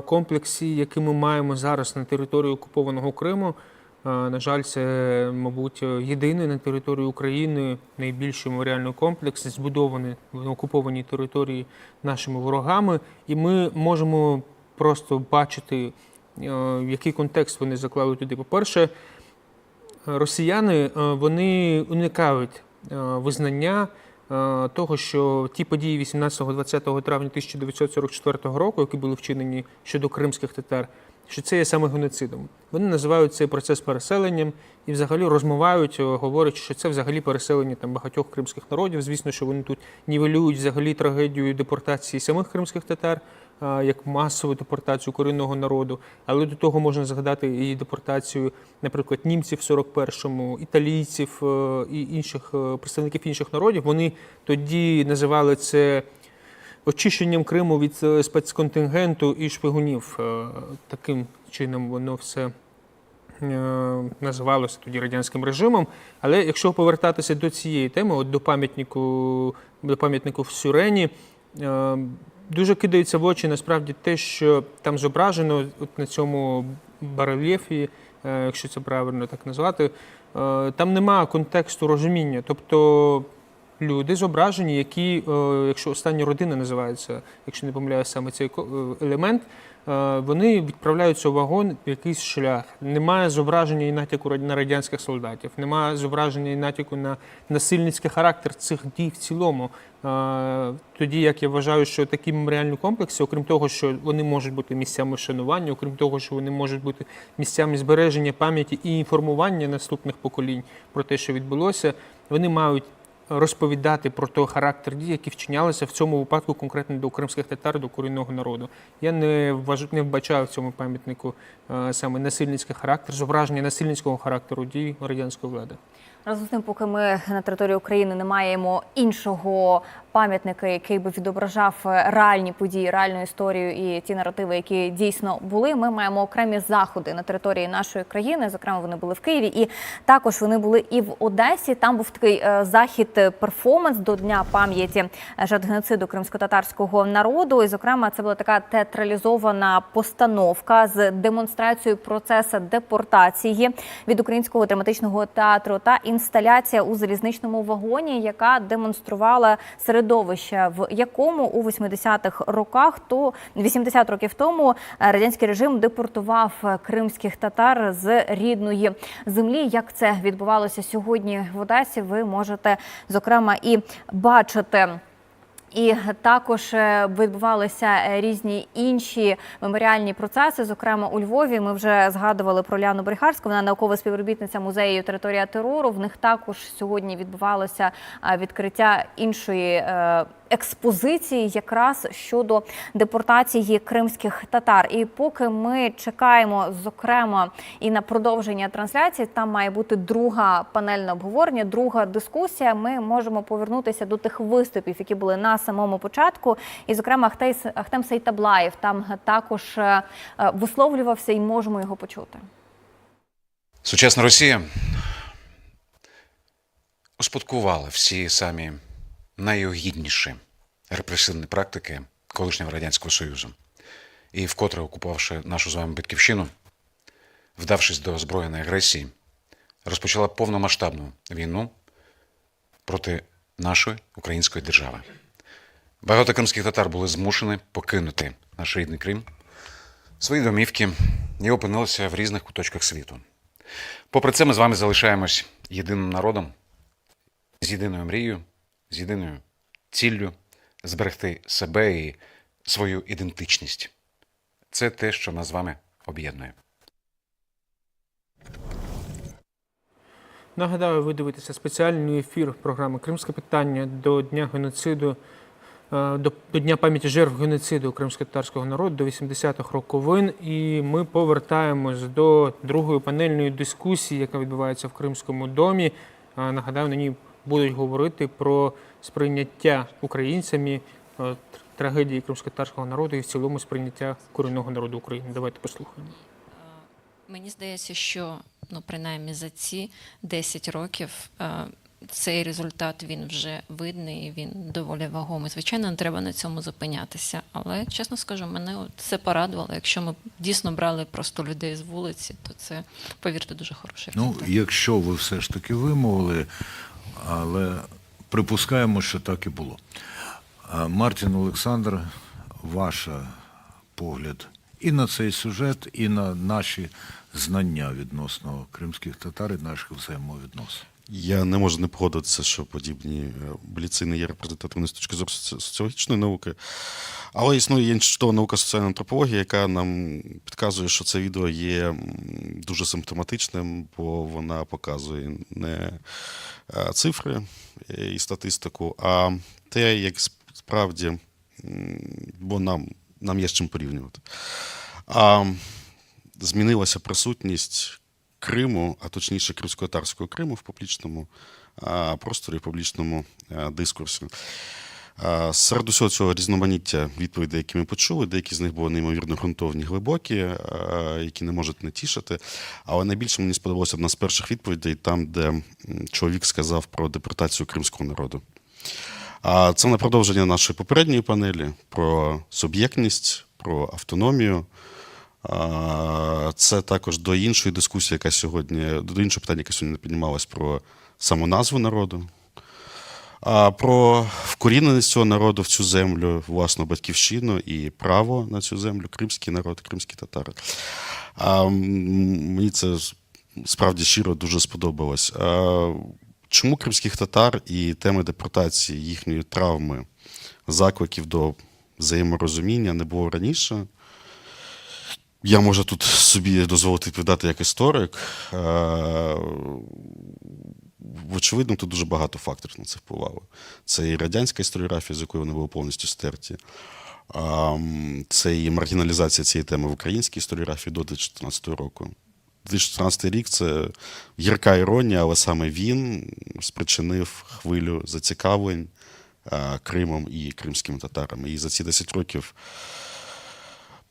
Speaker 2: комплексі, який ми маємо зараз на території окупованого Криму, на жаль, це, мабуть, єдиний на території України найбільший меморіальний комплекс, збудований на окупованій території нашими ворогами. І ми можемо просто бачити, який контекст вони заклали туди. По-перше, росіяни, вони уникають визнання того, що ті події 18-20 травня 1944 року, які були вчинені щодо кримських татар, що це є саме геноцидом. Вони називають цей процес переселенням і взагалі розмовають, говорять, що це взагалі переселення там багатьох кримських народів. Звісно, що вони тут нівелюють взагалі трагедію депортації самих кримських татар, як масову депортацію корінного народу. Але до того можна згадати і депортацію, наприклад, німців в 41-му, італійців і інших представників інших народів. Вони тоді називали це очищенням Криму від спецконтингенту і шпигунів. Таким чином воно все називалося тоді радянським режимом. Але якщо повертатися до цієї теми, от до пам'ятнику в Сюрені, дуже кидається в очі насправді те, що там зображено от на цьому барельєфі, якщо це правильно так назвати, там немає контексту розуміння. Тобто люди зображені, які, якщо остання родина називається, якщо не помиляюся саме цей елемент, вони відправляються у вагон в якийсь шлях. Немає зображення і натяку на радянських солдатів, немає зображення і натяку на насильницький характер цих дій в цілому. Тоді, як я вважаю, що такі меморіальні комплекси, окрім того, що вони можуть бути місцями вшанування, окрім того, що вони можуть бути місцями збереження пам'яті і інформування наступних поколінь про те, що відбулося, вони мають розповідати про той характер дій, які вчинялися в цьому випадку конкретно до кримських татар, до корінного народу. Я не вбачаю в цьому пам'ятнику саме насильницький характер, зображення насильницького характеру дій радянської влади.
Speaker 1: Разом з тим, поки ми на території України не маємо іншого пам'ятника, який би відображав реальні події, реальну історію і ті наративи, які дійсно були, ми маємо окремі заходи на території нашої країни. Зокрема, вони були в Києві, і також вони були і в Одесі. Там був такий захід-перформанс до Дня пам'яті жертв геноциду кримсько-татарського народу. І, зокрема, це була така театралізована постановка з демонстрацією процесу депортації від Українського драматичного театру та інсталяція у залізничному вагоні, яка демонструвала середовище, в якому у 80-х роках, 80 років тому радянський режим депортував кримських татар з рідної землі. Як це відбувалося сьогодні в Одесі, ви можете, зокрема, і бачити. І також відбувалися різні інші меморіальні процеси, зокрема у Львові. Ми вже згадували про Ляну Бріхарську, вона наукова співробітниця музею «Територія терору». В них також сьогодні відбувалося відкриття іншої експозиції якраз щодо депортації кримських татар. І поки ми чекаємо, зокрема, і на продовження трансляції, там має бути друга панельне обговорення, друга дискусія, ми можемо повернутися до тих виступів, які були на самому початку. І, зокрема, Ахтем Сейтаблаєв там також висловлювався, і можемо його почути.
Speaker 7: Сучасна Росія успадкувала всі самі найогідніші репресивні практики колишнього Радянського Союзу. І вкотре окупувавши нашу з вами батьківщину, вдавшись до збройної агресії, розпочала повномасштабну війну проти нашої української держави. Багато кримських татар були змушені покинути наш рідний Крим, свої домівки і опинилися в різних куточках світу. Попри це, ми з вами залишаємось єдиним народом, з єдиною мрією, з єдиною ціллю зберегти себе і свою ідентичність. Це те, що нас з вами об'єднує.
Speaker 2: Нагадаю, ви дивитеся спеціальний ефір програми «Кримське питання» до Дня геноциду, до Дня пам'яті жертв геноциду кримськотатарського народу до 80-х роковин. І ми повертаємось до другої панельної дискусії, яка відбувається в Кримському домі. Нагадаю, на ній будуть говорити про сприйняття українцями трагедії кримськотатарського народу і в цілому сприйняття корінного народу України. Давайте послухаємо.
Speaker 9: Мені здається, що принаймні за ці 10 років цей результат він вже видний, він доволі вагомий. Звичайно, не треба на цьому зупинятися, але, чесно скажу, мене це порадувало. Якщо ми дійсно брали просто людей з вулиці, то це, повірте, дуже хороший результат.
Speaker 21: Якщо ви все ж таки вимовили, але припускаємо, що так і було. Мартін Олександр, ваш погляд і на цей сюжет, і на наші знання відносно кримських татар і наших взаємовідносин.
Speaker 22: Я не можу не погодитися, що подібні бліци не є репрезентативною з точки зору соціологічної науки. Але існує інша чудова наука соціальна антропологія, яка нам підказує, що це відео є дуже симптоматичним, бо вона показує не цифри і статистику, а те, як справді, бо нам є з чим порівнювати. Змінилася присутність Криму, а точніше кримськотатарського Криму в публічному просторі, в публічному дискурсі. Серед усього цього різноманіття відповідей, які ми почули, деякі з них були неймовірно ґрунтовні, глибокі, які не можуть не тішити. Але найбільше мені сподобалася одна з перших відповідей, там, де чоловік сказав про депортацію кримського народу. Це на продовження нашої попередньої панелі про суб'єктність, про автономію. Це також до іншої дискусії, яка сьогодні, до іншого питання, яке сьогодні піднімалось про саму назву народу, про вкоріненість цього народу в цю землю, власну батьківщину і право на цю землю, кримський народ, кримські татари. Мені це справді щиро дуже сподобалось. Чому кримських татар і теми депортації, їхньої травми, закликів до взаєморозуміння не було раніше? Я можу тут собі дозволити відповідати як історик. Очевидно, тут дуже багато факторів на це впливало. Це і радянська історіографія, з якої вони були повністю стерті. Це і маргіналізація цієї теми в українській історіографії до 2014 року. 2014 рік – це гірка іронія, але саме він спричинив хвилю зацікавлень Кримом і кримськими татарами. І за ці 10 років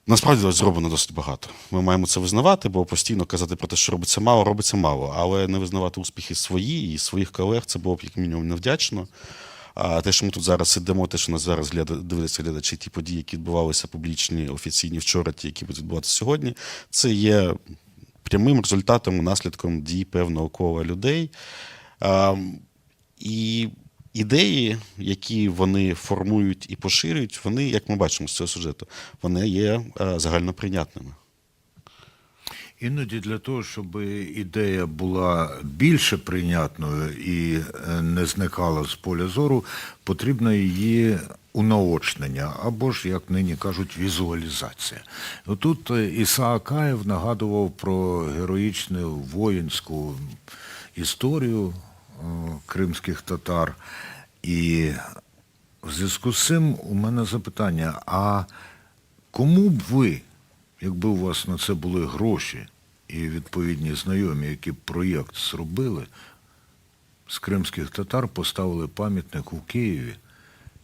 Speaker 22: насправді зроблено досить багато. Ми маємо це визнавати, бо постійно казати про те, що робиться мало, але не визнавати успіхи свої і своїх колег, це було б як мінімум невдячно. А те, що ми тут зараз сидимо, те, що нас зараз дивляться глядачі, ті події, які відбувалися публічні, офіційні вчора, ті, які будуть відбуватися сьогодні, це є прямим результатом, наслідком дій певного кола людей. І ідеї, які вони формують і поширюють, вони, як ми бачимо з цього сюжету, вони є загальноприйнятними.
Speaker 21: Іноді для того, щоб ідея була більше прийнятною і не зникала з поля зору, потрібно її унаочнення, або ж, як нині кажуть, візуалізація. Тут Іса Акаєв нагадував про героїчну воїнську історію кримських татар. І в зв'язку з цим у мене запитання, а кому б ви, якби у вас на це були гроші і відповідні знайомі, які б проєкт зробили, з кримських татар поставили пам'ятник у Києві,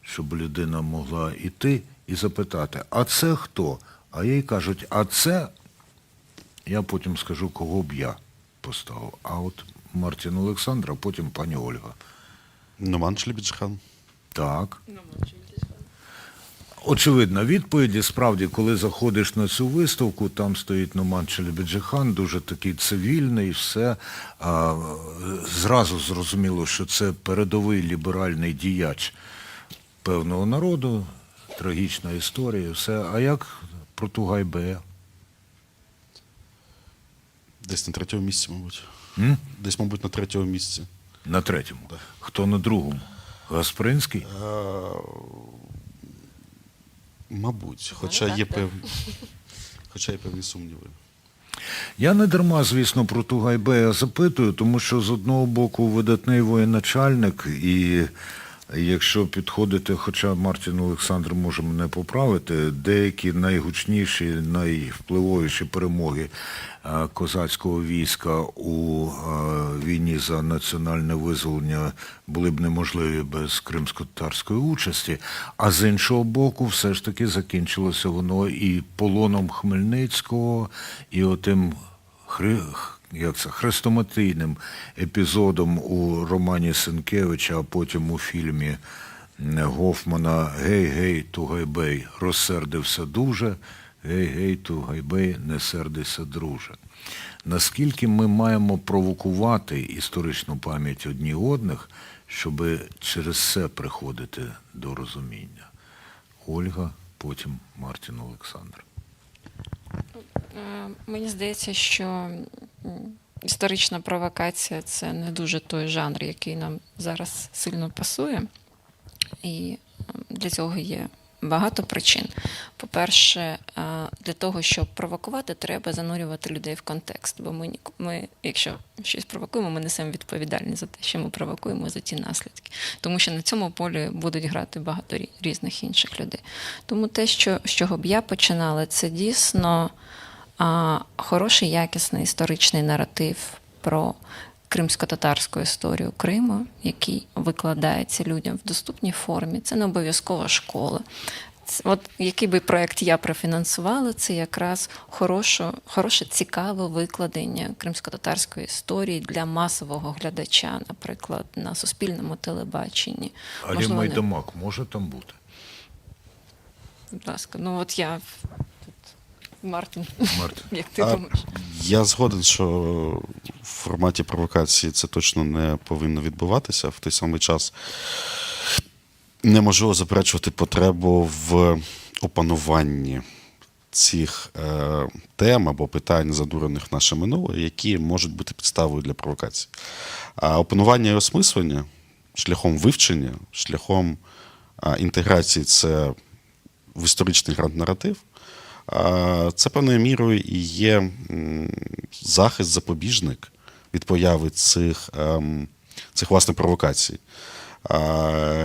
Speaker 21: щоб людина могла йти і запитати, а це хто? А їй кажуть, а це, я потім скажу, кого б я поставив. А от Мартін Олександр, а потім пані Ольга.
Speaker 22: Нуман Челебіджхан.
Speaker 21: Так. Очевидна відповідь. Справді, коли заходиш на цю виставку, там стоїть Нуман Челебіджхан, дуже такий цивільний, все. Зразу зрозуміло, що це передовий ліберальний діяч певного народу, трагічна історія, все. А як про Тугай-Бея?
Speaker 22: Десь на 3-му місці, мабуть. Десь, мабуть, на 3-му місці.
Speaker 21: На 3-му? Да. Хто на 2-му? Гаспринський?
Speaker 22: Мабуть, хоча є певні сумніви.
Speaker 21: Я не дарма, звісно, про Тугайбея запитую, тому що з одного боку видатний воєначальник, і якщо підходити, хоча Мартін Олександр може мене поправити, деякі найгучніші, найвпливовіші перемоги козацького війська у війні за національне визволення були б неможливі без кримсько-татарської участі, а з іншого боку все ж таки закінчилося воно і полоном Хмельницького, і отим хрестоматійним епізодом у романі Сенкевича, а потім у фільмі Гофмана «Гей-гей, Тугайбей, розсердився дуже, гей-гей, Тугайбей, не сердися, друже». Наскільки ми маємо провокувати історичну пам'ять одні одних, щоб через це приходити до розуміння? Ольга, потім Мартін Олександр.
Speaker 9: Мені здається, що історична провокація – це не дуже той жанр, який нам зараз сильно пасує. І для цього є багато причин. По-перше, для того, щоб провокувати, треба занурювати людей в контекст. Бо ми, якщо щось провокуємо, ми несемо відповідальність за те, що ми провокуємо, за ті наслідки. Тому що на цьому полі будуть грати багато різних інших людей. Тому те, з чого б я починала, це дійсно хороший, якісний історичний наратив про кримсько-татарську історію Криму, який викладається людям в доступній формі. Це не обов'язкова школа. От який би проєкт я профінансувала, це якраз хороше, цікаве викладення кримсько-татарської історії для масового глядача, наприклад, на суспільному телебаченні.
Speaker 21: Алі Майдамак може там бути?
Speaker 9: Будь ласка, ну от я... Мартін, як ти думаєш?
Speaker 22: Я згоден, що в форматі провокації це точно не повинно відбуватися. В той самий час неможливо заперечувати потребу в опануванні цих тем або питань, задурених в наше минуле, які можуть бути підставою для провокації. А опанування і осмислення шляхом вивчення, шляхом інтеграції це в історичний гранд-наратив, це певною мірою і є захист, запобіжник від появи цих власне провокацій.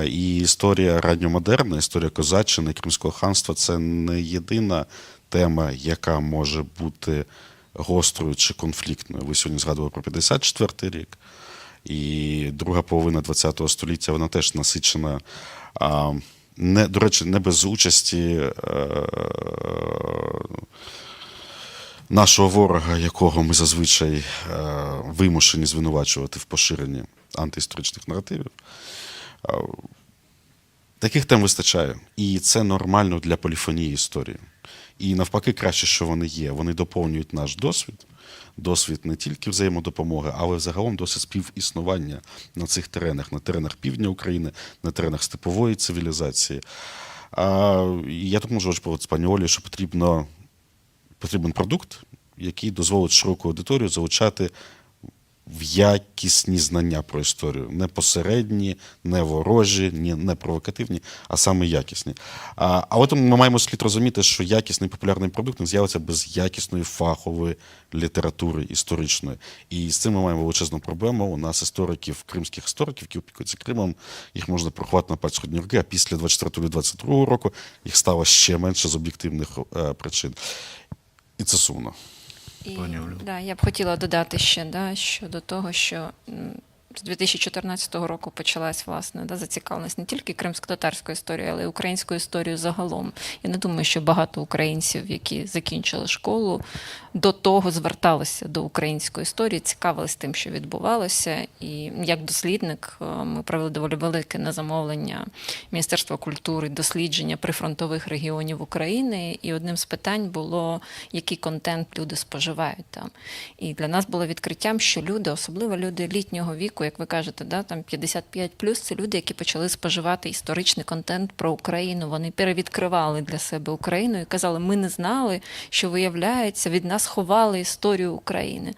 Speaker 22: І історія ранньомодерна, історія козаччини, Кримського ханства – це не єдина тема, яка може бути гострою чи конфліктною. Ви сьогодні згадували про 54-й рік, і друга половина ХХ століття, вона теж насичена, до речі, не без участі нашого ворога, якого ми зазвичай вимушені звинувачувати в поширенні антиісторичних наративів. Таких тем вистачає. І це нормально для поліфонії історії. І навпаки, краще, що вони є. Вони доповнюють наш досвід. Досвід не тільки взаємодопомоги, але загалом досвід співіснування на цих теренах, на теренах півдня України, на теренах степової цивілізації. Я тут можу говорити з пані Олею, що потрібен продукт, який дозволить широку аудиторію залучати в якісні знання про історію. Не посередні, не ворожі, не провокативні, а саме якісні. Але тому ми маємо слід розуміти, що якісний популярний продукт не з'явиться без якісної фахової літератури історичної. І з цим ми маємо величезну проблему. У нас істориків, кримських істориків, які опікуються Кримом, їх можна порахувати на пальці одні руки, а після 24-22 року їх стало ще менше з об'єктивних причин. І це сумно.
Speaker 9: Я б хотіла додати ще щодо того, що з 2014 року почалась, власне, зацікавленість не тільки кримсько-татарської історії, але й українською історією загалом. Я не думаю, що багато українців, які закінчили школу, до того зверталися до української історії, цікавились тим, що відбувалося. І як дослідник ми провели доволі велике на замовлення Міністерства культури дослідження прифронтових регіонів України. І одним з питань було, який контент люди споживають там. І для нас було відкриттям, що люди, особливо люди літнього віку, як ви кажете, там 55+, це люди, які почали споживати історичний контент про Україну. Вони перевідкривали для себе Україну і казали, ми не знали, що, виявляється, від нас ховали історію України.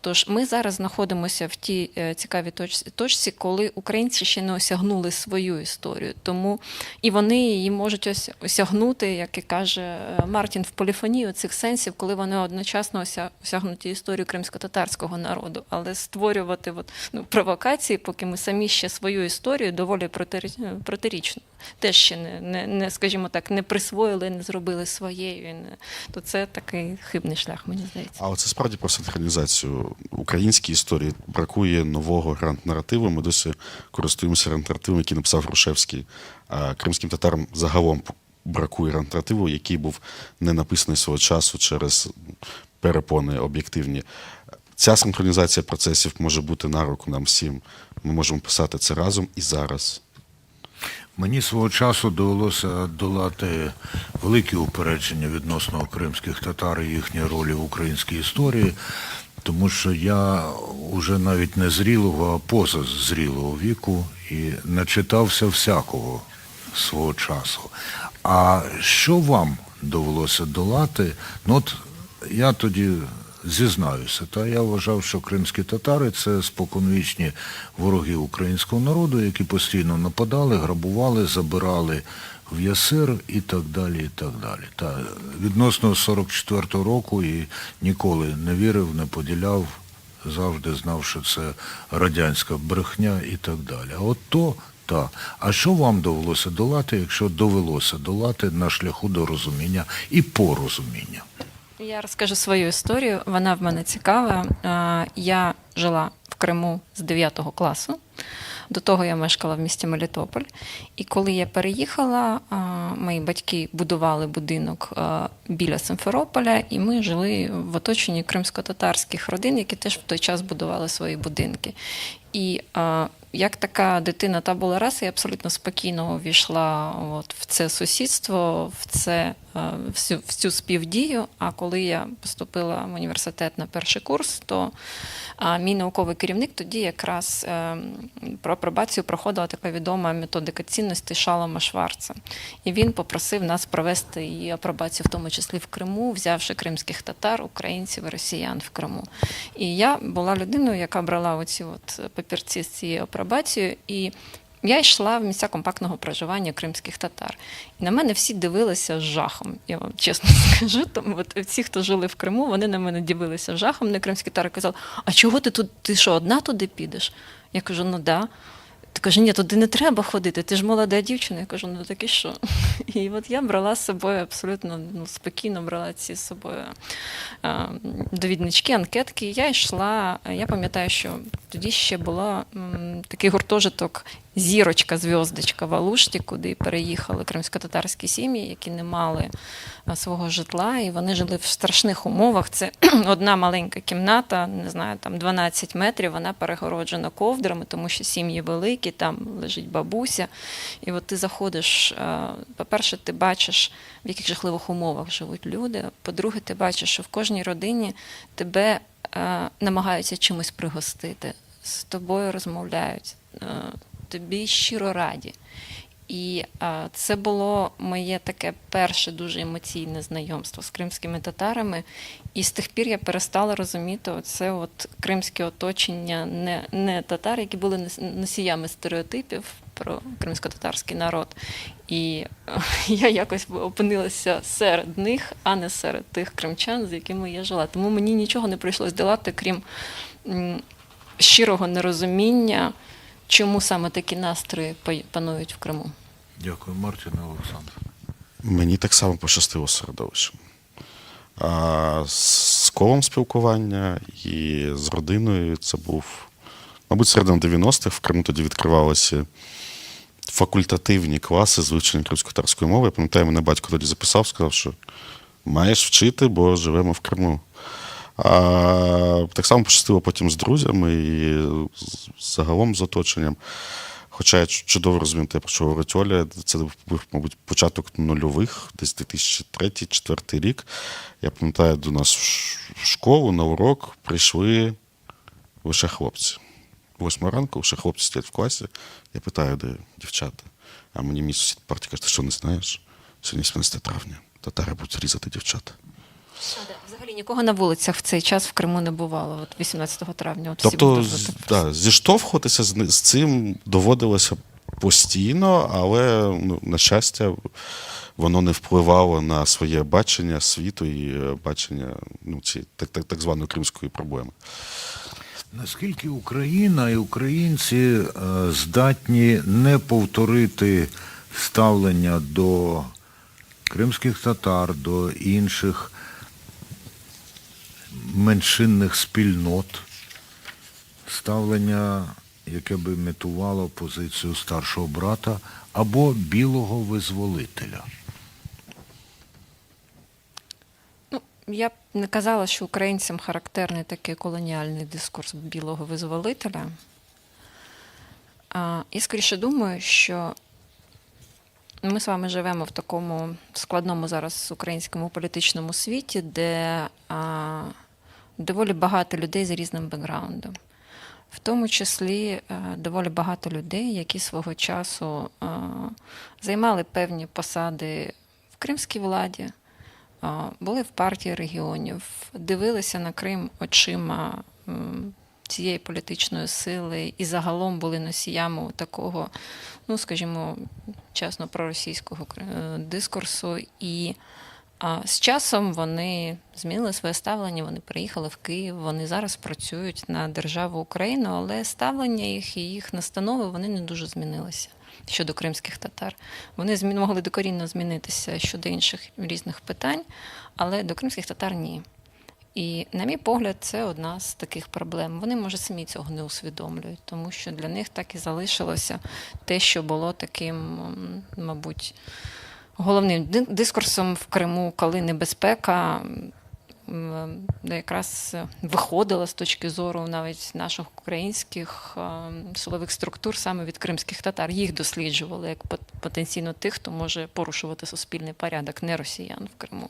Speaker 9: Тож ми зараз знаходимося в тій цікавій точці, коли українці ще не осягнули свою історію. Тому і вони її можуть осягнути, як і каже Мартін, в поліфонію цих сенсів, коли вони одночасно осягнуті історію кримсько-татарського народу. Але створювати провокації, поки ми самі ще свою історію доволі протирічно. Теж ще не, скажімо так, не присвоїли, не зробили своєю. То це такий хибний шлях, мені здається.
Speaker 22: А оце справді про синхронізацію. Українській історії бракує нового гранд-наративу. Ми досі користуємося гранд-наративом, який написав Грушевський. А кримським татарам загалом бракує гранд-наративу, який був не написаний свого часу через перепони об'єктивні. Ця синхронізація процесів може бути на руку нам всім. Ми можемо писати це разом і зараз.
Speaker 21: Мені свого часу довелося долати великі упередження відносно кримських татар і їхньої ролі в українській історії, тому що я уже навіть не зрілого, а поза зрілого віку і начитався всякого свого часу. А що вам довелося долати? Ну от я тоді зізнаюся, я вважав, що кримські татари – це споконвічні вороги українського народу, які постійно нападали, грабували, забирали в Ясир і так далі, і так далі. Та відносно 44-го року і ніколи не вірив, не поділяв, завжди знав, що це радянська брехня і так далі. А от то, А що вам довелося долати, якщо довелося долати на шляху до розуміння і порозуміння?
Speaker 9: Я розкажу свою історію, вона в мене цікава. Я жила в Криму з 9 класу. До того я мешкала в місті Мелітополь. І коли я переїхала, мої батьки будували будинок біля Симферополя, і ми жили в оточенні кримсько-татарських родин, які теж в той час будували свої будинки. І як така дитина табула раси, я абсолютно спокійно увійшла в це сусідство, в цю співдію. А коли я поступила в університет на перший курс, то мій науковий керівник тоді якраз про апробацію проходила така відома методика цінностей Шалома Шварца. І він попросив нас провести її апробацію, в тому числі в Криму, взявши кримських татар, українців і росіян в Криму. І я була людиною, яка брала оці папірці з цією апробацією, і я йшла в місця компактного проживання кримських татар. І на мене всі дивилися з жахом, я вам чесно скажу. Тому всі, хто жили в Криму, вони на мене дивилися з жахом. Мені кримські татари казали: а чого ти тут, ти що, одна туди підеш? Я кажу: ну да. Ти каже: ні, туди не треба ходити, ти ж молода дівчина. Я кажу: ну так і що? І от я брала з собою абсолютно спокійно, брала ці з собою довіднички, анкетки. Я йшла, я пам'ятаю, що тоді ще була такий гуртожиток «Зірочка», «Зв'яздочка» в Алушті, куди переїхали кримсько-татарські сім'ї, які не мали свого житла, і вони жили в страшних умовах. Це одна маленька кімната, не знаю, там 12 метрів, вона перегороджена ковдрами, тому що сім'ї великі, там лежить бабуся. І от ти заходиш, по-перше, ти бачиш, в яких жахливих умовах живуть люди, по-друге, ти бачиш, що в кожній родині тебе намагаються чимось пригостити, з тобою розмовляють, тобі щиро раді. І це було моє таке перше дуже емоційне знайомство з кримськими татарами. І з тих пір я перестала розуміти оце кримське оточення не татар, які були носіями стереотипів про кримсько-татарський народ. І я якось опинилася серед них, а не серед тих кримчан, з якими я жила. Тому мені нічого не прийшлось долати, крім щирого нерозуміння, чому саме такі настрої панують в Криму.
Speaker 21: Дякую, Мартін і Олександр.
Speaker 22: Мені так само пощастило з середовищем. З колом спілкування і з родиною це був, мабуть, середина 90-х. В Криму тоді відкривалися факультативні класи з вивчення кримсько-татарської мови. Я пам'ятаю, мене батько тоді записав, сказав, що маєш вчити, бо живемо в Криму. Так само пощастило потім з друзями і загалом з оточенням. Хоча я чудово розумію те, про що говорить Оля, це був, мабуть, початок нульових, десь 2003-2004 рік. Я пам'ятаю, до нас в школу на урок прийшли лише хлопці. 8 ранку лише хлопці сидять в класі. Я питаю, де дівчата. А мені мій сусід по парті каже: ти що, не знаєш? Сьогодні 17 травня. Татари будуть різати дівчат.
Speaker 9: Взагалі нікого на вулицях в цей час в Криму не бувало, от 18 травня. От всі
Speaker 22: Тобто,
Speaker 9: були тут.
Speaker 22: зіштовхуватися з цим доводилося постійно, але, на щастя, воно не впливало на своє бачення світу і бачення так званої кримської проблеми.
Speaker 21: Наскільки Україна і українці здатні не повторити ставлення до кримських татар, до інших меншинних спільнот, ставлення, яке би імітувало позицію старшого брата або білого визволителя?
Speaker 9: Я б не казала, що українцям характерний такий колоніальний дискурс білого визволителя. І скоріше думаю, що ми з вами живемо в такому складному зараз українському політичному світі, де доволі багато людей з різним бекграундом. В тому числі доволі багато людей, які свого часу займали певні посади в кримській владі, були в партії регіонів, дивилися на Крим очима цієї політичної сили і загалом були носіями такого, скажімо, чесно, проросійського дискурсу. І з часом вони змінили своє ставлення, вони приїхали в Київ, вони зараз працюють на державу Україну, але ставлення їх і їх настанови, вони не дуже змінилися щодо кримських татар. Вони могли докорінно змінитися щодо інших різних питань, але до кримських татар ні. І, на мій погляд, це одна з таких проблем. Вони, може, самі цього не усвідомлюють, тому що для них так і залишилося те, що було таким, мабуть, головним дискурсом в Криму, коли небезпека якраз виходила з точки зору навіть наших українських силових структур саме від кримських татар. Їх досліджували як потенційно тих, хто може порушувати суспільний порядок, не росіян в Криму.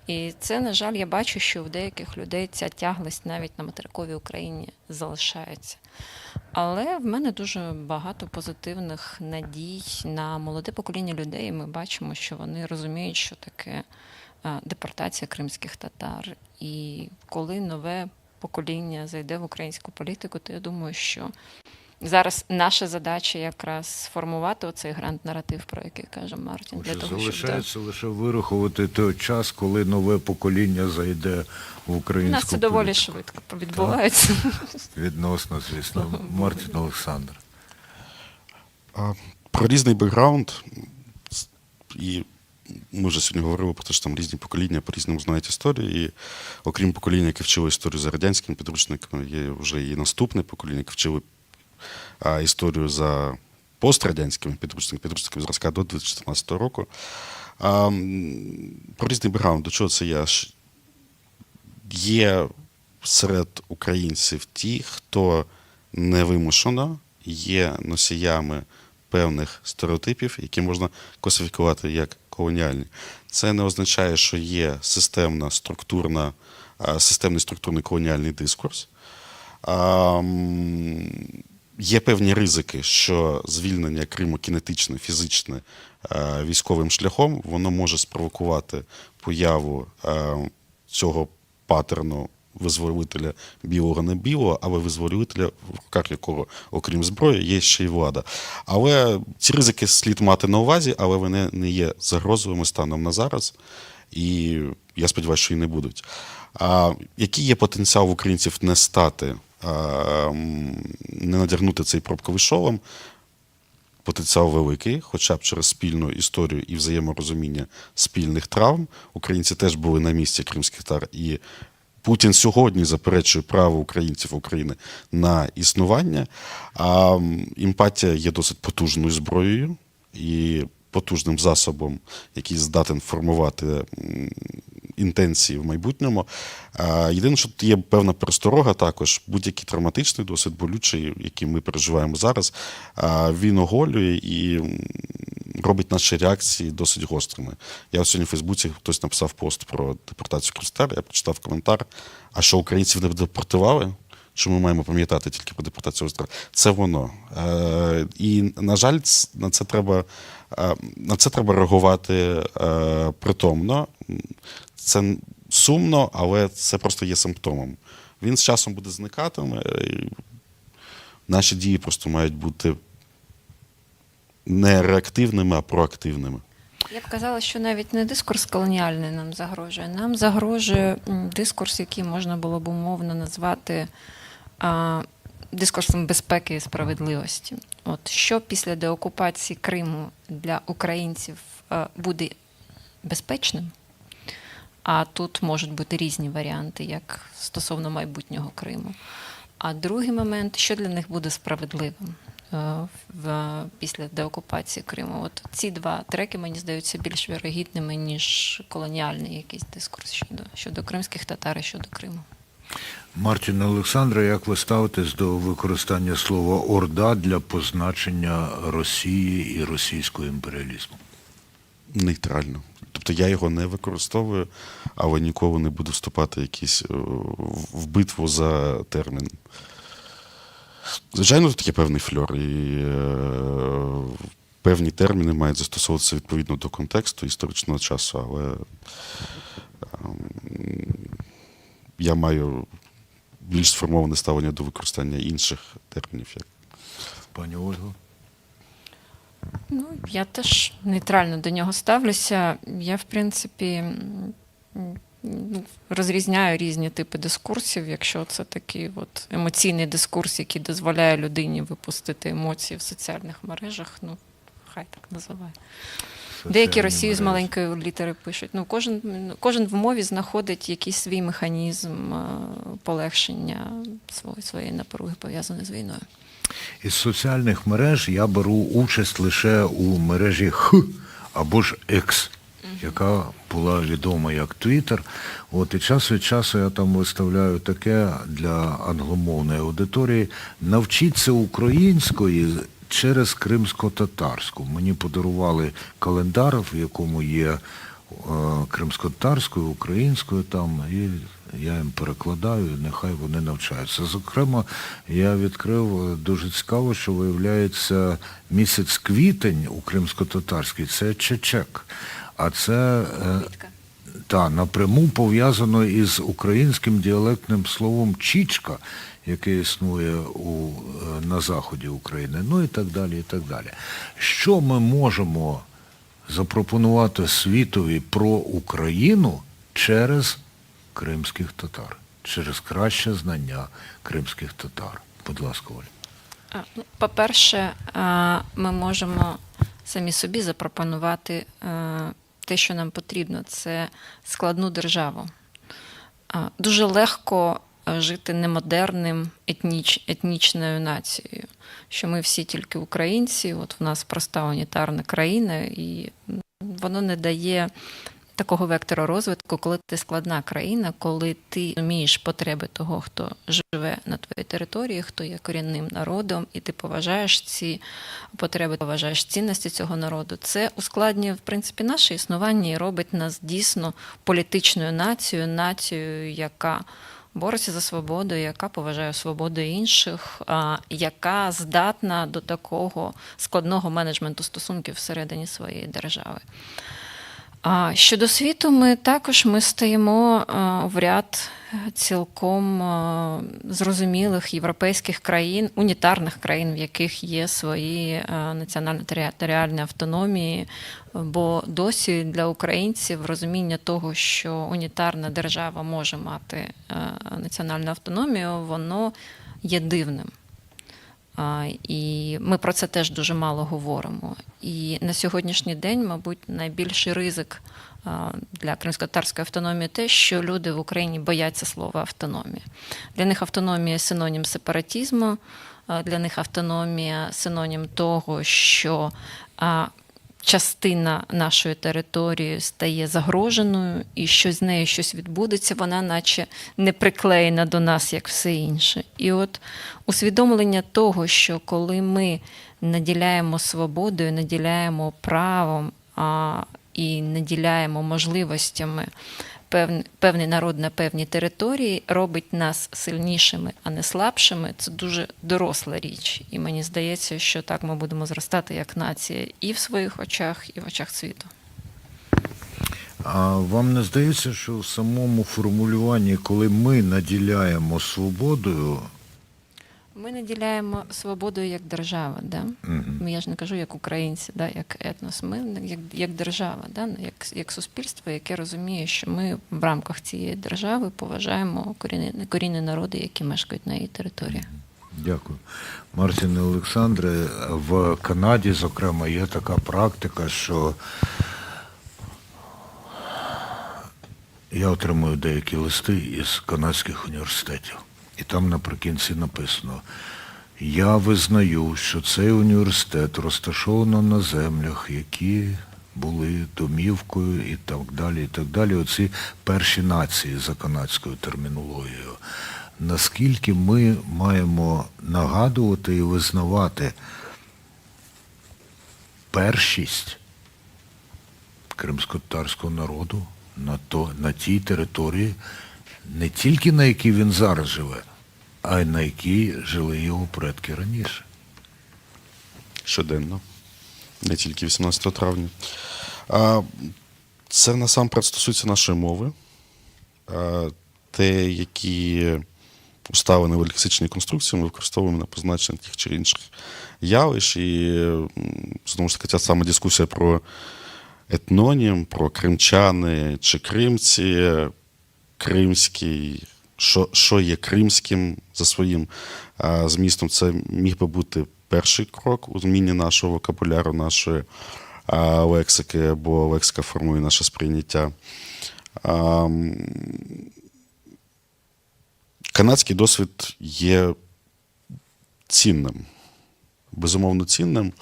Speaker 9: І це, на жаль, я бачу, що в деяких людей ця тяглість навіть на материковій Україні залишається. Але в мене дуже багато позитивних надій на молоде покоління людей. І ми бачимо, що вони розуміють, що таке депортація кримських татар. І коли нове покоління зайде в українську політику, то я думаю, що зараз наша задача якраз сформувати оцей гранд-наратив, про який каже Мартін. Для того,
Speaker 21: залишається лише вирахувати той час, коли нове покоління зайде в українську політику.
Speaker 9: У нас це доволі швидко відбувається.
Speaker 21: Відносно, звісно. Мартін Олександр.
Speaker 22: Про різний бекграунд, і ми вже сьогодні говорили про те, що там різні покоління по-різному знають історію, і окрім покоління, яке вчило історію за радянськими підручниками, є вже і наступне покоління, яке вчили історію за пострадянськими підручниками зразка до 2014 року. Про різний бекграунд, до чого це є? Є серед українців ті, хто невимушено є носіями певних стереотипів, які можна класифікувати як колоніальні. Це не означає, що є системний структурний колоніальний дискурс. Є певні ризики, що звільнення Криму кінетичне, фізичне, військовим шляхом, воно може спровокувати появу цього паттерну визволителя білого не білого, але визволителя, в руках якого, окрім зброї, є ще й влада. Але ці ризики слід мати на увазі, але вони не є загрозовими станом на зараз, і я сподіваюся, що і не будуть. Який є потенціал в українців не стати, не надягнути цей пробковий шолом? Потенціал великий, хоча б через спільну історію і взаєморозуміння спільних травм. Українці теж були на місці кримських татар, і Путін сьогодні заперечує право українців України на існування, а емпатія є досить потужною зброєю і потужним засобом, який здатен формувати інтенції в майбутньому. Єдине, що тут є певна пересторога також, будь-який травматичний, досить болючий, який ми переживаємо зараз, він оголює і робить наші реакції досить гострими. Я сьогодні в Фейсбуці хтось написав пост про депортацію кримських татар, я прочитав коментар, а що українців не депортували? Що ми маємо пам'ятати тільки про депортацію? Це воно. І, на жаль, на це треба реагувати притомно. Це сумно, але це просто є симптомом. Він з часом буде зникатиме, і наші дії просто мають бути не реактивними, а проактивними.
Speaker 9: Я б казала, що навіть не дискурс колоніальний нам загрожує. Нам загрожує дискурс, який можна було б умовно назвати дискурсом безпеки і справедливості. От що після деокупації Криму для українців буде безпечним, а тут можуть бути різні варіанти, як стосовно майбутнього Криму. А другий момент, що для них буде справедливим після деокупації Криму. От ці два треки, мені здаються, більш вірогідними, ніж колоніальний якийсь дискурс щодо кримських татар і щодо Криму.
Speaker 21: Мартін, Олександра, як ви ставитесь до використання слова «орда» для позначення Росії і російського імперіалізму?
Speaker 22: Нейтрально. Тобто я його не використовую, але ніколи не буду вступати в битву за термін. Звичайно, тут є певний фльор, і певні терміни мають застосовуватися відповідно до контексту історичного часу, але я маю більш сформоване ставлення до використання інших термінів.
Speaker 21: Пані Ольго?
Speaker 9: Ну, я теж нейтрально до нього ставлюся. Я, в принципі, розрізняю різні типи дискурсів. Якщо це такий от емоційний дискурс, який дозволяє людині випустити емоції в соціальних мережах, ну, хай так називає. Деякі Росію з маленької літери пишуть. Ну, кожен в мові знаходить якийсь свій механізм полегшення своєї напруги, пов'язаної з війною.
Speaker 21: Із соціальних мереж я беру участь лише у мережі Х або ж X, яка була відома як Twitter. От і час від часу я там виставляю таке для англомовної аудиторії: навчіться української через кримсько-татарську. Мені подарували календар, в якому є кримсько-татарською, українською там, і я їм перекладаю, нехай вони навчаються. Зокрема, я відкрив дуже цікаво, що виявляється місяць квітень у кримсько-татарській – це чечек. А це напряму пов'язано із українським діалектним словом чічка, яке існує на заході України, ну і так далі, і так далі. Що ми можемо запропонувати світові про Україну через кримських татар, через краще знання кримських татар? Будь ласка, Оля.
Speaker 9: По-перше, ми можемо самі собі запропонувати те, що нам потрібно. Це складну державу. Дуже легко жити немодерним етнічною нацією, що ми всі тільки українці, от в нас проста унітарна країна, і воно не дає такого вектора розвитку, коли ти складна країна, коли ти розумієш потреби того, хто живе на твоїй території, хто є корінним народом, і ти поважаєш ці потреби, поважаєш цінності цього народу. Це ускладнює, в принципі, наше існування і робить нас дійсно політичною нацією, яка бореться за свободу, яка поважає свободу інших, яка здатна до такого складного менеджменту стосунків всередині своєї держави. Щодо світу, ми стоїмо в ряд цілком зрозумілих європейських країн, унітарних країн, в яких є свої національно-територіальні автономії, бо досі для українців розуміння того, що унітарна держава може мати національну автономію, воно є дивним. І ми про це теж дуже мало говоримо. І на сьогоднішній день, мабуть, найбільший ризик для кримсько-татарської автономії те, що люди в Україні бояться слова автономія. Для них автономія – синонім сепаратизму, для них автономія – синонім того, що частина нашої території стає загроженою, і що з нею щось відбудеться, вона наче не приклеєна до нас, як все інше. І от усвідомлення того, що коли ми наділяємо свободою, наділяємо правом і наділяємо можливостями певний народ на певній території, робить нас сильнішими, а не слабшими, це дуже доросла річ. І мені здається, що так ми будемо зростати як нація і в своїх очах, і в очах світу.
Speaker 21: А вам не здається, що в самому формулюванні, коли ми наділяємо свободою,
Speaker 9: Ми наділяємо свободою як держава, да? Я ж не кажу як українці, да? Як етнос, ми як держава, да? як суспільство, яке розуміє, що ми в рамках цієї держави поважаємо корінні народи, які мешкають на її території.
Speaker 21: дякую. Мартін і Олександре, в Канаді, зокрема, є така практика, що я отримую деякі листи із канадських університетів. І там наприкінці написано: я визнаю, що цей університет розташовано на землях, які були домівкою і так далі, і так далі. Оці перші нації за канадською термінологією. Наскільки ми маємо нагадувати і визнавати першість кримськотатарського народу на тій території, не тільки на якій він зараз живе, а й на якій жили його предки раніше.
Speaker 22: Щоденно, не тільки 18 травня. Це насамперед стосується нашої мови. Те, які уставлені в лексичній конструкції, ми використовуємо на позначення тих чи інших явищ. І, знову ж таки, ця сама дискусія про етнонім, про кримчани чи кримці, кримський, що є кримським за своїм змістом, це міг би бути перший крок у зміні нашого вокабуляру, нашої лексики, бо лексика формує наше сприйняття. Канадський досвід є цінним, безумовно цінним,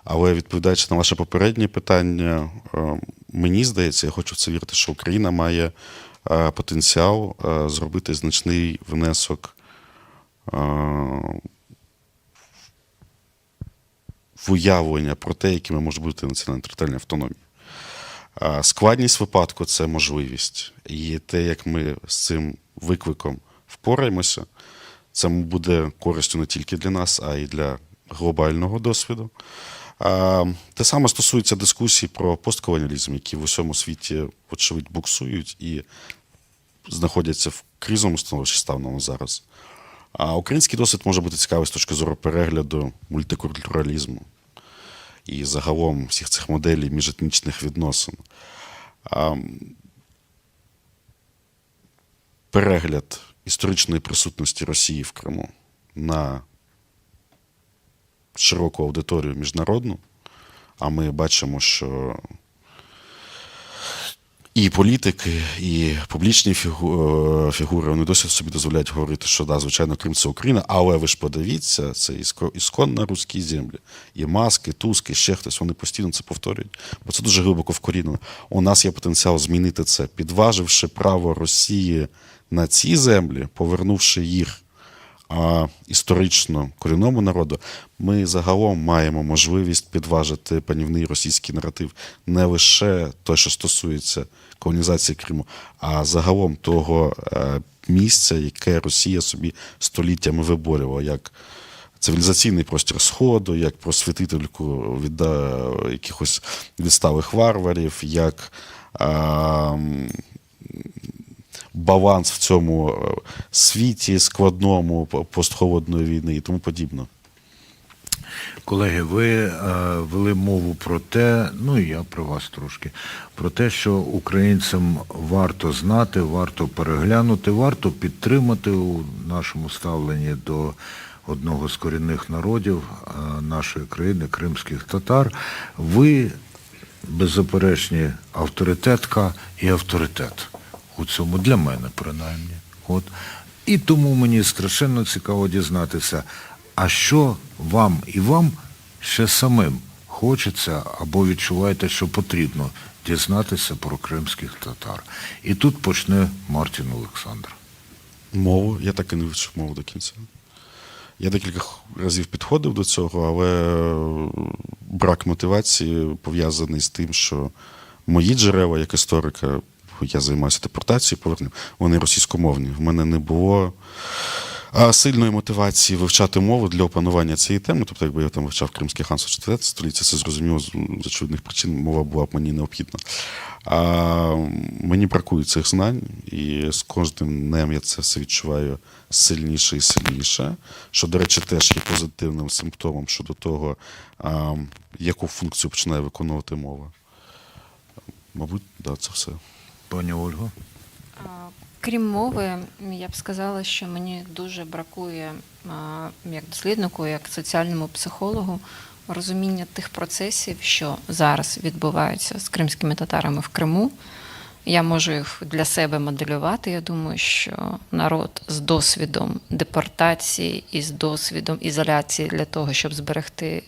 Speaker 22: але відповідаючи на ваше попереднє питання, мені здається, я хочу в це вірити, що Україна має потенціал зробити значний внесок в уявлення про те, якими може бути національно-територіальна автономія. Складність випадку – це можливість. І те, як ми з цим викликом впораємося, це буде користю не тільки для нас, а й для глобального досвіду. Те саме стосується дискусій про постколоніалізм, які в усьому світі, вочевидь, буксують і знаходяться в кризовому становищі станом зараз. А український досвід може бути цікавий з точки зору перегляду мультикультуралізму і загалом всіх цих моделей міжетнічних відносин. Перегляд історичної присутності Росії в Криму на широку аудиторію міжнародну, а ми бачимо, що і політики, і публічні фігури, вони досі собі дозволяють говорити, що, да, звичайно, Крим – це Україна, але ви ж подивіться, це ісконно руські землі. І Маск, і Туск, і ще хтось, вони постійно це повторюють, бо це дуже глибоко вкорінено. У нас є потенціал змінити це, підваживши право Росії на ці землі, повернувши їх історично корінному народу, ми загалом маємо можливість підважити панівний російський наратив не лише той, що стосується колонізації Криму, а загалом того місця, яке Росія собі століттями виборювала, як цивілізаційний простір Сходу, як просвітительку від якихось відсталих варварів, як баланс в цьому світі складному постхолодної війни і тому подібне.
Speaker 21: Колеги, ви вели мову про те, ну і я про вас трошки, про те, що українцям варто знати, варто переглянути, варто підтримати у нашому ставленні до одного з корінних народів нашої країни, кримських татар. Ви беззаперечні авторитетка і авторитет у цьому, для мене принаймні. От. І тому мені страшенно цікаво дізнатися, а що вам і вам ще самим хочеться або відчуваєте, що потрібно дізнатися про кримських татар. І тут почне Мартін Олександр.
Speaker 22: Мову. Я так і не вивчив мову до кінця. Я декілька разів підходив до цього, але брак мотивації пов'язаний з тим, що мої джерела, як історика, я займаюся депортацією, вони російськомовні. В мене не було сильної мотивації вивчати мову для опанування цієї теми. Тобто, якби я там вивчав Кримське ханство 4 століття, це зрозуміло з очевидних причин, мова була б мені необхідна. Мені бракує цих знань, і з кожним днем я це все відчуваю сильніше і сильніше, що, до речі, теж є позитивним симптомом щодо того, яку функцію починає виконувати мова. Мабуть, да, це все.
Speaker 21: Пані Ольго?
Speaker 9: Крім мови, я б сказала, що мені дуже бракує, як досліднику, як соціальному психологу, розуміння тих процесів, що зараз відбуваються з кримськими татарами в Криму. Я можу їх для себе моделювати. Я думаю, що народ з досвідом депортації і з досвідом ізоляції для того, щоб зберегти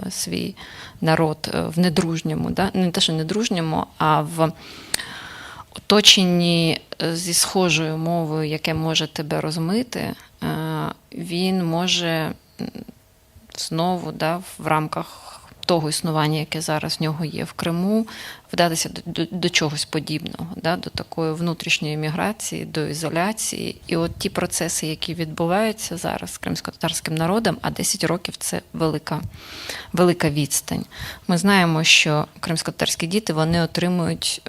Speaker 9: свій народ в недружньому, не те, що недружньому, а в оточенні зі схожою мовою, яке може тебе розмити, він може знову в рамках того існування, яке зараз в нього є в Криму, вдатися до чогось подібного, до такої внутрішньої міграції, до ізоляції. І от ті процеси, які відбуваються зараз з кримсько-татарським народом, а 10 років – це велика відстань. Ми знаємо, що кримсько-татарські діти, вони отримують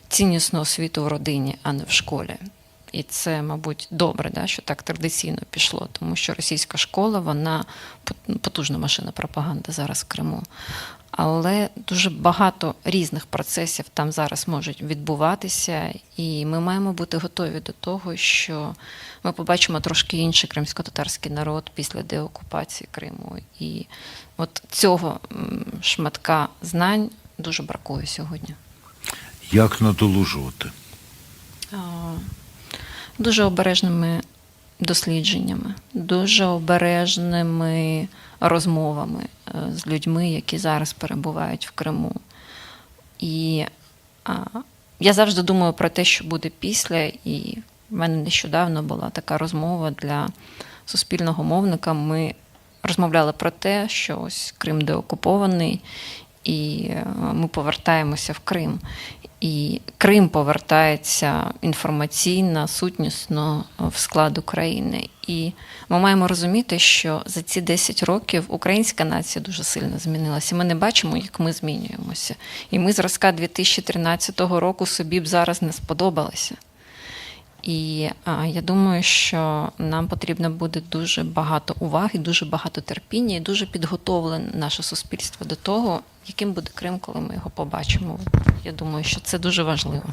Speaker 9: ціннісну освіту в родині, а не в школі. І це, мабуть, добре, що так традиційно пішло, тому що російська школа, вона потужна машина пропаганди зараз в Криму. Але дуже багато різних процесів там зараз можуть відбуватися, і ми маємо бути готові до того, що ми побачимо трошки інший кримсько-татарський народ після деокупації Криму. І от цього шматка знань дуже бракує сьогодні.
Speaker 21: Як надолужувати?
Speaker 9: Дуже обережними дослідженнями, дуже обережними розмовами з людьми, які зараз перебувають в Криму. І я завжди думаю про те, що буде після, і в мене нещодавно була така розмова для суспільного мовника. Ми розмовляли про те, що ось Крим деокупований, і ми повертаємося в Крим. І Крим повертається інформаційно, сутнісно в склад України. І ми маємо розуміти, що за ці 10 років українська нація дуже сильно змінилася. Ми не бачимо, як ми змінюємося. І ми зразка 2013 року собі б зараз не сподобалися. І я думаю, що нам потрібно буде дуже багато уваги, дуже багато терпіння і дуже підготовлене наше суспільство до того, яким буде Крим, коли ми його побачимо. Я думаю, що це дуже важливо.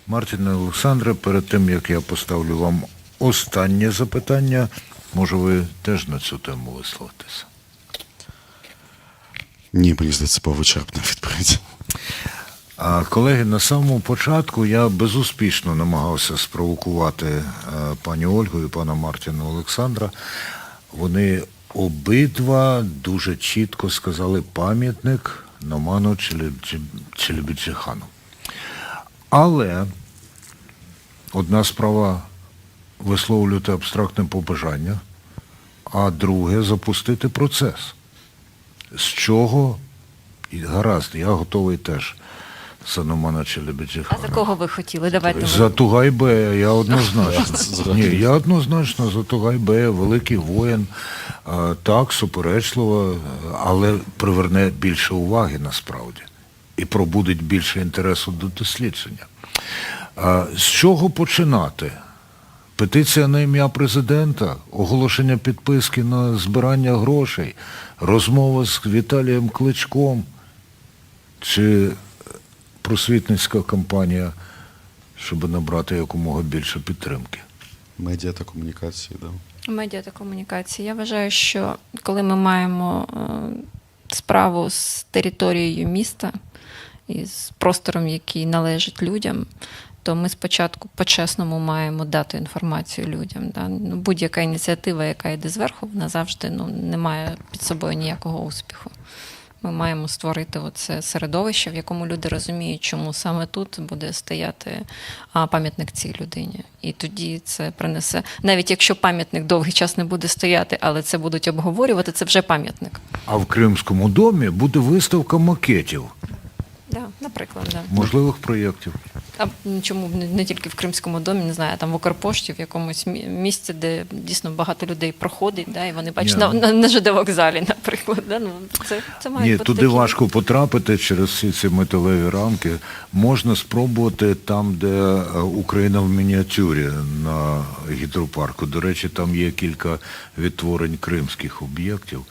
Speaker 21: Мартіне, Олександре, перед тим, як я поставлю вам останнє запитання, може ви теж на цю тему висловитися?
Speaker 22: Ні, мені здається, повичерпна відповідь.
Speaker 21: Колеги, на самому початку я безуспішно намагався спровокувати пані Ольгу і пана Мартіна Олександра. Вони обидва дуже чітко сказали пам'ятник Номану Челебіджихану. Але одна справа висловлювати абстрактне побажання, а друге запустити процес. З чого, і гаразд, я готовий теж за Номана Челебіджихана.
Speaker 9: А за кого ви хотіли? Давайте.
Speaker 21: За Тугай-Бея, я однозначно. Ні, я однозначно за Тугай-Бея, великий воїн, так, суперечливо, але приверне більше уваги насправді і пробудить більше інтересу до дослідження. З чого починати? Петиція на ім'я президента, оголошення підписки на збирання грошей, розмова з Віталієм Кличком чи просвітницька кампанія, щоб набрати якомога більше підтримки?
Speaker 22: Медіа та комунікації, так.
Speaker 9: Медіа та комунікації. Я вважаю, що коли ми маємо справу з територією міста і з простором, який належить людям, то ми спочатку по-чесному маємо дати інформацію людям. Будь-яка ініціатива, яка йде зверху, вона завжди не має під собою ніякого успіху. Ми маємо створити оце середовище, в якому люди розуміють, чому саме тут буде стояти пам'ятник цій людині. І тоді це принесе, навіть якщо пам'ятник довгий час не буде стояти, але це будуть обговорювати, це вже пам'ятник.
Speaker 21: А в Кримському домі буде виставка макетів.
Speaker 9: Да, наприклад, да.
Speaker 21: Можливих проєктів.
Speaker 9: А чому б не тільки в Кримському домі, не знаю, там в Укрпошті, в якомусь місці, де дійсно багато людей проходить, да, і вони бачать на ЖД-вокзалі, наприклад. Да? Ну, це має
Speaker 21: Ні,
Speaker 9: бути
Speaker 21: туди
Speaker 9: такі...
Speaker 21: важко потрапити через всі ці металеві рамки. Можна спробувати там, де Україна в мініатюрі на гідропарку. До речі, там є кілька відтворень кримських об'єктів.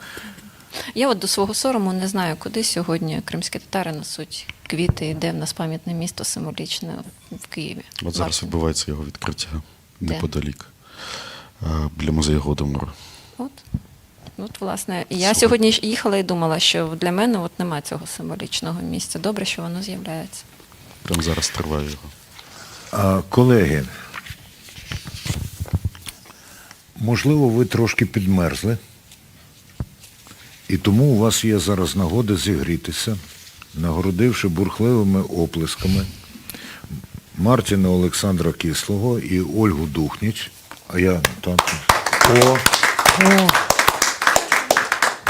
Speaker 9: Я от до свого сорому не знаю, куди сьогодні кримські татари несуть квіти, і де в нас пам'ятне місто символічне в Києві.
Speaker 22: От зараз відбувається його відкриття неподалік, біля музею Голодомору.
Speaker 9: От, власне, я сьогодні їхала і думала, що для мене от немає цього символічного місця. Добре, що воно з'являється.
Speaker 22: Прямо зараз триває його.
Speaker 21: Колеги, можливо, ви трошки підмерзли, і тому у вас є зараз нагода зігрітися, нагородивши бурхливими оплесками Мартіна Олександра Кислого і Ольгу Духніч. А я так.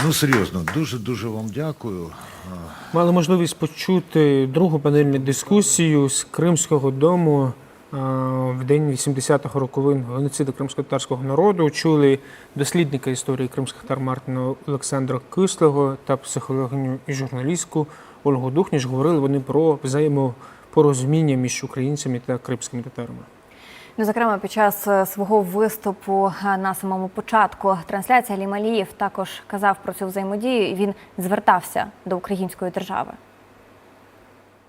Speaker 21: Ну, серйозно, дуже-дуже вам дякую.
Speaker 2: Мали можливість почути другу панельну дискусію з Кримського дому в день 80-го роковин геноциду кримськотатарського народу. Чули дослідника історії кримських татар Мартіна Олександра Кислого та психологиню і журналістку Ольгу Духніч. Говорили вони про взаємопорозуміння між українцями та кримськими татарами.
Speaker 1: Ну, зокрема, під час свого виступу на самому початку трансляції Алім Алієв також казав про цю взаємодію, і він звертався до української держави.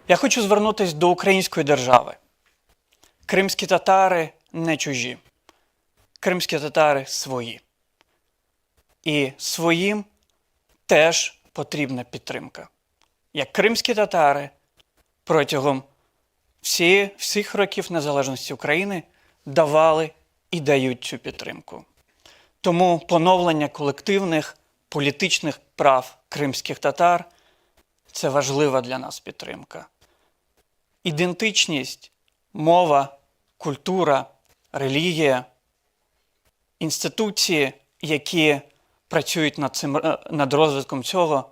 Speaker 17: Я хочу звернутися до української держави. Кримські татари не чужі. Кримські татари свої. І своїм теж потрібна підтримка. Як кримські татари протягом всіх років незалежності України давали і дають цю підтримку. Тому поновлення колективних політичних прав кримських татар – це важлива для нас підтримка. Ідентичність, мова, культура, релігія, інституції, які працюють над розвитком цього,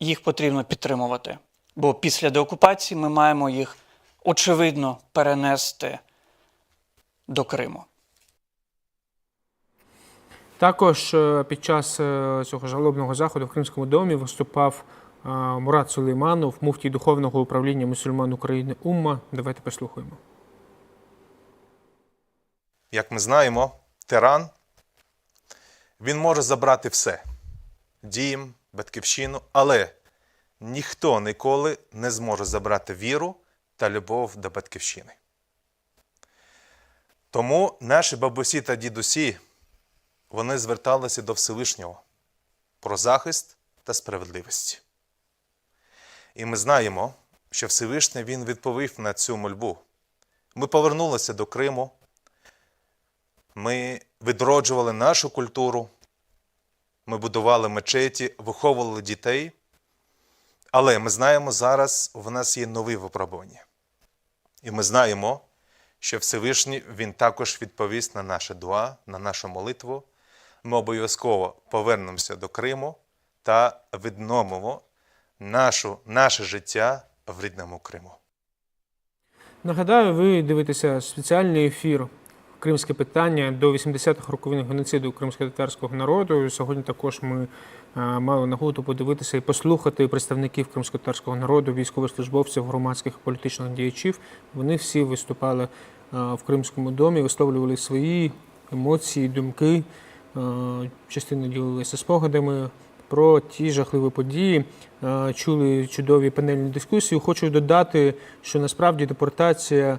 Speaker 17: їх потрібно підтримувати. Бо після деокупації ми маємо їх, очевидно, перенести до Криму.
Speaker 2: Також під час цього жалобного заходу в Кримському домі виступав Мурат Сулейманов, муфтій Духовного управління мусульман України Умма. Давайте послухаємо.
Speaker 15: Як ми знаємо, тиран, він може забрати все – дім, батьківщину, але ніхто ніколи не зможе забрати віру та любов до батьківщини. Тому наші бабусі та дідусі, вони зверталися до Всевишнього про захист та справедливість. І ми знаємо, що Всевишній він відповів на цю мольбу. Ми повернулися до Криму, ми відроджували нашу культуру, ми будували мечеті, виховували дітей. Але ми знаємо, зараз в нас є нові випробування. І ми знаємо, що Всевишній, він також відповість на наше дуа, на нашу молитву. Ми обов'язково повернемося до Криму та відновимо наше життя в рідному Криму.
Speaker 2: Нагадаю, ви дивитеся спеціальний ефір «Кримське питання» до 80-х роковин геноциду кримськотатарського народу. Сьогодні також ми мали нагоду подивитися і послухати представників кримськотатарського народу, військовослужбовців, громадських і політичних діячів. Вони всі виступали в Кримському домі, висловлювали свої емоції, думки, частина ділилися спогадами про ті жахливі події, чули чудові панельні дискусії. Хочу додати, що насправді депортація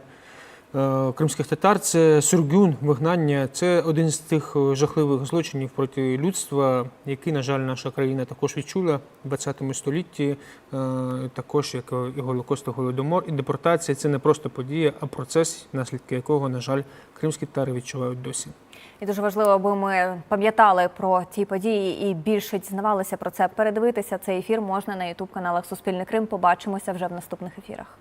Speaker 2: кримських татар – це сюргюн, вигнання. Це один з тих жахливих злочинів проти людства, який, на жаль, наша країна також відчула в ХХ столітті, також як і Голокост, і Голодомор. І депортація – це не просто подія, а процес, наслідки якого, на жаль, кримські татари відчувають досі.
Speaker 1: І дуже важливо, аби ми пам'ятали про ті події і більше дізнавалися про це. Передивитися цей ефір можна на YouTube-каналах Суспільне Крим. Побачимося вже в наступних ефірах.